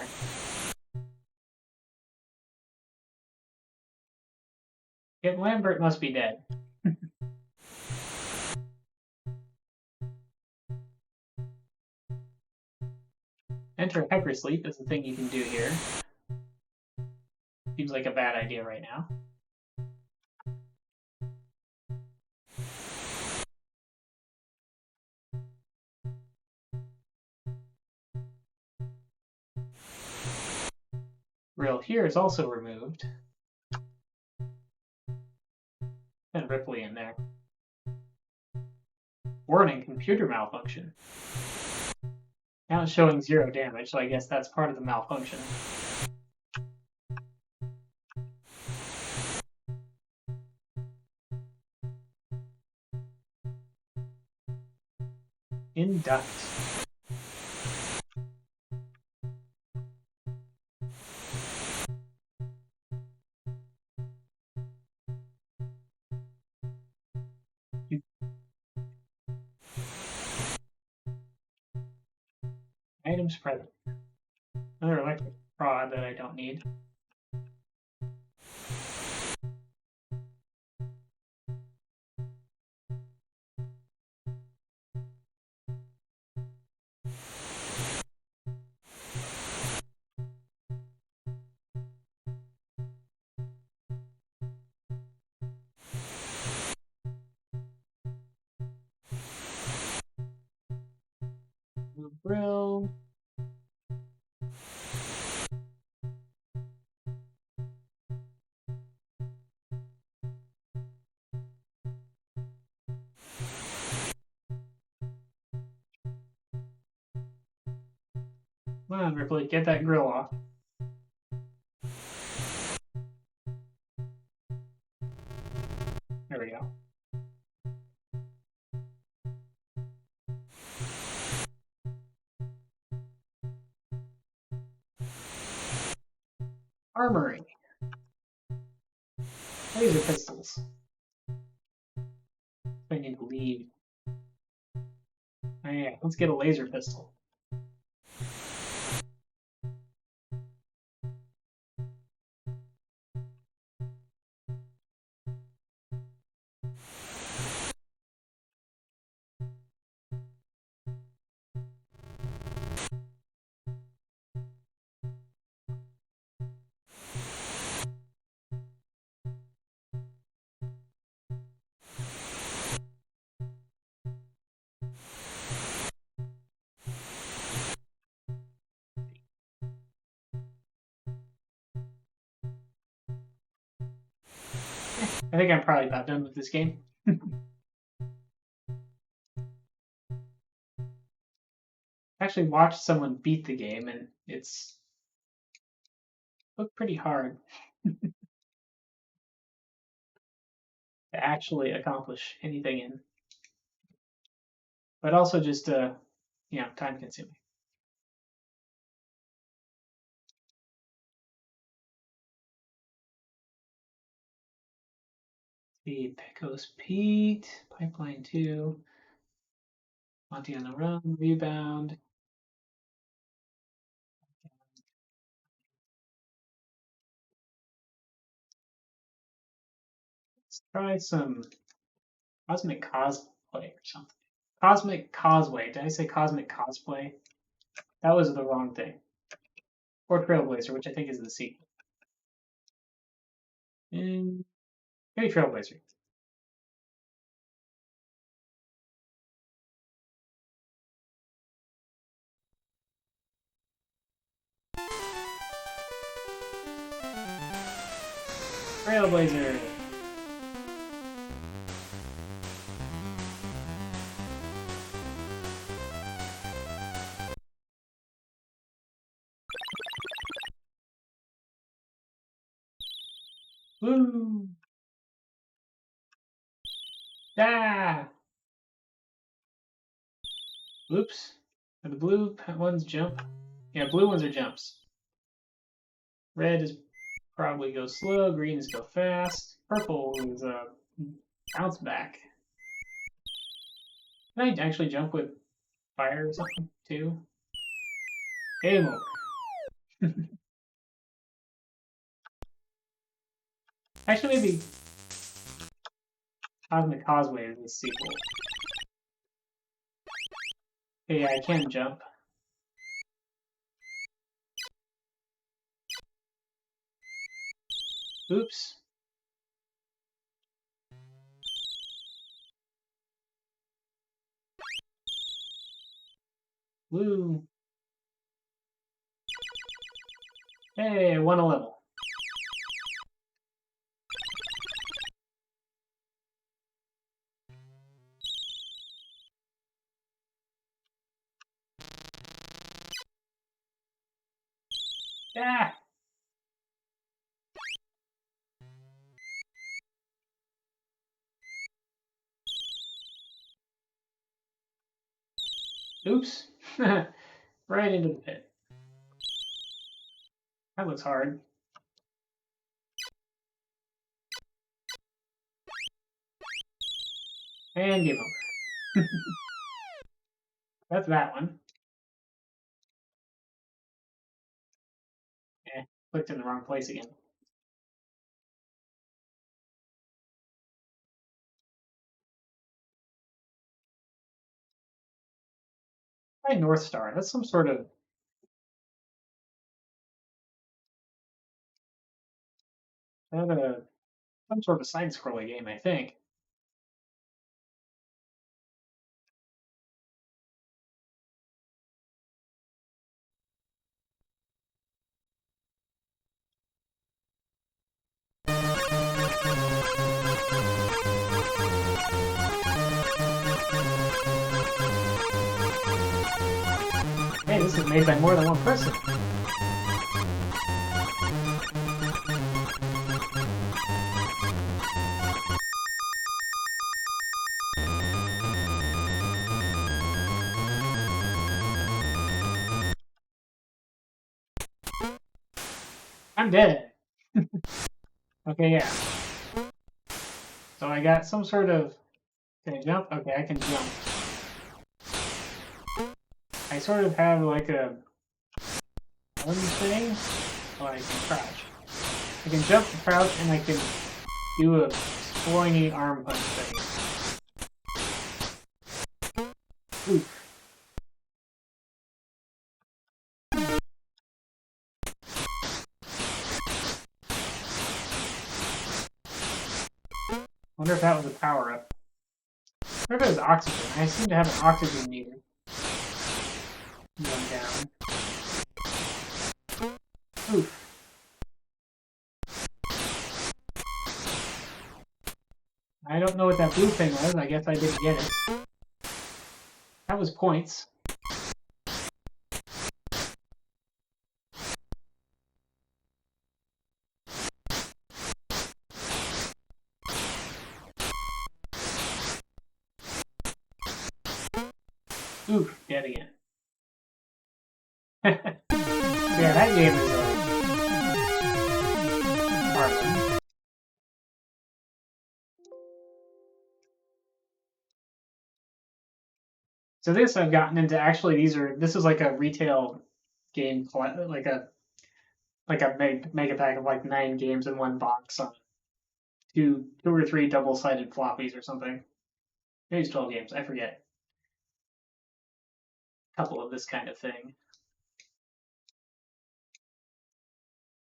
Yep, Lambert must be dead. Enter hypersleep is the thing you can do here. Seems like a bad idea right now. Grill here is also removed. And Ripley in there. Warning, computer malfunction. Now it's showing 0 damage, so I guess that's part of the malfunction. Induct. Items present. Another electric rod that I don't need. Grill. Come on, Ripley, get that grill off. There we go. Armory. Laser pistols. I need to leave. Oh yeah, let's get a laser pistol. I think I'm probably about done with this game. I actually watched someone beat the game, and it's looked pretty hard to actually accomplish anything in, but also just time consuming. The Pecos Pete, Pipeline 2, Monty on the Run, Rebound. Let's try some Cosmic Cosplay or something. Cosmic Causeway. Did I say Cosmic Cosplay? That was the wrong thing. Or Trailblazer, which I think is the sequel. And maybe Trailblazer. Trailblazer. Woo! Ah! Oops. Are the blue ones jump? Yeah, blue ones are jumps. Red is probably go slow. Green is go fast. Purple is bounce back. Can I actually jump with fire or something too? Game over. Actually, maybe Cosmic Causeway is the sequel. Okay, yeah, I can jump. Oops. Woo. Hey, I won a level. Yeah. Oops. Right into the pit. That looks hard. And game over. That's that one. Eh, clicked in the wrong place again. Try North Star. That's some sort of some sort of side-scrolling game, I think. Hey, this is made by more than one person. I'm dead. Okay, yeah. So I got some sort of... Can I jump? Okay, I can jump. I sort of have like a one thing. Oh, I can crouch. I can jump to crouch, and I can do a pointy arm punch thing. Oof. Wonder if that was a power up. I wonder if it was oxygen. I seem to have an oxygen meter. Going down. Oof. I don't know what that blue thing was. I guess I didn't get it. That was points. Oof, dead again. Yeah, that game is a hard one. So this I've gotten into. Actually, this is like a retail game, like a mega pack of like 9 games in one box on two or three double-sided floppies or something. Maybe it's 12 games. I forget. A couple of this kind of thing.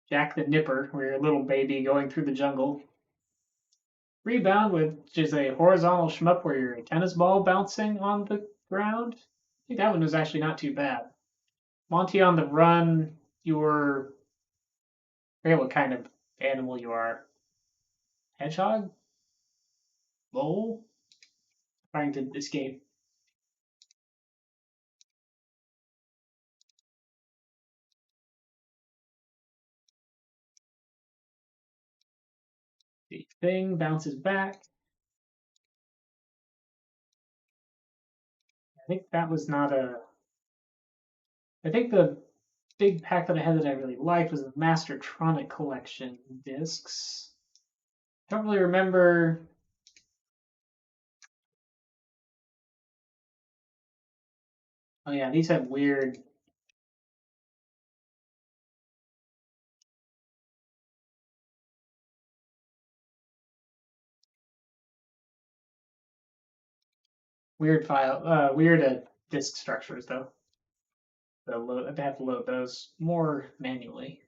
Jack the Nipper, where you're a little baby going through the jungle. Rebound, which is a horizontal shmup where you're a tennis ball bouncing on the ground. I think that one was actually not too bad. Monty on the Run, you're... I forget what kind of animal you are. Hedgehog? Mole? Trying to escape. The thing bounces back. I think that was not a... I think the big pack that I had that I really liked was the Mastertronic Collection discs. I don't really remember... Oh yeah, these have weird... weird disk structures though. I'd have to load those more manually.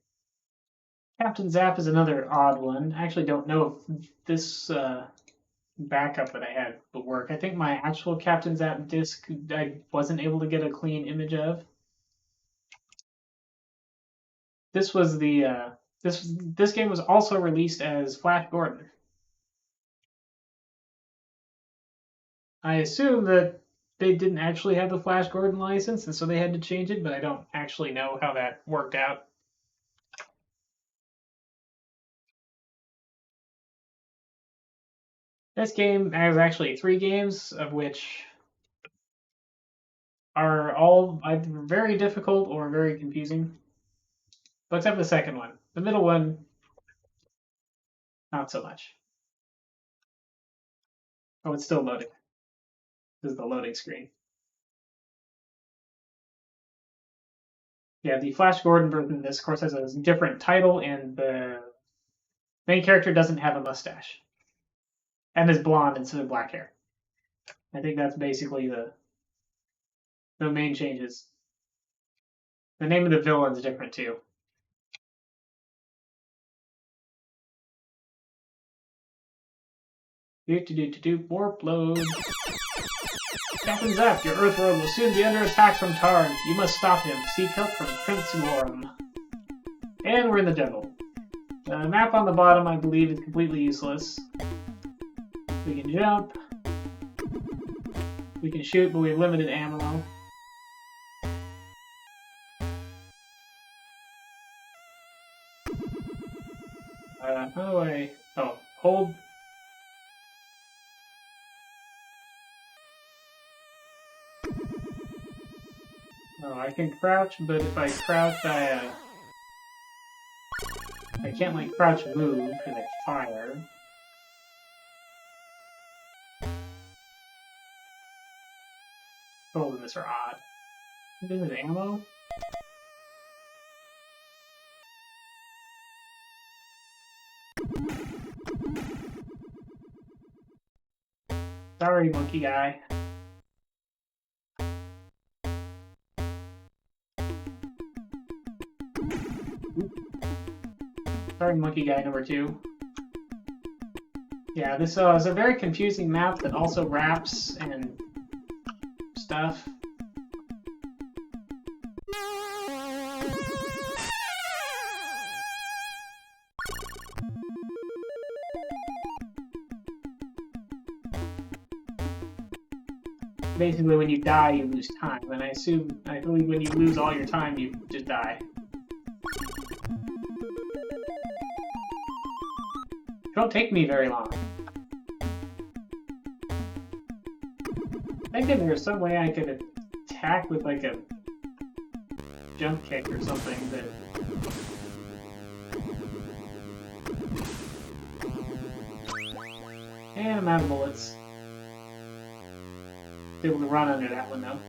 Captain Zap is another odd one. I actually don't know if this backup that I had would work. I think my actual Captain Zap disc I wasn't able to get a clean image of. This was the this game was also released as Flash Gordon. I assume that they didn't actually have the Flash Gordon license, and so they had to change it, but I don't actually know how that worked out. This game has actually 3 games, of which are all either very difficult or very confusing. Well, except for the second one. The middle one, not so much. Oh, it's still loading. This is the loading screen. Yeah, the Flash Gordon version of this, of course, has a different title, and the main character doesn't have a mustache. And is blonde instead of black hair. I think that's basically the main changes. The name of the villain's different too. Warp load. Captain Zap, your Earthworld will soon be under attack from Tarn. You must stop him. Seek help from Prince Gorum. And we're in the jungle. The map on the bottom, I believe, is completely useless. We can jump. We can shoot, but we have limited ammo. How do I... Oh, hold... Oh, I can crouch, but if I crouch, I can't, like, crouch move, because I fire. Controls in this are odd. This is ammo? Sorry, monkey guy. Sorry, monkey guy number 2. Yeah, this is a very confusing map that also wraps and stuff. Basically, when you die, you lose time, and I believe when you lose all your time, you just die. It won't take me very long. I think that there's some way I could attack with like a jump kick or something that... And I'm out of bullets. Be able to run under that one though.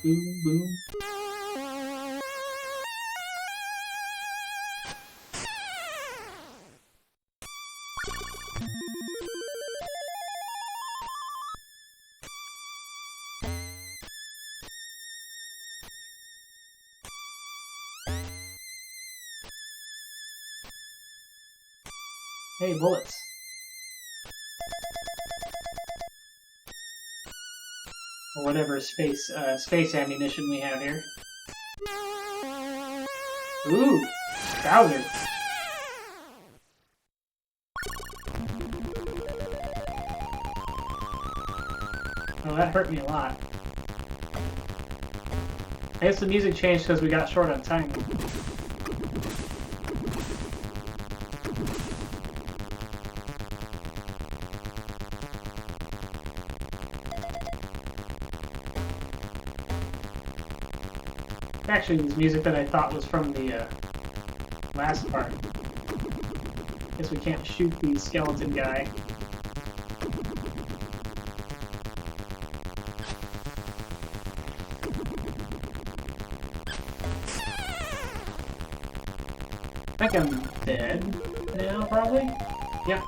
Boom, boom. Hey, bullets. Or whatever space ammunition we have here. Ooh, Bowser. Oh, that hurt me a lot. I guess the music changed because we got short on time. Actually, this music that I thought was from the last part. Guess we can't shoot the skeleton guy. I think I'm dead now, probably? Yep.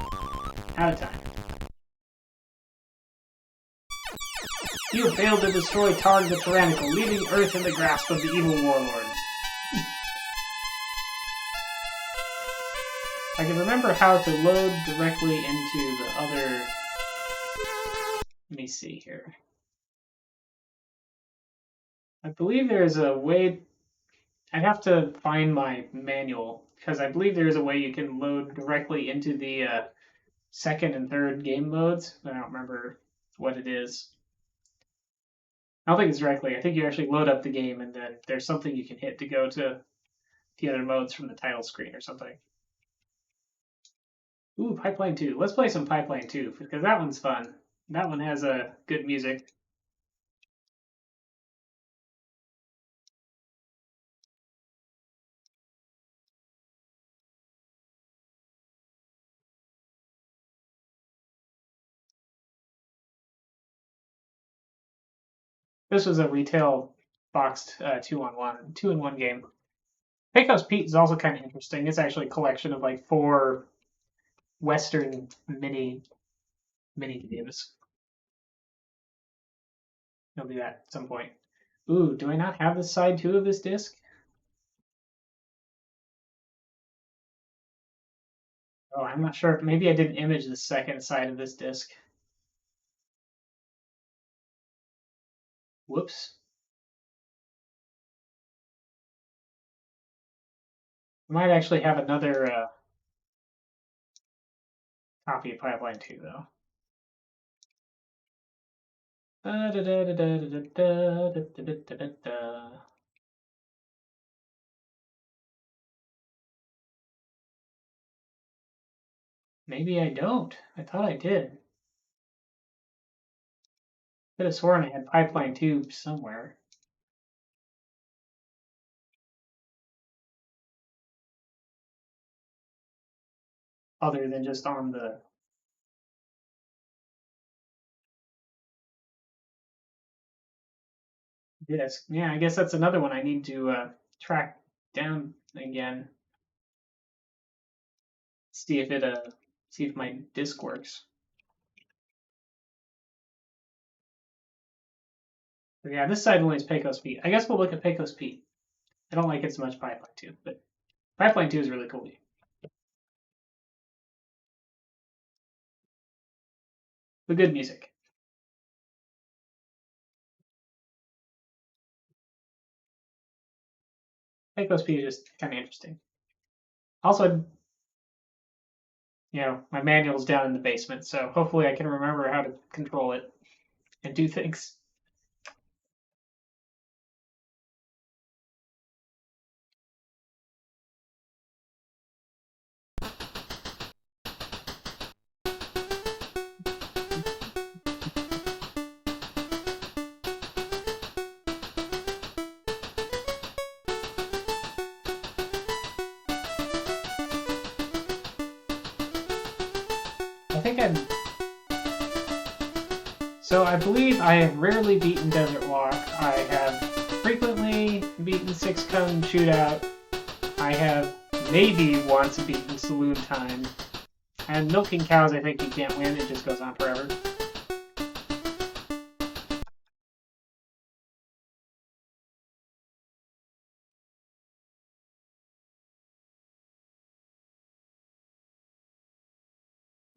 Out of time. You have failed to destroy Targ the Tyrannical, leaving Earth in the grasp of the evil warlords. I can remember how to load directly into the other... Let me see here. I believe there's a way... I'd have to find my manual, because I believe there's a way you can load directly into the second and third game modes. I don't remember what it is. I don't think it's directly. I think you actually load up the game, and then there's something you can hit to go to the other modes from the title screen or something. Ooh, Pipeline 2. Let's play some Pipeline 2, because that one's fun. That one has good music. This was a retail boxed 2-in-1 game. Pecos Pete is also kind of interesting. It's actually a collection of like 4 Western mini games. I'll do that at some point. Ooh, do I not have the side 2 of this disc? Oh, I'm not sure. Maybe I didn't image the second side of this disc. Whoops. I might actually have another copy of Pipeline 2, though. Maybe I don't. I thought I did. Could have sworn I had Pipeline 2 somewhere. Other than just on the disc. Yeah, I guess that's another one I need to track down again. See if my disc works. But yeah, this side only is Pecos Pete. I guess we'll look at Pecos Pete. I don't like it so much Pipeline 2, but Pipeline 2 is really cool. The good music. Pecos Pete is just kind of interesting. Also, my manual's down in the basement, so hopefully I can remember how to control it and do things. think I'm... So I believe I have rarely beaten Desert Walk. I have frequently beaten Six Cone Shootout. I have maybe once beaten Saloon Time. And Milking Cows, I think you can't win. It just goes on forever.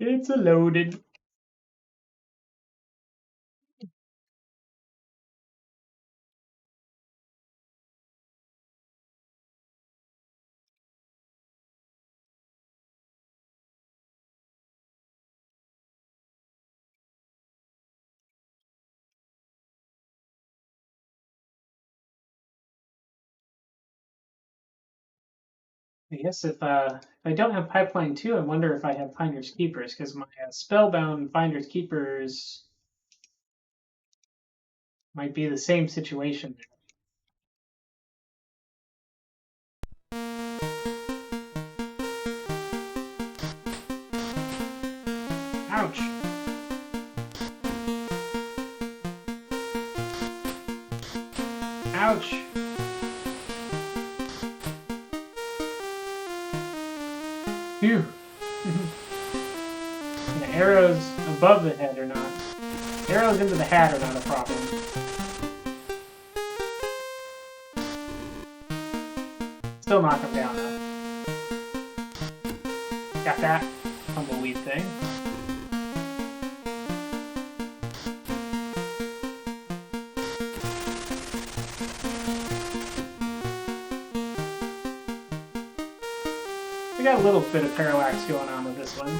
It's a loaded. I guess if I don't have Pipeline 2, I wonder if I have Finders Keepers, because my Spellbound Finders Keepers might be the same situation. Ouch! Ouch! Phew! The arrows above the head are not. Arrows into the hat are not a problem. Still knock him down though. Got that tumbleweed thing. We got a little bit of parallax going on with this one.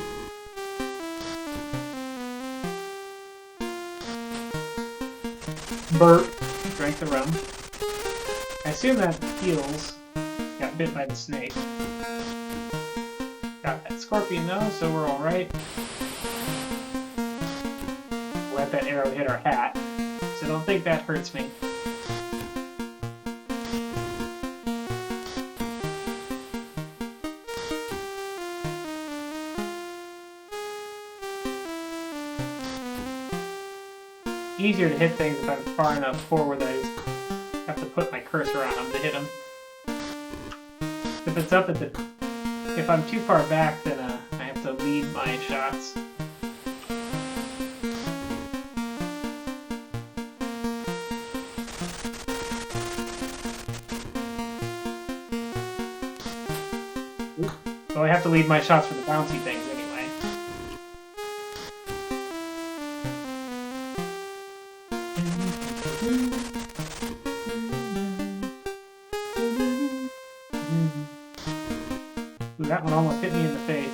Burp. Drank the rum. I assume that heals. Got bit by the snake. Got that scorpion though, so we're alright. Let that arrow hit our hat. So I don't think that hurts me. Easier to hit things if I'm far enough forward that I have to put my cursor on them to hit them. If it's up at the... If I'm too far back, then I have to lead my shots. So I have to lead my shots for the bouncy things anyway. Ooh, that one almost hit me in the face.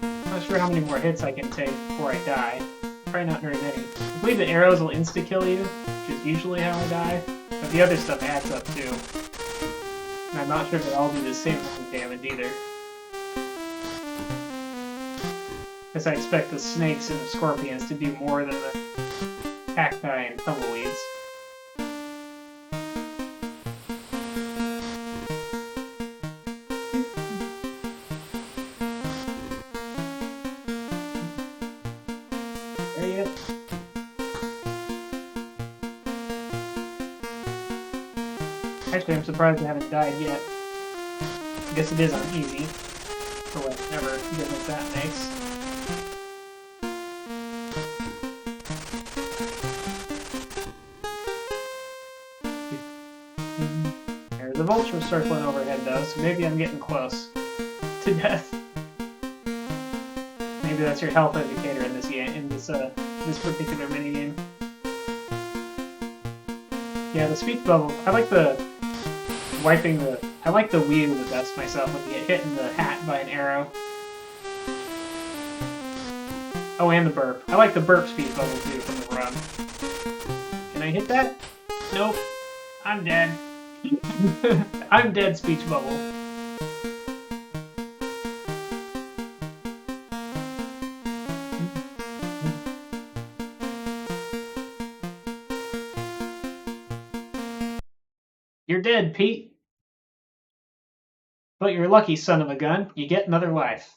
I'm not sure how many more hits I can take before I die. Probably not very many. I believe the arrows will insta-kill you, which is usually how I die. But the other stuff adds up too. And I'm not sure if they all do the same amount of damage either. Because I expect the snakes and the scorpions to do more than the cacti and tumbleweeds. There you go. Actually, I'm surprised I haven't died yet. I guess it is on easy, for whatever difference that makes. There's a vulture circling overhead though, so maybe I'm getting close to death. Maybe that's your health indicator in this game, in this particular minigame. Yeah, the speech bubble. I like the wiping the. I like the wheel the best myself when you get hit in the hat by an arrow. Oh, and the burp. I like the burp speed bubble too from the run. Can I hit that? Nope. I'm dead. I'm dead, speech bubble. You're dead, Pete. But you're lucky, son of a gun. You get another life.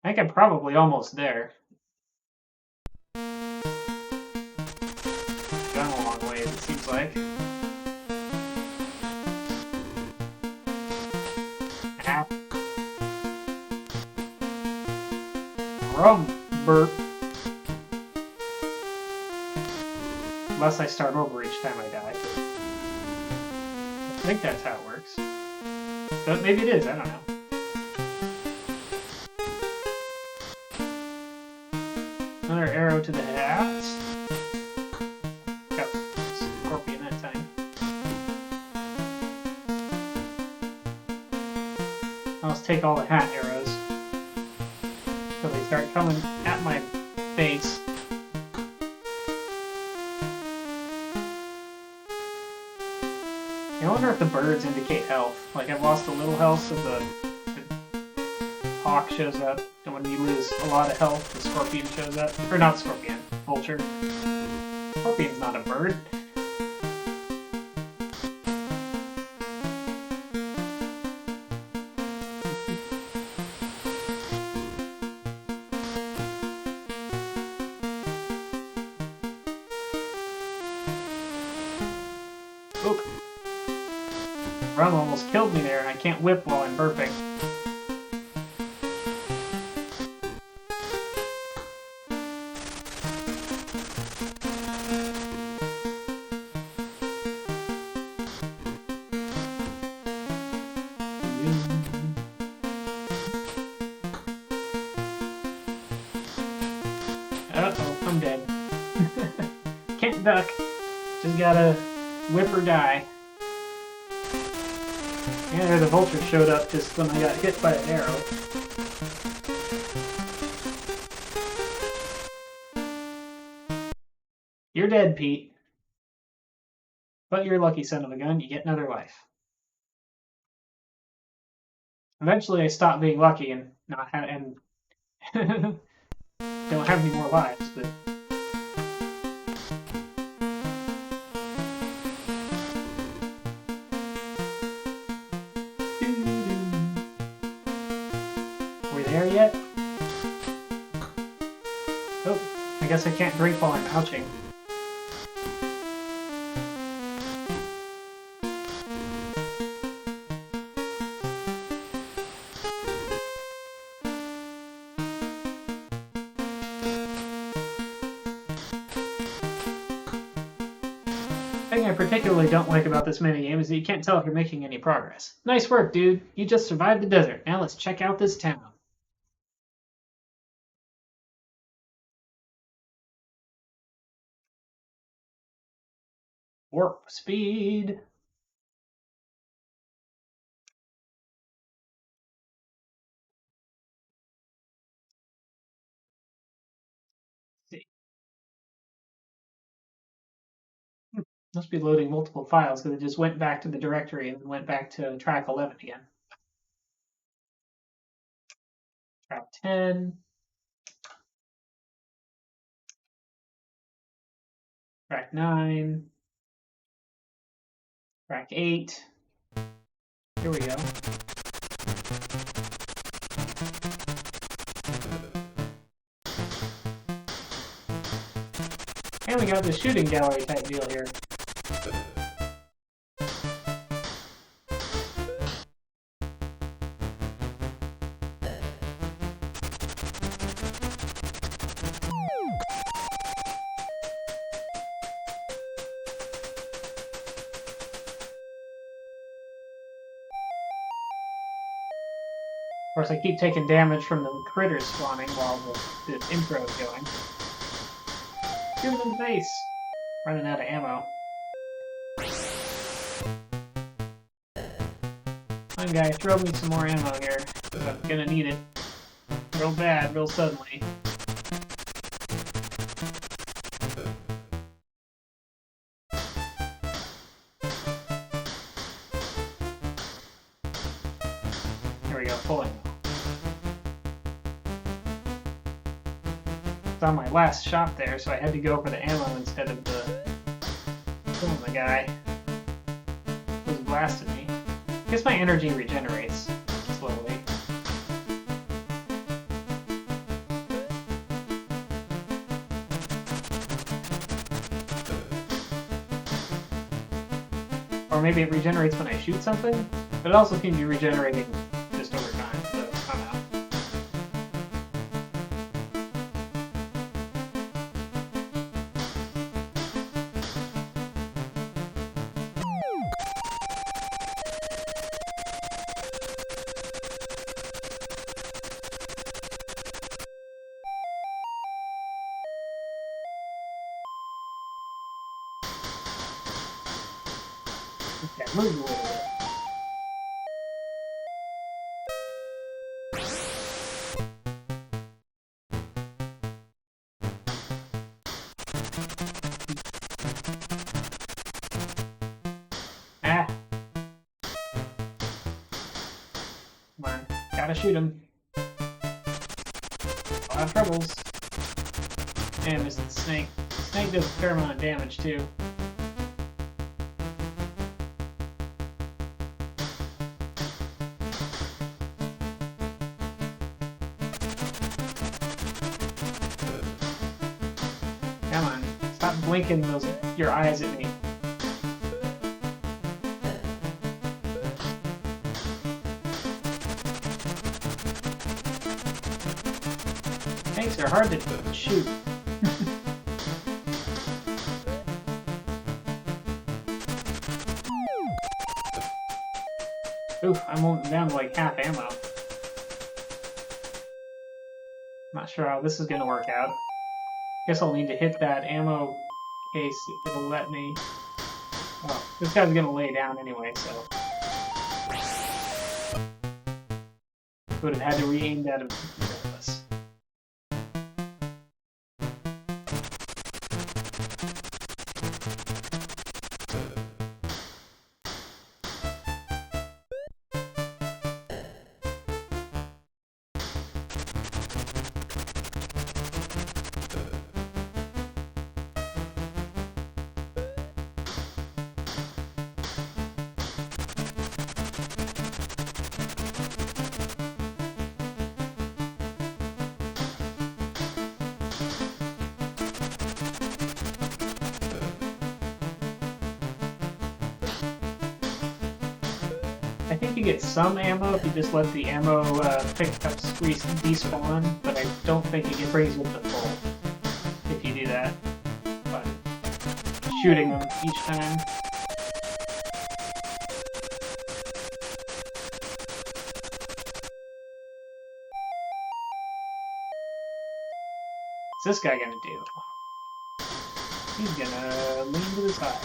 I think I'm probably almost there. Gone a long ways, it seems like. Ah. Rum burp. Unless I start over each time I die. I think that's how it works. But maybe it is, I don't know. Another arrow to the hat. Got scorpion that time. I'll just take all the hat arrows until they start coming at my face. I wonder if the birds indicate health. Like, I've lost a little health, so the hawk shows up, and when you lose a lot of health, the scorpion shows up. Or not scorpion, vulture. Scorpion's not a bird. Oop. Rum almost killed me there, and I can't whip while I'm burping. Uh-oh, I'm dead. Can't duck. Just gotta whip or die. Yeah, the vulture showed up just when I got hit by an arrow. You're dead, Pete. But you're lucky, son of a gun. You get another life. Eventually, I stopped being lucky and not and don't have any more lives, but. Are we there yet? Oh, I guess I can't drink while I'm ouching. The thing I particularly don't like about this minigame is that you can't tell if you're making any progress. Nice work, dude. You just survived the desert. Now let's check out this town. Warp speed. Must be loading multiple files because it just went back to the directory and then went back to track 11 again. Track 10. Track 9. Track 8. Here we go. And we got the shooting gallery type deal here. Of course, I keep taking damage from the critters spawning while the intro is going. Shoot him in the face! Running out of ammo. Come on, guy, throw me some more ammo here. I'm gonna need it. Real bad, real suddenly. Here we go, full ammo. It's on my last shot there, so I had to go for the ammo instead of the killing the guy. was blasting me. I guess my energy regenerates slowly. Or maybe it regenerates when I shoot something, but it also seems to be regenerating just over time, so I don't know. Okay, move a little bit. Ah! Come on, gotta shoot him. A lot of troubles. And missed the snake. The snake does a fair amount of damage too. Come on, stop blinking your eyes at me. Snakes are hard to shoot. Oof, I'm only down to like half ammo. Not sure how this is gonna work out. Guess I'll need to hit that ammo case if it'll let me. Oh, this guy's gonna lay down anyway, so. Would have had to re-aim that regardless. I think you get some ammo if you just let the ammo pickup despawn, but I don't think it brings you up to full if you do that. But shooting them each time. What's this guy gonna do? He's gonna lean to the side.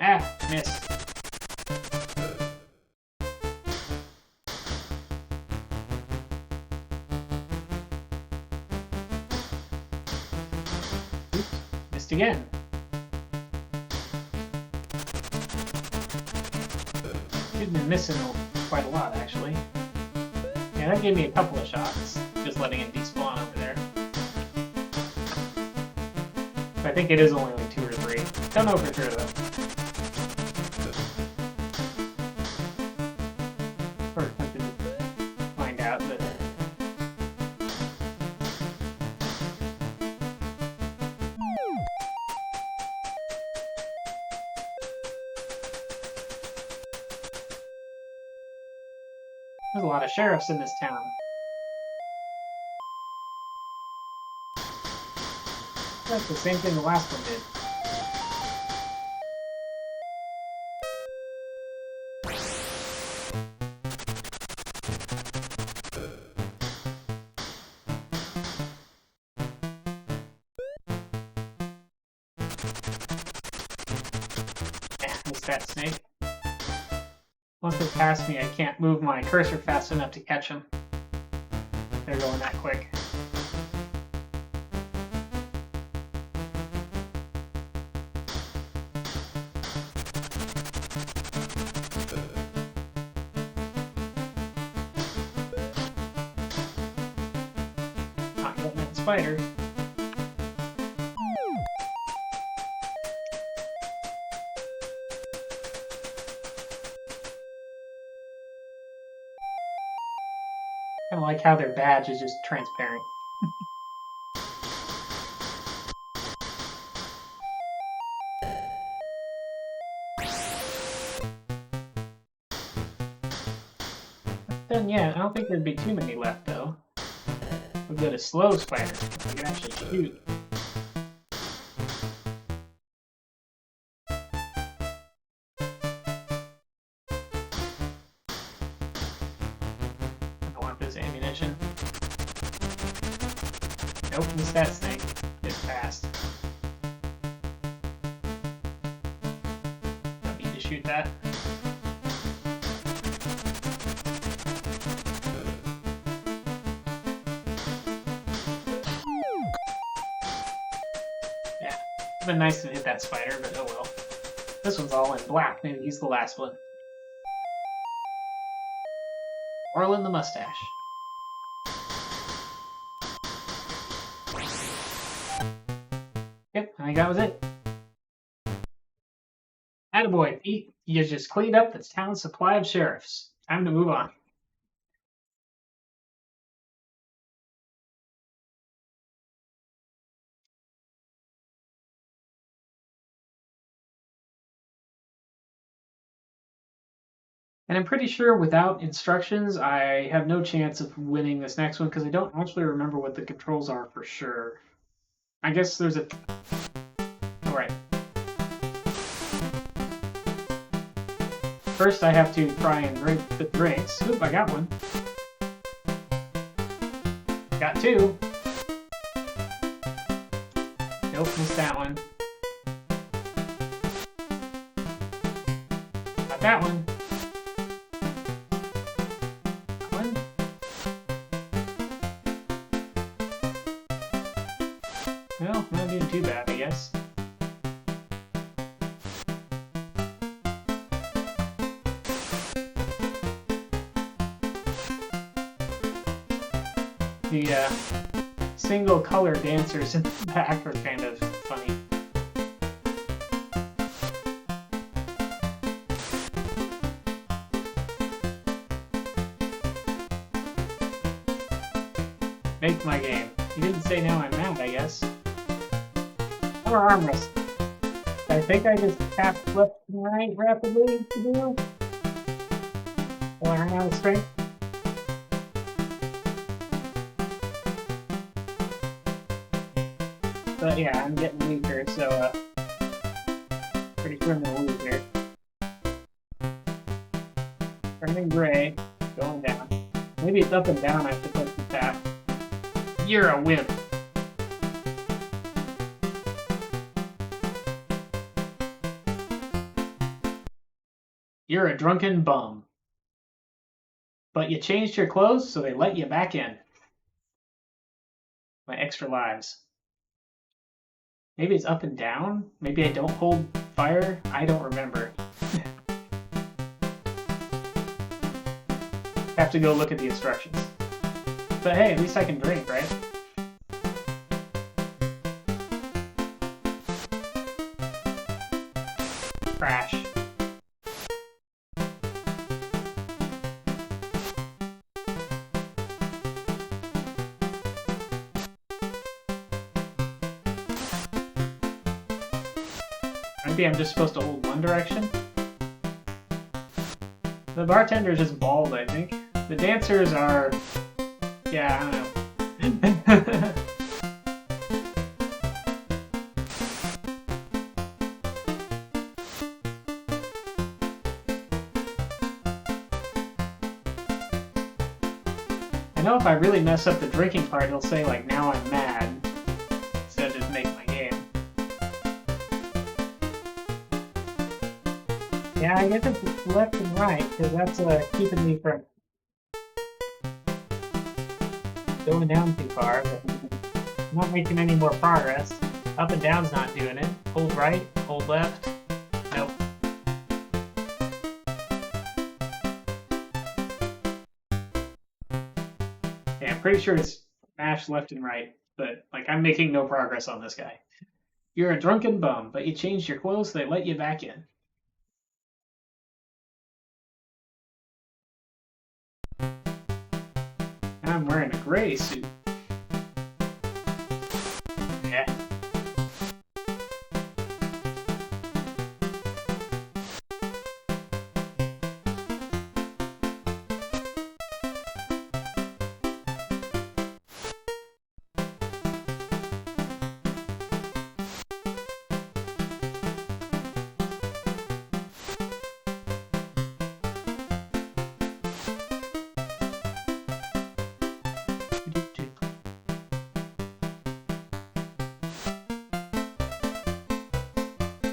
Ah, missed. Oops, missed again. You've been missing quite a lot, actually. Yeah, that gave me a couple of shots, just letting it despawn over there. I think it is only like 2 or 3. Don't know for sure, though. Or tempted to find out, but... There's a lot of sheriffs in this town. That's the same thing the last one did. Missed that snake. Once they pass me, I can't move my cursor fast enough to catch them. They're going that quick. spider. I like how their badge is just transparent. Then yeah, I don't think there'd be too many left though. We've got a slow spider. We can actually shoot. I want this ammunition. Nope, missed that snake. It's fast. Don't need to shoot that. Yeah, it'd been nice to hit that spider, but oh well. This one's all in black. Maybe he's the last one. Orlin the mustache. Yep, I think that was it. Attaboy, Pete. You just cleaned up the town's supply of sheriffs. Time to move on. And I'm pretty sure without instructions, I have no chance of winning this next one because I don't actually remember what the controls are for sure. I guess there's a... Alright. First I have to try and drink the drinks. Oop, I got one. Got two. Nope, missed that one. Got that one. Well, not doing too bad, I guess. The single color dancers in the back are kind of funny. Make my game. You didn't say now I'm mad, I guess. Or armrest. I think I just tapped left and right rapidly to do. Or I'm out of strength. But yeah, I'm getting weaker, so pretty sure I'm gonna lose here. Turning gray, going down. Maybe it's up and down I have to put the tap. You're a wimp. You're a drunken bum. But you changed your clothes, so they let you back in. My extra lives. Maybe it's up and down? Maybe I don't hold fire? I don't remember. Have to go look at the instructions. But hey, at least I can drink, right? Crash. Maybe I'm just supposed to hold one direction? The bartender is just bald, I think. The dancers are... yeah, I don't know. I know if I really mess up the drinking part, it'll say, like, now I'm mad. Instead of just make my game. Yeah, I guess it's left and right, because that's keeping me from going down too far, but I'm not making any more progress. Up and down's not doing it. Hold right, hold left. Nope. Yeah, I'm pretty sure it's mash left and right. but like I'm making no progress on this guy. You're a drunken bum, but you changed your clothes, so they let you back in. And I'm wearing a gray suit. Yeah.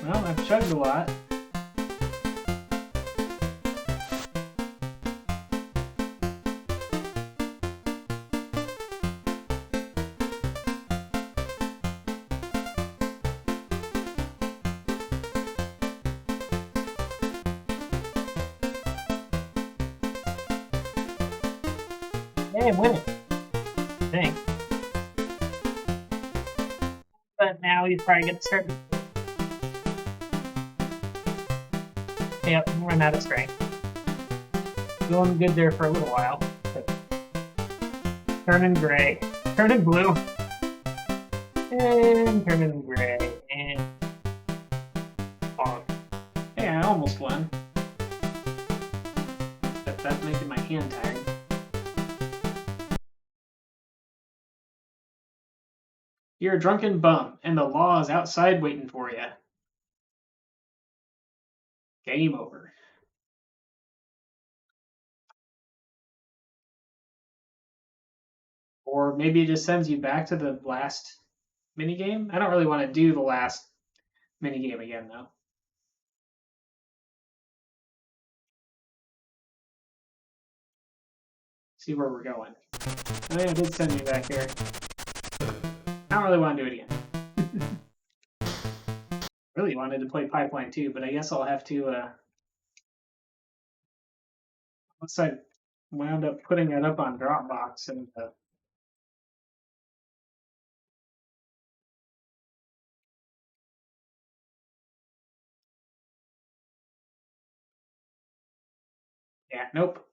Well, I've chugged a lot. Hey, I'm winning. Thanks. But now he's probably going to start. Yep, run out of strength. Going good there for a little while. But turning gray. Turning blue. And turning gray. And fog. Hey, I almost won. But that's making my hand tired. You're a drunken bum, and the law is outside waiting for you. Game over. Or maybe it just sends you back to the last minigame. I don't really want to do the last minigame again, though. See where we're going. Oh yeah, it did send me back here. I don't really want to do it again. Really wanted to play Pipeline 2, but I guess I'll have to, once I wound up putting that up on Dropbox and yeah, nope.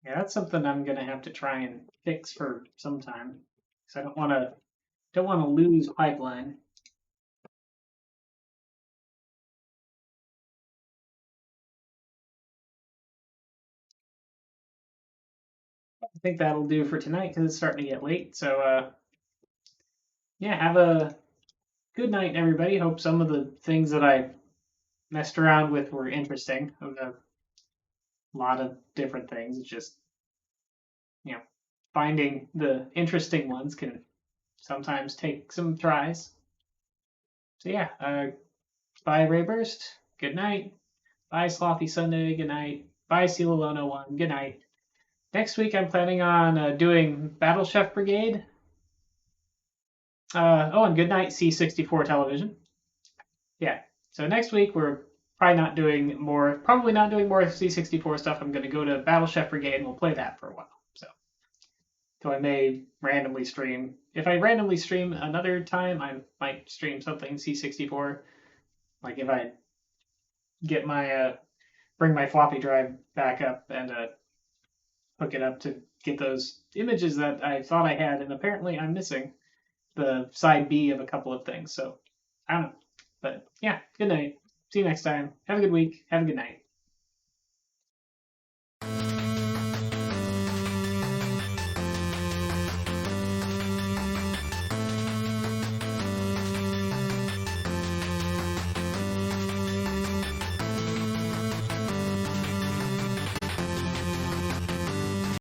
Yeah, that's something I'm gonna have to try and fix for some time. Because I don't want to lose Pipeline. I think that'll do for tonight because it's starting to get late. So yeah, have a good night, everybody. Hope some of the things that I messed around with were interesting. A lot of different things. It's just, you know, finding the interesting ones can sometimes take some tries. So yeah, bye Rayburst. Good night. Bye Slothy Sunday. Good night. Bye Celalona One. Good night. Next week I'm planning on doing Battle Chef Brigade. And good night C64 Television. Yeah. So next week we're probably not doing more C64 stuff. I'm going to go to Battle Chef Brigade and we'll play that for a while. So I may randomly stream. If I randomly stream another time, I might stream something C64. Like if I get my bring my floppy drive back up and hook it up to get those images that I thought I had, and apparently I'm missing the side B of a couple of things. So I don't know. But yeah, good night. See you next time. Have a good week. Have a good night.